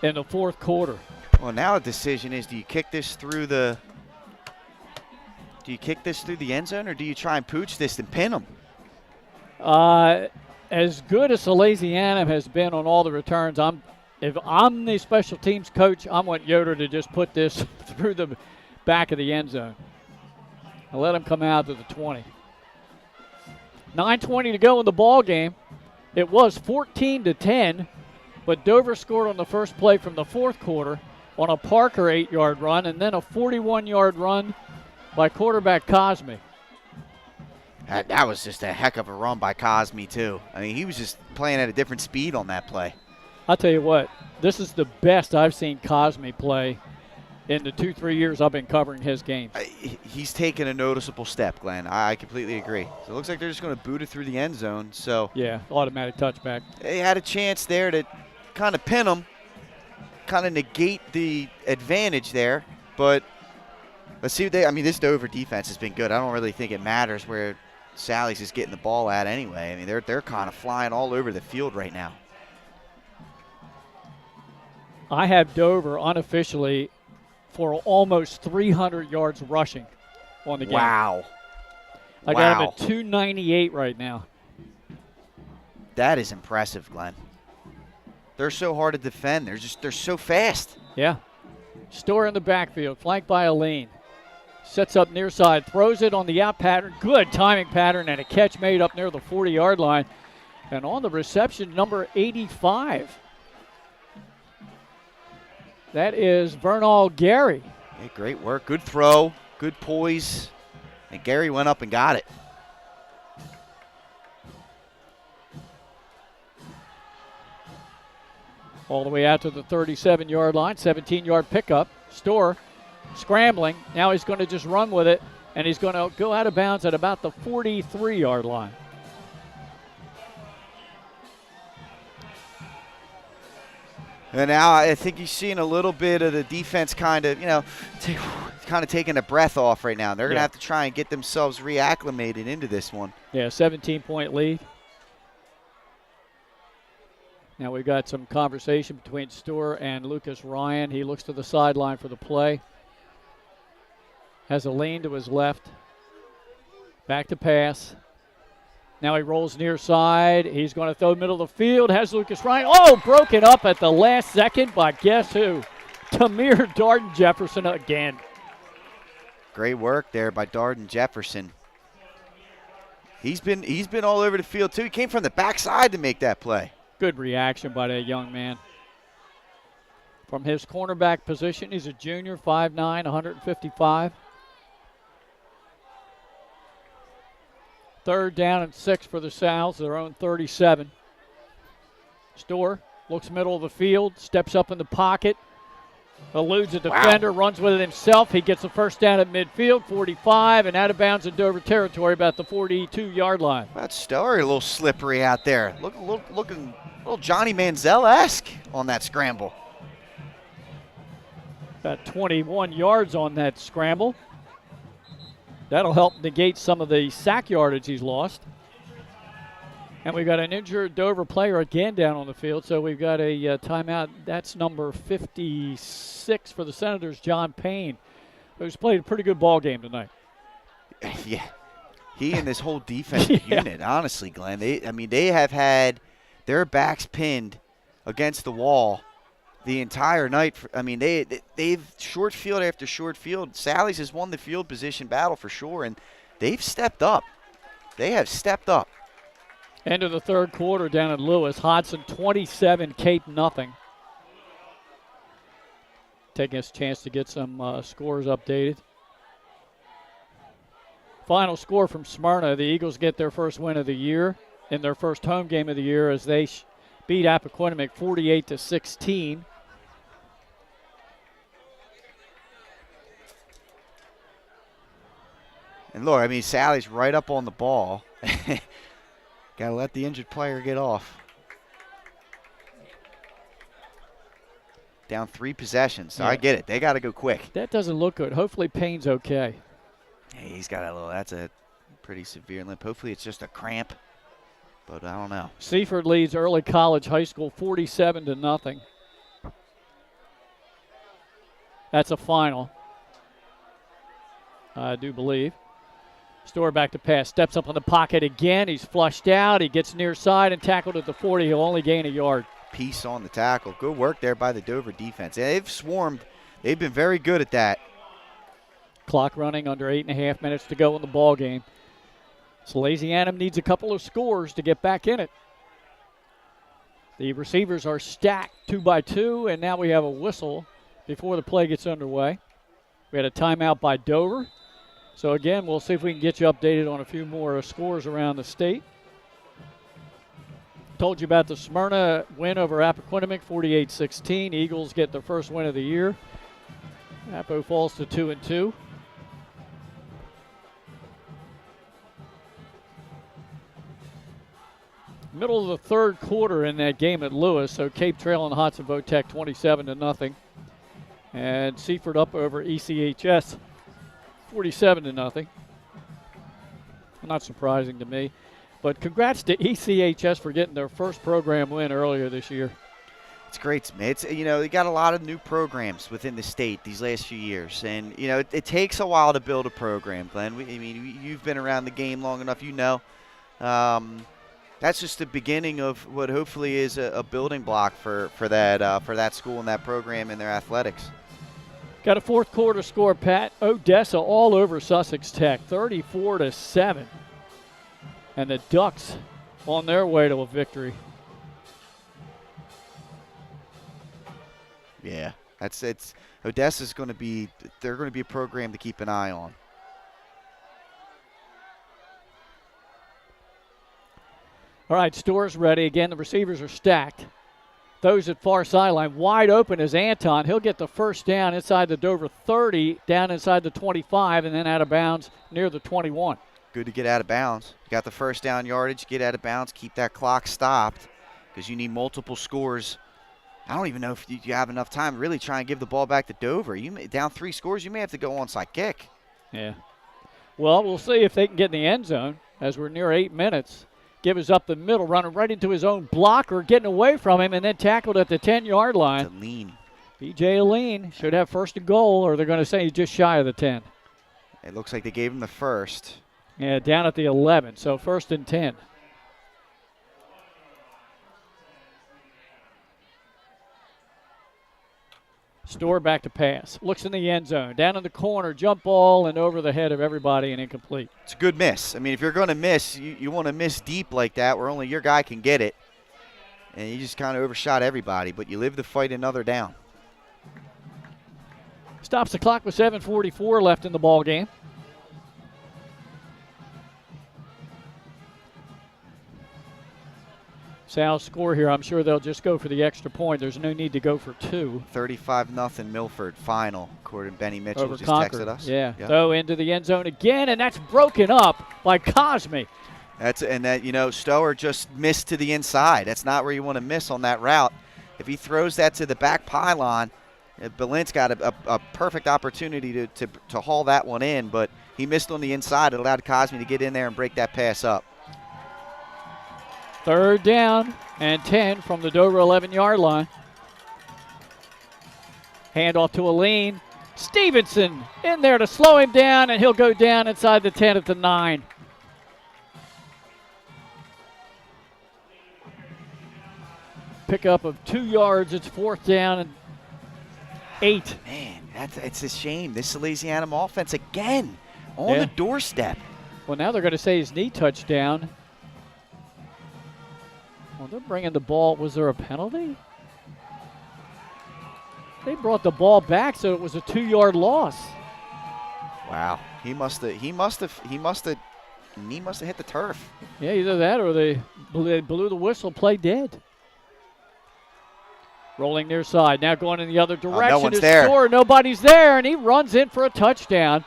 in the fourth quarter. Well, now the decision is: do you kick this through the end zone, or do you try and pooch this and pin them? As good as Salesianum has been on all the returns, if I'm the special teams coach, I want Yoder to just put this through the back of the end zone. I'll let him come out to the 20. 9:20 to go in the ball game. It was 14-10, but Dover scored on the first play from the fourth quarter on a Parker 8-yard run, and then a 41-yard run by quarterback Cosme. That was just a heck of a run by Cosme, too. I mean, he was just playing at a different speed on that play. I'll tell you what, this is the best I've seen Cosme play in the 2-3 years I've been covering his games. He's taken a noticeable step, Glenn. I completely agree. So it looks like they're just going to boot it through the end zone. So yeah, automatic touchback. They had a chance there to kind of pin them, kind of negate the advantage there. But let's see what this Dover defense has been good. I don't really think it matters where Sally's is getting the ball at anyway. I mean, they're kind of flying all over the field right now. I have Dover unofficially for almost 300 yards rushing on the game. Wow. I got him at 298 right now. That is impressive, Glenn. They're so hard to defend. They're so fast. Yeah. Store in the backfield, flanked by Aline. Sets up near side, throws it on the out pattern. Good timing pattern and a catch made up near the 40-yard line. And on the reception, number 85. That is Vernal Gary. Hey, great work. Good throw. Good poise. And Gary went up and got it. All the way out to the 37-yard line, 17-yard pickup. Store scrambling. Now he's going to just run with it, and he's going to go out of bounds at about the 43-yard line. And now I think you're seeing a little bit of the defense kind of taking a breath off right now. They're going to have to try and get themselves reacclimated into this one. Yeah, 17-point lead. Now we've got some conversation between Storer and Lucas Ryan. He looks to the sideline for the play. Has a lane to his left. Back to pass. Now he rolls near side. He's going to throw middle of the field. Has Lucas Ryan. Oh, broken up at the last second by guess who? Tamir Darden Jefferson again. Great work there by Darden Jefferson. He's been all over the field too. He came from the backside to make that play. Good reaction by that young man. From his cornerback position, he's a junior, 5'9", 155. Third down and 6 for the Sows, their own 37. Store looks middle of the field, steps up in the pocket, eludes a defender, runs with it himself. He gets the first down at midfield, 45, and out of bounds in Dover territory about the 42-yard line. That Storer a little slippery out there. Looking a little Johnny Manziel-esque on that scramble. About 21 yards on that scramble. That'll help negate some of the sack yardage he's lost. And we've got an injured Dover player again down on the field, so we've got a timeout. That's number 56 for the Senators, John Payne, who's played a pretty good ball game tonight. Yeah, he and this whole defensive unit, honestly, Glenn, they have had their backs pinned against the wall the entire night. They've short field after short field. Sally's has won the field position battle for sure, and they've stepped up. They have stepped up. End of the third quarter down at Lewis. Hodson 27, Cape nothing. Taking us a chance to get some scores updated. Final score from Smyrna. The Eagles get their first win of the year in their first home game of the year as they beat Appoquinimink 48-16. And look, Sally's right up on the ball. Got to let the injured player get off. Down 3 possessions, so I get it. They got to go quick. That doesn't look good. Hopefully Payne's okay. Hey, he's got that's a pretty severe limp. Hopefully it's just a cramp, but I don't know. Seaford leads Early College High School 47-0. That's a final, I do believe. Store back to pass. Steps up on the pocket again. He's flushed out. He gets near side and tackled at the 40. He'll only gain a yard. Piece on the tackle. Good work there by the Dover defense. They've swarmed. They've been very good at that. Clock running, under 8.5 minutes to go in the ball game. Salesianum needs a couple of scores to get back in it. The receivers are stacked 2 by 2, and now we have a whistle before the play gets underway. We had a timeout by Dover. So again, we'll see if we can get you updated on a few more scores around the state. Told you about the Smyrna win over Appoquinimink, 48-16. Eagles get their first win of the year. Appo falls to 2-2. Middle of the third quarter in that game at Lewis, so Cape Trail and Hudson Votech 27-0. And Seaford up over ECHS 47-0. Not surprising to me. But congrats to ECHS for getting their first program win earlier this year. It's great. It's, they got a lot of new programs within the state these last few years. And, it takes a while to build a program, Glenn. You've been around the game long enough, that's just the beginning of what hopefully is a building block for that school and that program and their athletics. Got a fourth quarter score, Pat. Odessa all over Sussex Tech, 34-7. And the Ducks on their way to a victory. Yeah, Odessa's going to be a program to keep an eye on. All right, Store's ready. Again, the receivers are stacked. Those at far sideline wide open is Anton. He'll get the first down inside the Dover 30, down inside the 25, and then out of bounds near the 21. Good to get out of bounds. You got the first down yardage, get out of bounds, keep that clock stopped because you need multiple scores. I don't even know if you have enough time to really try and give the ball back to Dover. Down 3 scores, you may have to go onside kick. Yeah. Well, we'll see if they can get in the end zone as we're near 8 minutes. Gibbs up the middle, running right into his own blocker, getting away from him, and then tackled at the 10-yard line. It's a lean. B.J. Aline should have first and goal, or they're going to say he's just shy of the 10. It looks like they gave him the first. Yeah, down at the 11, so first and 10. Store back to pass. Looks in the end zone. Down in the corner, jump ball, and over the head of everybody and incomplete. It's a good miss. If you're going to miss, you want to miss deep like that where only your guy can get it. And you just kind of overshot everybody, but you live to fight another down. Stops the clock with 7:44 left in the ball game. Sal's score here, I'm sure they'll just go for the extra point. There's no need to go for 2. 35-0 Milford final, according to Benny Mitchell, over just Concord. Texted us. Yeah. Yep. So into the end zone again, and that's broken up by Cosme. Stower just missed to the inside. That's not where you want to miss on that route. If he throws that to the back pylon, Belint's got a perfect opportunity to haul that one in, but he missed on the inside. It allowed Cosme to get in there and break that pass up. Third down and 10 from the Dover 11-yard line. Handoff to Aline. Stevenson in there to slow him down, and he'll go down inside the 10 at the 9. Pickup of 2 yards. It's fourth down and 8. Man, it's a shame. This Salesianum offense again on the doorstep. Well, now they're going to say his knee touchdown. Well, they're bringing the ball. Was there a penalty? They brought the ball back, so it was a 2-yard loss. Wow, he must have hit the turf. Yeah, either that or they blew the whistle, play dead. Rolling near side, now going in the other direction. No one's there. Score. Nobody's there, and he runs in for a touchdown.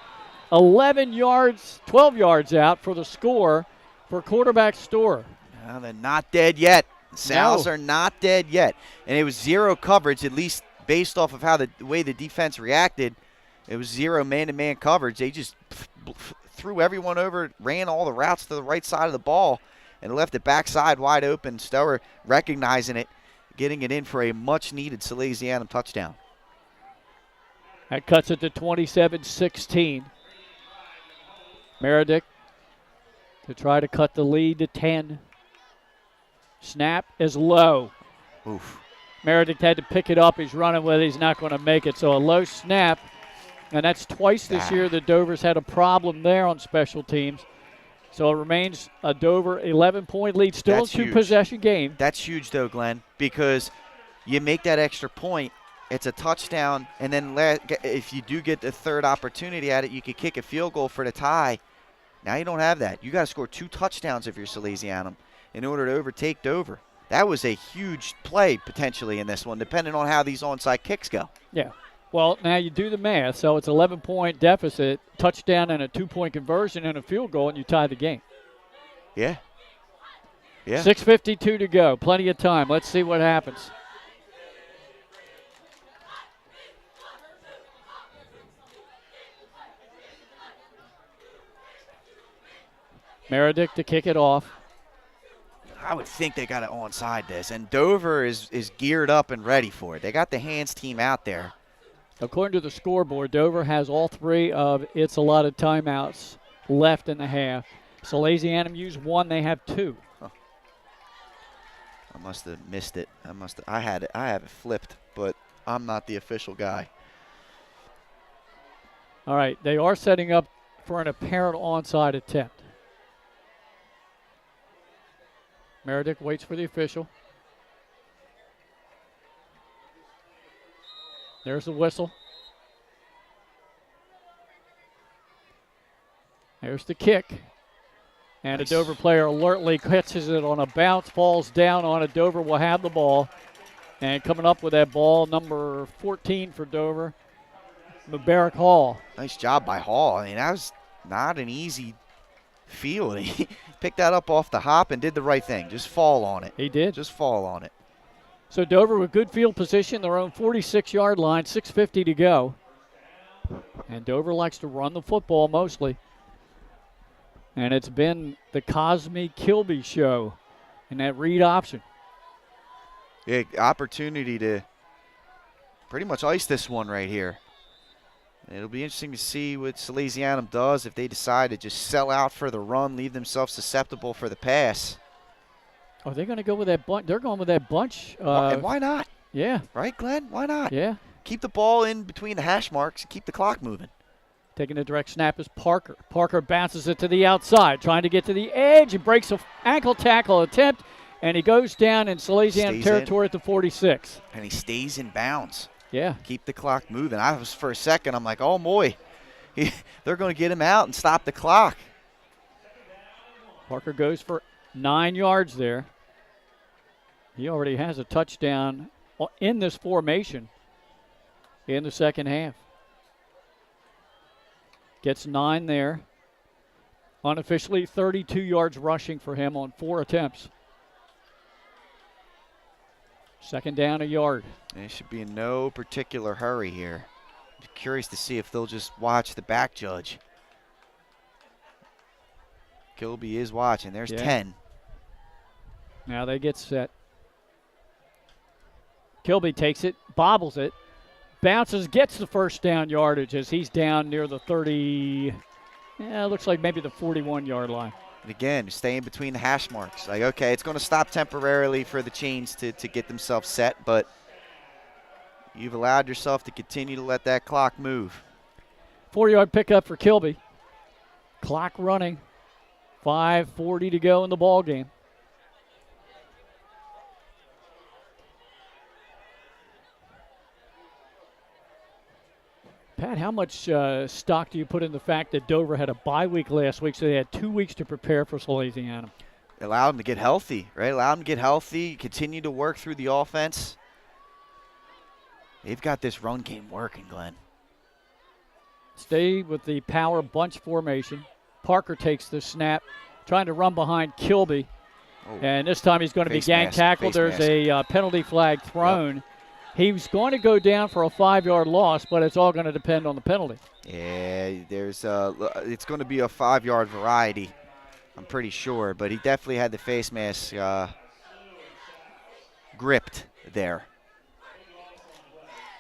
11 yards, 12 yards out for the score for quarterback Store. Well, they're not dead yet. Sal's are not dead yet. And it was 0 coverage, at least based off of how the way the defense reacted. It was 0 man-to-man coverage. They just threw everyone over, ran all the routes to the right side of the ball, and left it backside wide open. Stower recognizing it, getting it in for a much-needed Salesianum touchdown. That cuts it to 27-16. Meredith to try to cut the lead to 10. Snap is low. Oof. Meredith had to pick it up. He's running with it. He's not going to make it. So a low snap. And that's twice this year that Dover's had a problem there on special teams. So it remains a Dover 11-point lead. Still That's a huge. two-possession game. That's huge, though, Glenn, because you make that extra point, it's a touchdown, and then if you do get the third opportunity at it, you could kick a field goal for the tie. Now you don't have that. You got to score 2 touchdowns if you're Salesianum in order to overtake Dover. That was a huge play potentially in this one, depending on how these onside kicks go. Yeah. Well, now you do the math. So it's 11-point deficit, touchdown and a 2-point conversion and a field goal, and you tie the game. Yeah. Yeah. 6:52 to go. Plenty of time. Let's see what happens. Meredith to kick it off. I would think they got it onside this, and Dover is geared up and ready for it. They got the hands team out there. According to the scoreboard, Dover has all 3 of its allotted timeouts left in the half. Salesianum used 1. They have 2. Huh. I must have missed it. I have it flipped, but I'm not the official guy. All right, they are setting up for an apparent onside attempt. Meredith waits for the official. There's the whistle. There's the kick. And nice. A Dover player alertly catches it on a bounce, falls down on it. Dover will have the ball. And coming up with that ball, number 14 for Dover, Mubarak Hall. Nice job by Hall. I mean, that was not an easy field. He picked that up off the hop and did the right thing. Just fall on it. He did. Just fall on it. So Dover with good field position, their own 46-yard line, 6:50 to go. And Dover likes to run the football mostly. And it's been the Cosme Kilby show in that read option. Yeah, opportunity to pretty much ice this one right here. It'll be interesting to see what Salesianum does if they decide to just sell out for the run, leave themselves susceptible for the pass. Are they going to go with that bunch? They're going with that bunch. And why not? Yeah. Right, Glenn? Why not? Yeah. Keep the ball in between the hash marks and keep the clock moving. Taking the direct snap is Parker. Parker bounces it to the outside, trying to get to the edge. He breaks an ankle tackle attempt, and he goes down in Salesianum territory at the 46. And he stays in bounds. Yeah. Keep the clock moving. For a second, I'm like, oh, boy. They're going to get him out and stop the clock. Parker goes for 9 yards there. He already has a touchdown in this formation in the second half. Gets 9 there. Unofficially 32 yards rushing for him on 4 attempts. Second down, a yard. They should be in no particular hurry here. I'm curious to see if they'll just watch the back judge. Kilby is watching. There's 10. Now they get set. Kilby takes it, bobbles it, bounces, gets the first down yardage as he's down near the 30, looks like maybe the 41-yard line. And again, staying between the hash marks. Like, okay, it's going to stop temporarily for the chains to get themselves set, but you've allowed yourself to continue to let that clock move. 4-yard pickup for Kilby. Clock running. 5:40 to go in the ball game. Pat, how much stock do you put in the fact that Dover had a bye week last week, so they had 2 weeks to prepare for Salesianum? Allow them to get healthy, right? Allow them to get healthy, continue to work through the offense. They've got this run game working, Glenn. Stay with the power bunch formation. Parker takes the snap, trying to run behind Kilby. Oh. And this time he's going to be gang tackled. There's a penalty flag thrown. Yep. He was going to go down for a 5-yard loss, but it's all going to depend on the penalty. Yeah, it's going to be a 5-yard variety, I'm pretty sure. But he definitely had the face mask gripped there.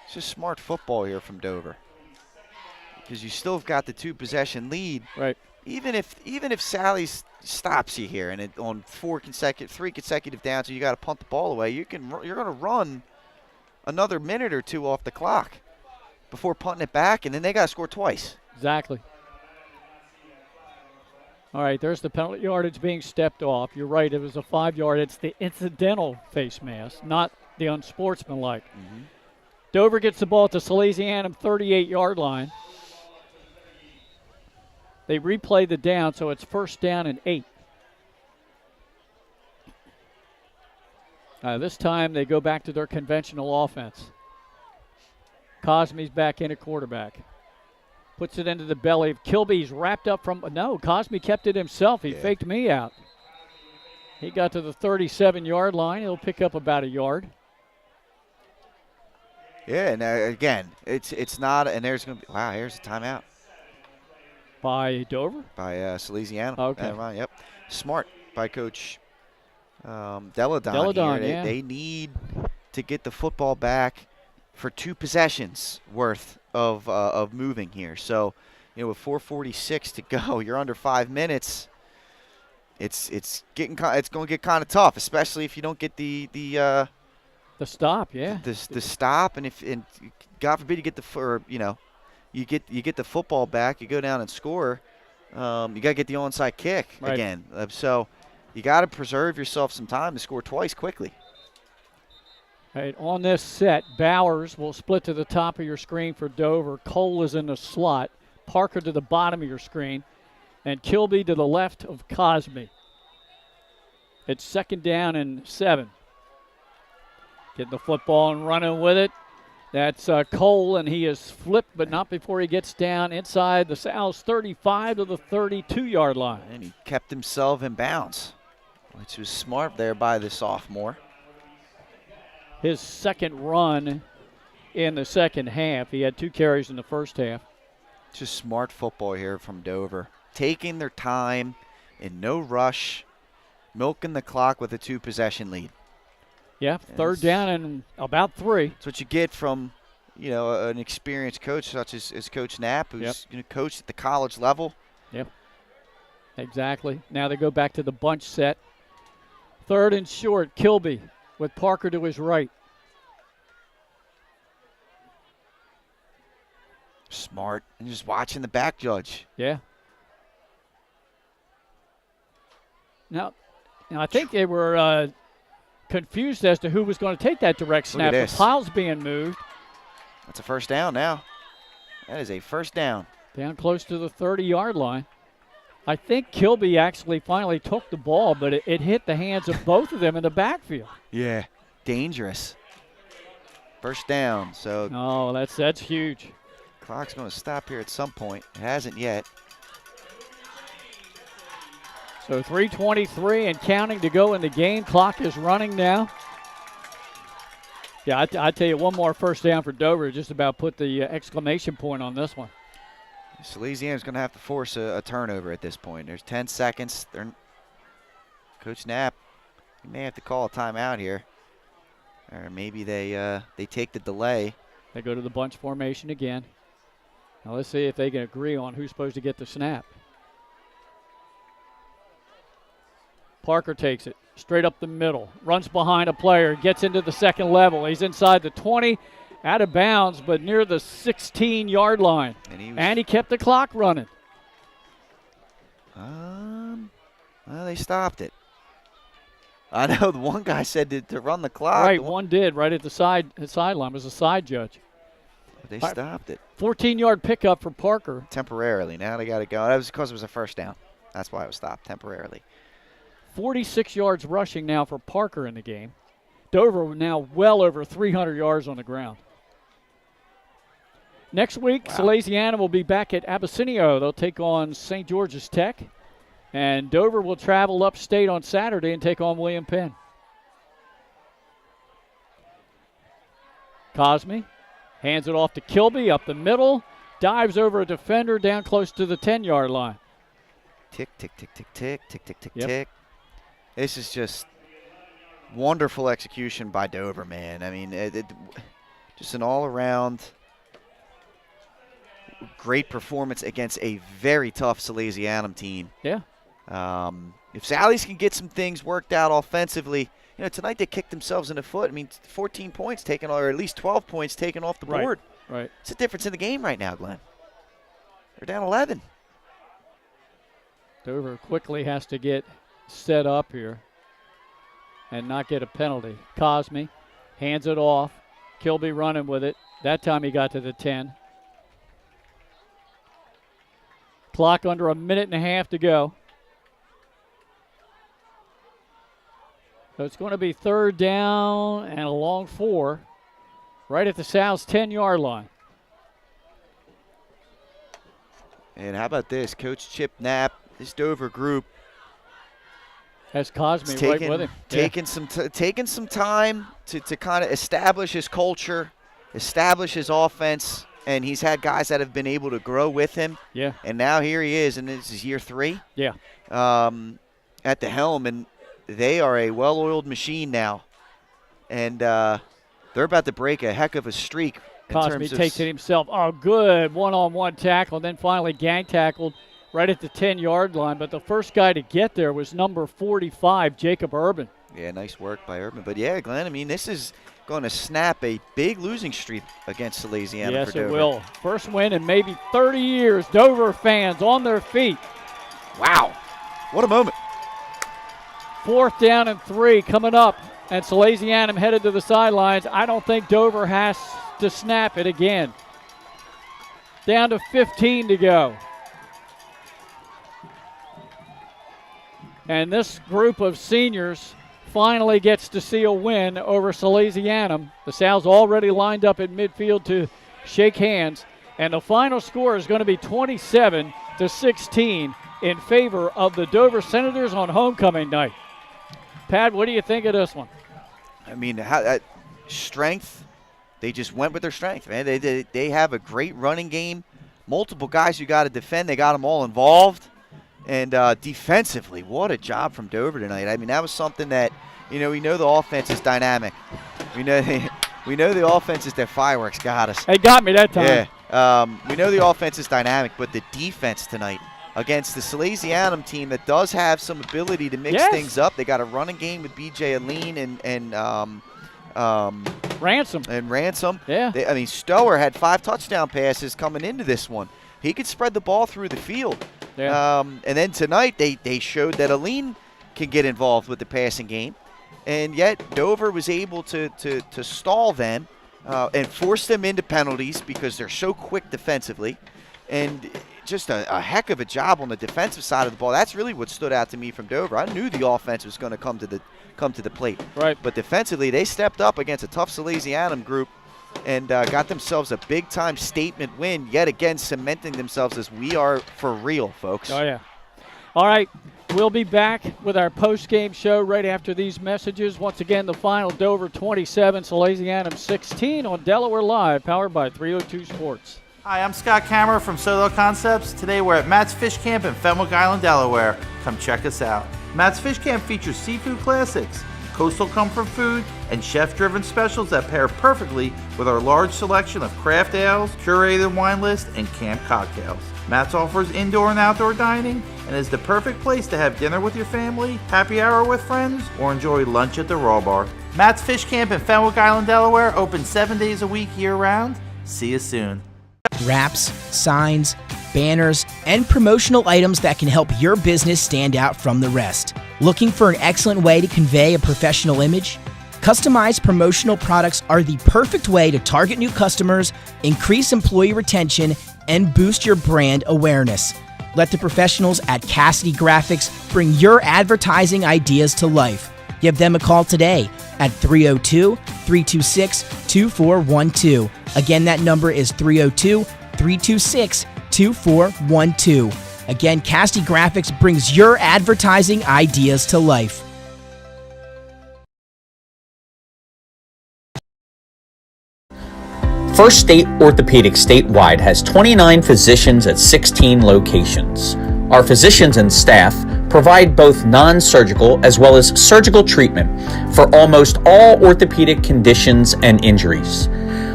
It's just smart football here from Dover, because you still have got the 2-possession lead. Right. even if Sally stops you here and on three consecutive downs, and you got to punt the ball away, you're going to run another minute or two off the clock before punting it back, and then they got to score twice. Exactly. All right, there's the penalty yardage being stepped off. You're right, it was a 5-yard. It's the incidental face mask, not the unsportsmanlike. Mm-hmm. Dover gets the ball at the Salesianum 38-yard line. They replay the down, so it's 1st down and 8. This time they go back to their conventional offense. Cosme's back in at quarterback. Puts it into the belly of Kilby. He's wrapped up from – no, Cosme kept it himself. He faked me out. He got to the 37-yard line. He'll pick up about a yard. Yeah, and again, it's not – and there's going to be – wow, here's a timeout. By Dover? By Salesianum. Okay. Yep. Smart by Coach Deladon here. They need to get the football back for 2 possessions worth of moving here. So, with 4:46 to go, you're under 5 minutes. It's going to get kind of tough, especially if you don't get the stop. Yeah. The stop, and God forbid you get you get the football back, you go down and score. You got to get the onside kick again. So you got to preserve yourself some time to score twice quickly. All right, on this set, Bowers will split to the top of your screen for Dover. Cole is in the slot. Parker to the bottom of your screen. And Kilby to the left of Cosme. It's 2nd down and 7. Getting the football and running with it. That's Cole, and he is flipped, but not before he gets down inside the Sal's 35 to the 32-yard line. And he kept himself in bounds, which was smart there by the sophomore. His second run in the second half. He had 2 carries in the first half. Just smart football here from Dover. Taking their time in no rush, milking the clock with a 2-possession lead. Yeah, 3rd down and about 3. That's what you get from, an experienced coach such as Coach Knapp, who's coached at the college level. Yep, exactly. Now they go back to the bunch set. 3rd and short, Kilby with Parker to his right. Smart. And just watching the back judge. Yeah. Now I think they were confused as to who was going to take that direct snap. The pile's being moved. That's a 1st down now. That is a 1st down. Down close to the 30-yard line. I think Kilby actually finally took the ball, but it hit the hands of both of them in the backfield. Yeah, dangerous. 1st down. So. Oh, that's huge. Clock's going to stop here at some point. It hasn't yet. So 3:23 and counting to go in the game. Clock is running now. Yeah, I tell you, one more 1st down for Dover just about put the exclamation point on this one. Salesianum's going to have to force a turnover at this point. There's 10 seconds. Coach Knapp, he may have to call a timeout here. Or maybe they take the delay. They go to the bunch formation again. Now let's see if they can agree on who's supposed to get the snap. Parker takes it straight up the middle, runs behind a player, gets into the 2nd level. He's inside the 20, out of bounds, but near the 16-yard line. And he kept the clock running. Well, they stopped it. I know the one guy said to run the clock. Right, one did right at the sideline. It was a side judge. They stopped it. 14-yard pickup for Parker. Temporarily. Now they got to go. That was because it was a 1st down. That's why it was stopped temporarily. 46 yards rushing now for Parker in the game. Dover now well over 300 yards on the ground. Next week, Salesianum will be back at Abyssinia. They'll take on St. George's Tech. And Dover will travel upstate on Saturday and take on William Penn. Cosme hands it off to Kilby up the middle. Dives over a defender down close to the 10-yard line. Tick, tick, tick, tick, tick, tick, tick, tick, tick. This is just wonderful execution by Dover, man. I mean, just an all-around great performance against a very tough Salesianum team. Yeah. If Sally's can get some things worked out offensively, tonight they kicked themselves in the foot. I mean, 14 points taken, or at least 12 points taken off the board. Right. It's a difference in the game right now, Glenn. They're down 11. Dover quickly has to get set up here and not get a penalty. Cosme hands it off. Kilby running with it. That time he got to the 10. Clock under a minute and a half to go. So it's going to be 3rd down and a long 4 right at the Sal's 10-yard line. And how about this? Coach Chip Knapp, this Dover group has Cosme right with him. Taking some time to kind of establish his culture, establish his offense, and he's had guys that have been able to grow with him. Yeah. And now here he is, and this is year 3. Yeah. At the helm, and they are a well-oiled machine now. And they're about to break a heck of a streak. Cosme takes it himself. Oh, good one-on-one tackle, and then finally gang tackled right at the 10-yard line. But the first guy to get there was number 45, Jacob Urban. Yeah, nice work by Urban. But, yeah, Glenn, I mean, this is going to snap a big losing streak against Salesianum yes, for Dover. Yes, it will. First win in maybe 30 years. Dover fans on their feet. Wow. What a moment. 4th down and 3 coming up. And Salesianum headed to the sidelines. I don't think Dover has to snap it again. Down to 15 to go. And this group of seniors finally gets to see a win over Salesianum. The Sal's already lined up at midfield to shake hands. And the final score is going to be 27-16 in favor of the Dover Senators on homecoming night. Pat, what do you think of this one? I mean, strength. They just went with their strength, man. They have a great running game. Multiple guys you got to defend. They got them all involved. And defensively, what a job from Dover tonight. I mean, that was something that, we know the offense is dynamic. We know the offense is their fireworks got us. They got me that time. Yeah. We know the offense is dynamic, but the defense tonight against the Salesianum team that does have some ability to mix things up. They got a running game with B.J. Aline and Ransom. Yeah. Stower had 5 touchdown passes coming into this one. He could spread the ball through the field. Yeah. And then tonight they showed that Aline can get involved with the passing game. And yet Dover was able to stall them and force them into penalties because they're so quick defensively. And just a heck of a job on the defensive side of the ball. That's really what stood out to me from Dover. I knew the offense was going to come to the plate. Right. But defensively, they stepped up against a tough Salesianum group and got themselves a big-time statement win, yet again cementing themselves as we are for real, folks. Oh, yeah. All right, we'll be back with our post-game show right after these messages. Once again, the final, Dover 27, Salesianum 16 on Delaware Live, powered by 302 Sports. Hi, I'm Scott Kammerer from Solo Concepts. Today we're at Matt's Fish Camp in Fenwick Island, Delaware. Come check us out. Matt's Fish Camp features seafood classics, coastal comfort food, and chef-driven specials that pair perfectly with our large selection of craft ales, curated wine list, and camp cocktails. Matt's offers indoor and outdoor dining and is the perfect place to have dinner with your family, happy hour with friends, or enjoy lunch at the Raw Bar. Matt's Fish Camp in Fenwick Island, Delaware, open 7 days a week year-round. See you soon. Wraps, signs, banners, and promotional items that can help your business stand out from the rest. Looking for an excellent way to convey a professional image? Customized promotional products are the perfect way to target new customers, increase employee retention, and boost your brand awareness. Let the professionals at Cassidy Graphics bring your advertising ideas to life. Give them a call today at 302-326-2412. Again, that number is 302-326-2412. Again, Cassidy Graphics brings your advertising ideas to life. First State Orthopedics statewide has 29 physicians at 16 locations. Our physicians and staff provide both non-surgical as well as surgical treatment for almost all orthopedic conditions and injuries.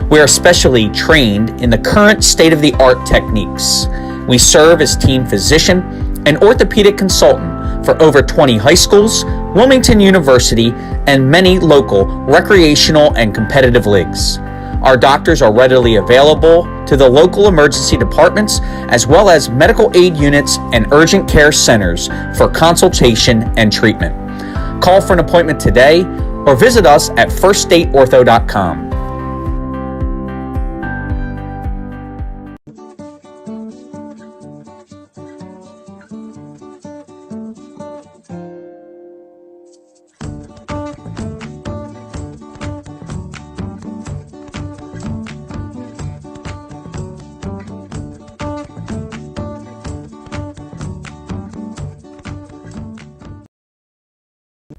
We are specially trained in the current state-of-the-art techniques. We serve as team physician and orthopedic consultant for over 20 high schools, Wilmington University, and many local recreational and competitive leagues. Our doctors are readily available to the local emergency departments as well as medical aid units and urgent care centers for consultation and treatment. Call for an appointment today or visit us at firststateortho.com.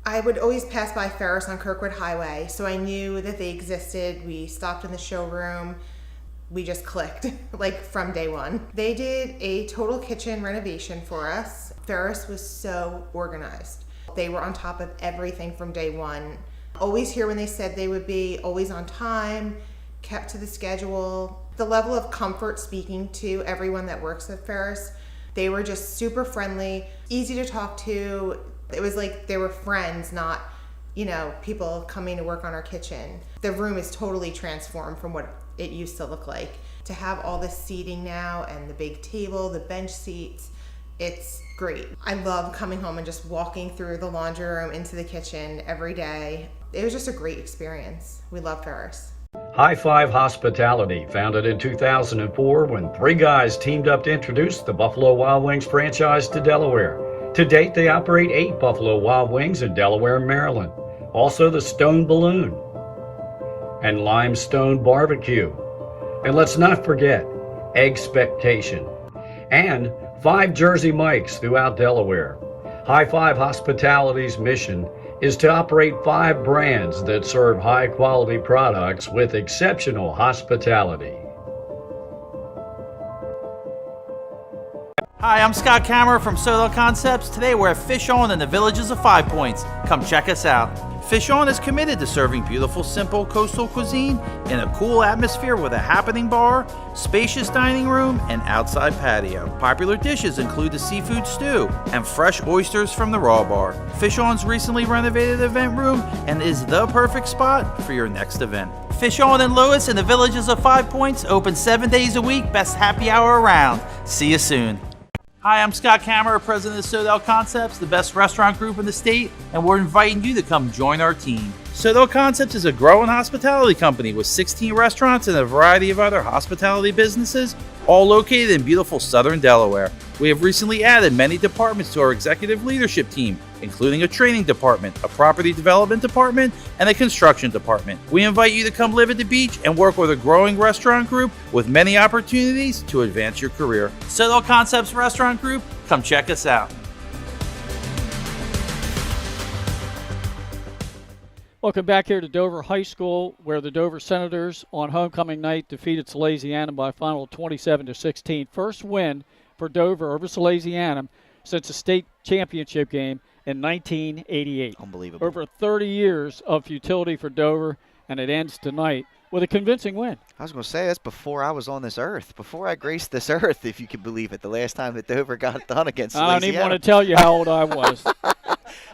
I would always pass by Ferris on Kirkwood Highway, so I knew that they existed. We stopped in the showroom. We just clicked, like from day one. They did a total kitchen renovation for us. Ferris was so organized. They were on top of everything from day one. Always here when they said they would be, always on time, kept to the schedule. The level of comfort speaking to everyone that works at Ferris, they were just super friendly, easy to talk to. It was like they were friends, not, people coming to work on our kitchen. The room is totally transformed from what it used to look like. To have all this seating now and the big table, the bench seats, it's great. I love coming home and just walking through the laundry room into the kitchen every day. It was just a great experience. We love Ferris. High Five Hospitality, founded in 2004 when three guys teamed up to introduce the Buffalo Wild Wings franchise to Delaware. To date, they operate 8 Buffalo Wild Wings in Delaware and Maryland. Also the Stone Balloon and Limestone Barbecue. And let's not forget Expectation and 5 Jersey Mikes throughout Delaware. High Five Hospitality's mission is to operate 5 brands that serve high-quality products with exceptional hospitality. Hi, I'm Scott Kammerer from Solo Concepts. Today we're at Fish On in the Villages of 5 Points. Come check us out. Fish On is committed to serving beautiful, simple coastal cuisine in a cool atmosphere with a happening bar, spacious dining room, and outside patio. Popular dishes include the seafood stew and fresh oysters from the raw bar. Fish On's recently renovated event room and is the perfect spot for your next event. Fish On in Lewis in the Villages of 5 Points, open 7 days a week, best happy hour around. See you soon. Hi, I'm Scott Kammerer, president of Sodell Concepts, the best restaurant group in the state, and we're inviting you to come join our team. Sodell Concepts is a growing hospitality company with 16 restaurants and a variety of other hospitality businesses, all located in beautiful southern Delaware. We have recently added many departments to our executive leadership team, including a training department, a property development department, and a construction department. We invite you to come live at the beach and work with a growing restaurant group with many opportunities to advance your career. Sodell Concepts Restaurant Group, come check us out. Welcome back here to Dover High School, where the Dover Senators on homecoming night defeated Salesianum by a final of 27-16. First win for Dover over Salesianum since the state championship game in 1988. Unbelievable. Over 30 years of futility for Dover, and it ends tonight with a convincing win. I was going to say, that's before I was on this earth, before I graced this earth, if you can believe it, the last time that Dover got it done against Salesianum. I don't even want to tell you how old I was.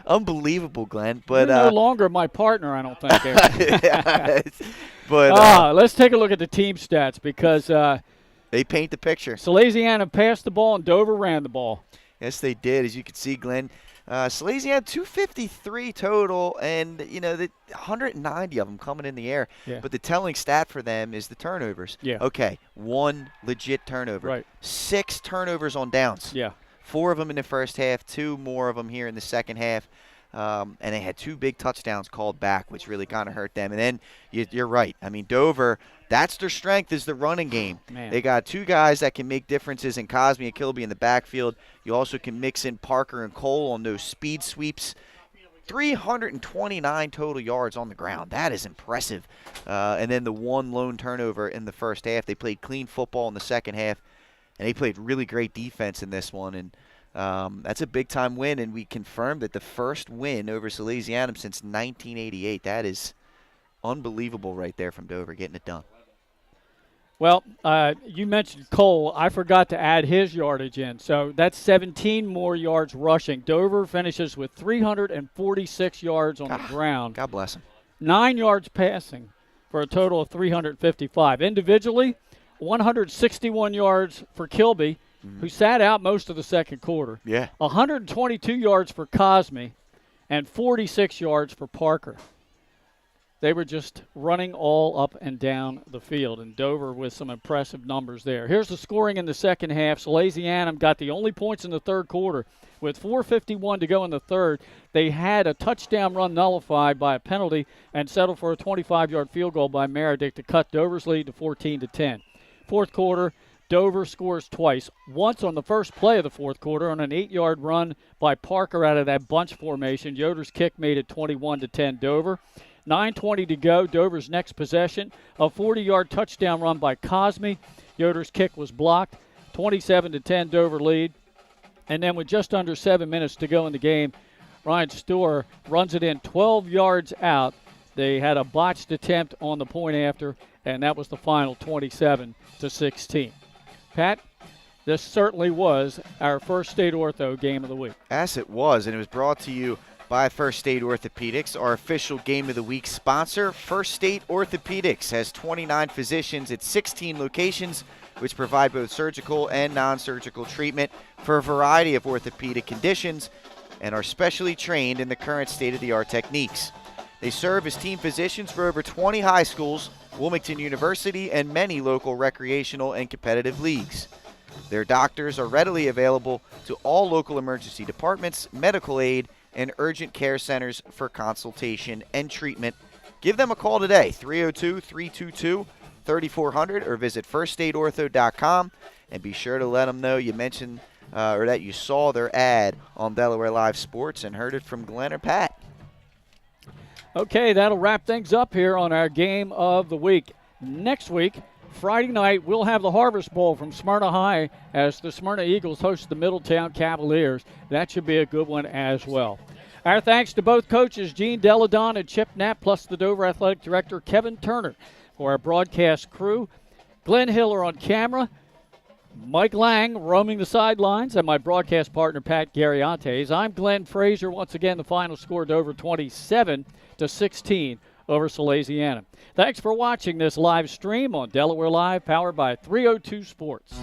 Unbelievable, Glenn. But you're no longer my partner, I don't think. Yeah, but let's take a look at the team stats because they paint the picture. Salesianum passed the ball and Dover ran the ball. Yes, they did. As you can see, Glenn, Salesianum 253 total, and the 190 of them coming in the air. Yeah. But the telling stat for them is the turnovers. Yeah. Okay, 1 legit turnover. Right. 6 turnovers on downs. Yeah. 4 of them in the first half, 2 more of them here in the second half. And they had 2 big touchdowns called back, which really kind of hurt them. And then you're right. I mean, Dover, that's their strength is the running game. Man. They got 2 guys that can make differences in Cosme and Kilby in the backfield. You also can mix in Parker and Cole on those speed sweeps. 329 total yards on the ground. That is impressive. And then the 1 lone turnover in the first half. They played clean football in the second half. And they played really great defense in this one, and that's a big-time win. And we confirmed that the first win over Salesianum since 1988. That is unbelievable right there from Dover, getting it done. Well, you mentioned Cole. I forgot to add his yardage in. So that's 17 more yards rushing. Dover finishes with 346 yards on the ground. God bless him. 9 yards passing for a total of 355. Individually, 161 yards for Kilby, who sat out most of the second quarter. Yeah. 122 yards for Cosme and 46 yards for Parker. They were just running all up and down the field, and Dover with some impressive numbers there. Here's the scoring in the second half. Salesianum got the only points in the third quarter. With 4:51 to go in the third, they had a touchdown run nullified by a penalty and settled for a 25-yard field goal by Meredith to cut Dover's lead to 14-10. Fourth quarter, Dover scores twice. Once on the first play of the fourth quarter on an 8-yard run by Parker out of that bunch formation. Yoder's kick made it 21-10 Dover. 9:20 to go. Dover's next possession, a 40-yard touchdown run by Cosme. Yoder's kick was blocked. 27-10 Dover lead. And then with just under 7 minutes to go in the game, Ryan Storer runs it in 12 yards out. They had a botched attempt on the point after, and that was the final 27-16. Pat, this certainly was our First State Ortho game of the week. Yes, it was, and it was brought to you by First State Orthopedics, our official Game of the Week sponsor. First State Orthopedics has 29 physicians at 16 locations, which provide both surgical and non-surgical treatment for a variety of orthopedic conditions and are specially trained in the current state-of-the-art techniques. They serve as team physicians for over 20 high schools, Wilmington University, and many local recreational and competitive leagues. Their doctors are readily available to all local emergency departments, medical aid, and urgent care centers for consultation and treatment. Give them a call today, 302-322-3400, or visit firststateortho.com, and be sure to let them know you mentioned or that you saw their ad on Delaware Live Sports and heard it from Glenn or Pat. Okay, that'll wrap things up here on our game of the week. Next week, Friday night, we'll have the Harvest Bowl from Smyrna High as the Smyrna Eagles host the Middletown Cavaliers. That should be a good one as well. Our thanks to both coaches, Gene Deladon and Chip Knapp, plus the Dover Athletic Director, Kevin Turner, for our broadcast crew. Glenn Hiller on camera, Mike Lang roaming the sidelines, and my broadcast partner, Pat Garriantes. I'm Glenn Frazier. Once again, the final score, Dover 27-16 over Salesianum. Thanks for watching this live stream on Delaware Live, powered by 302 Sports.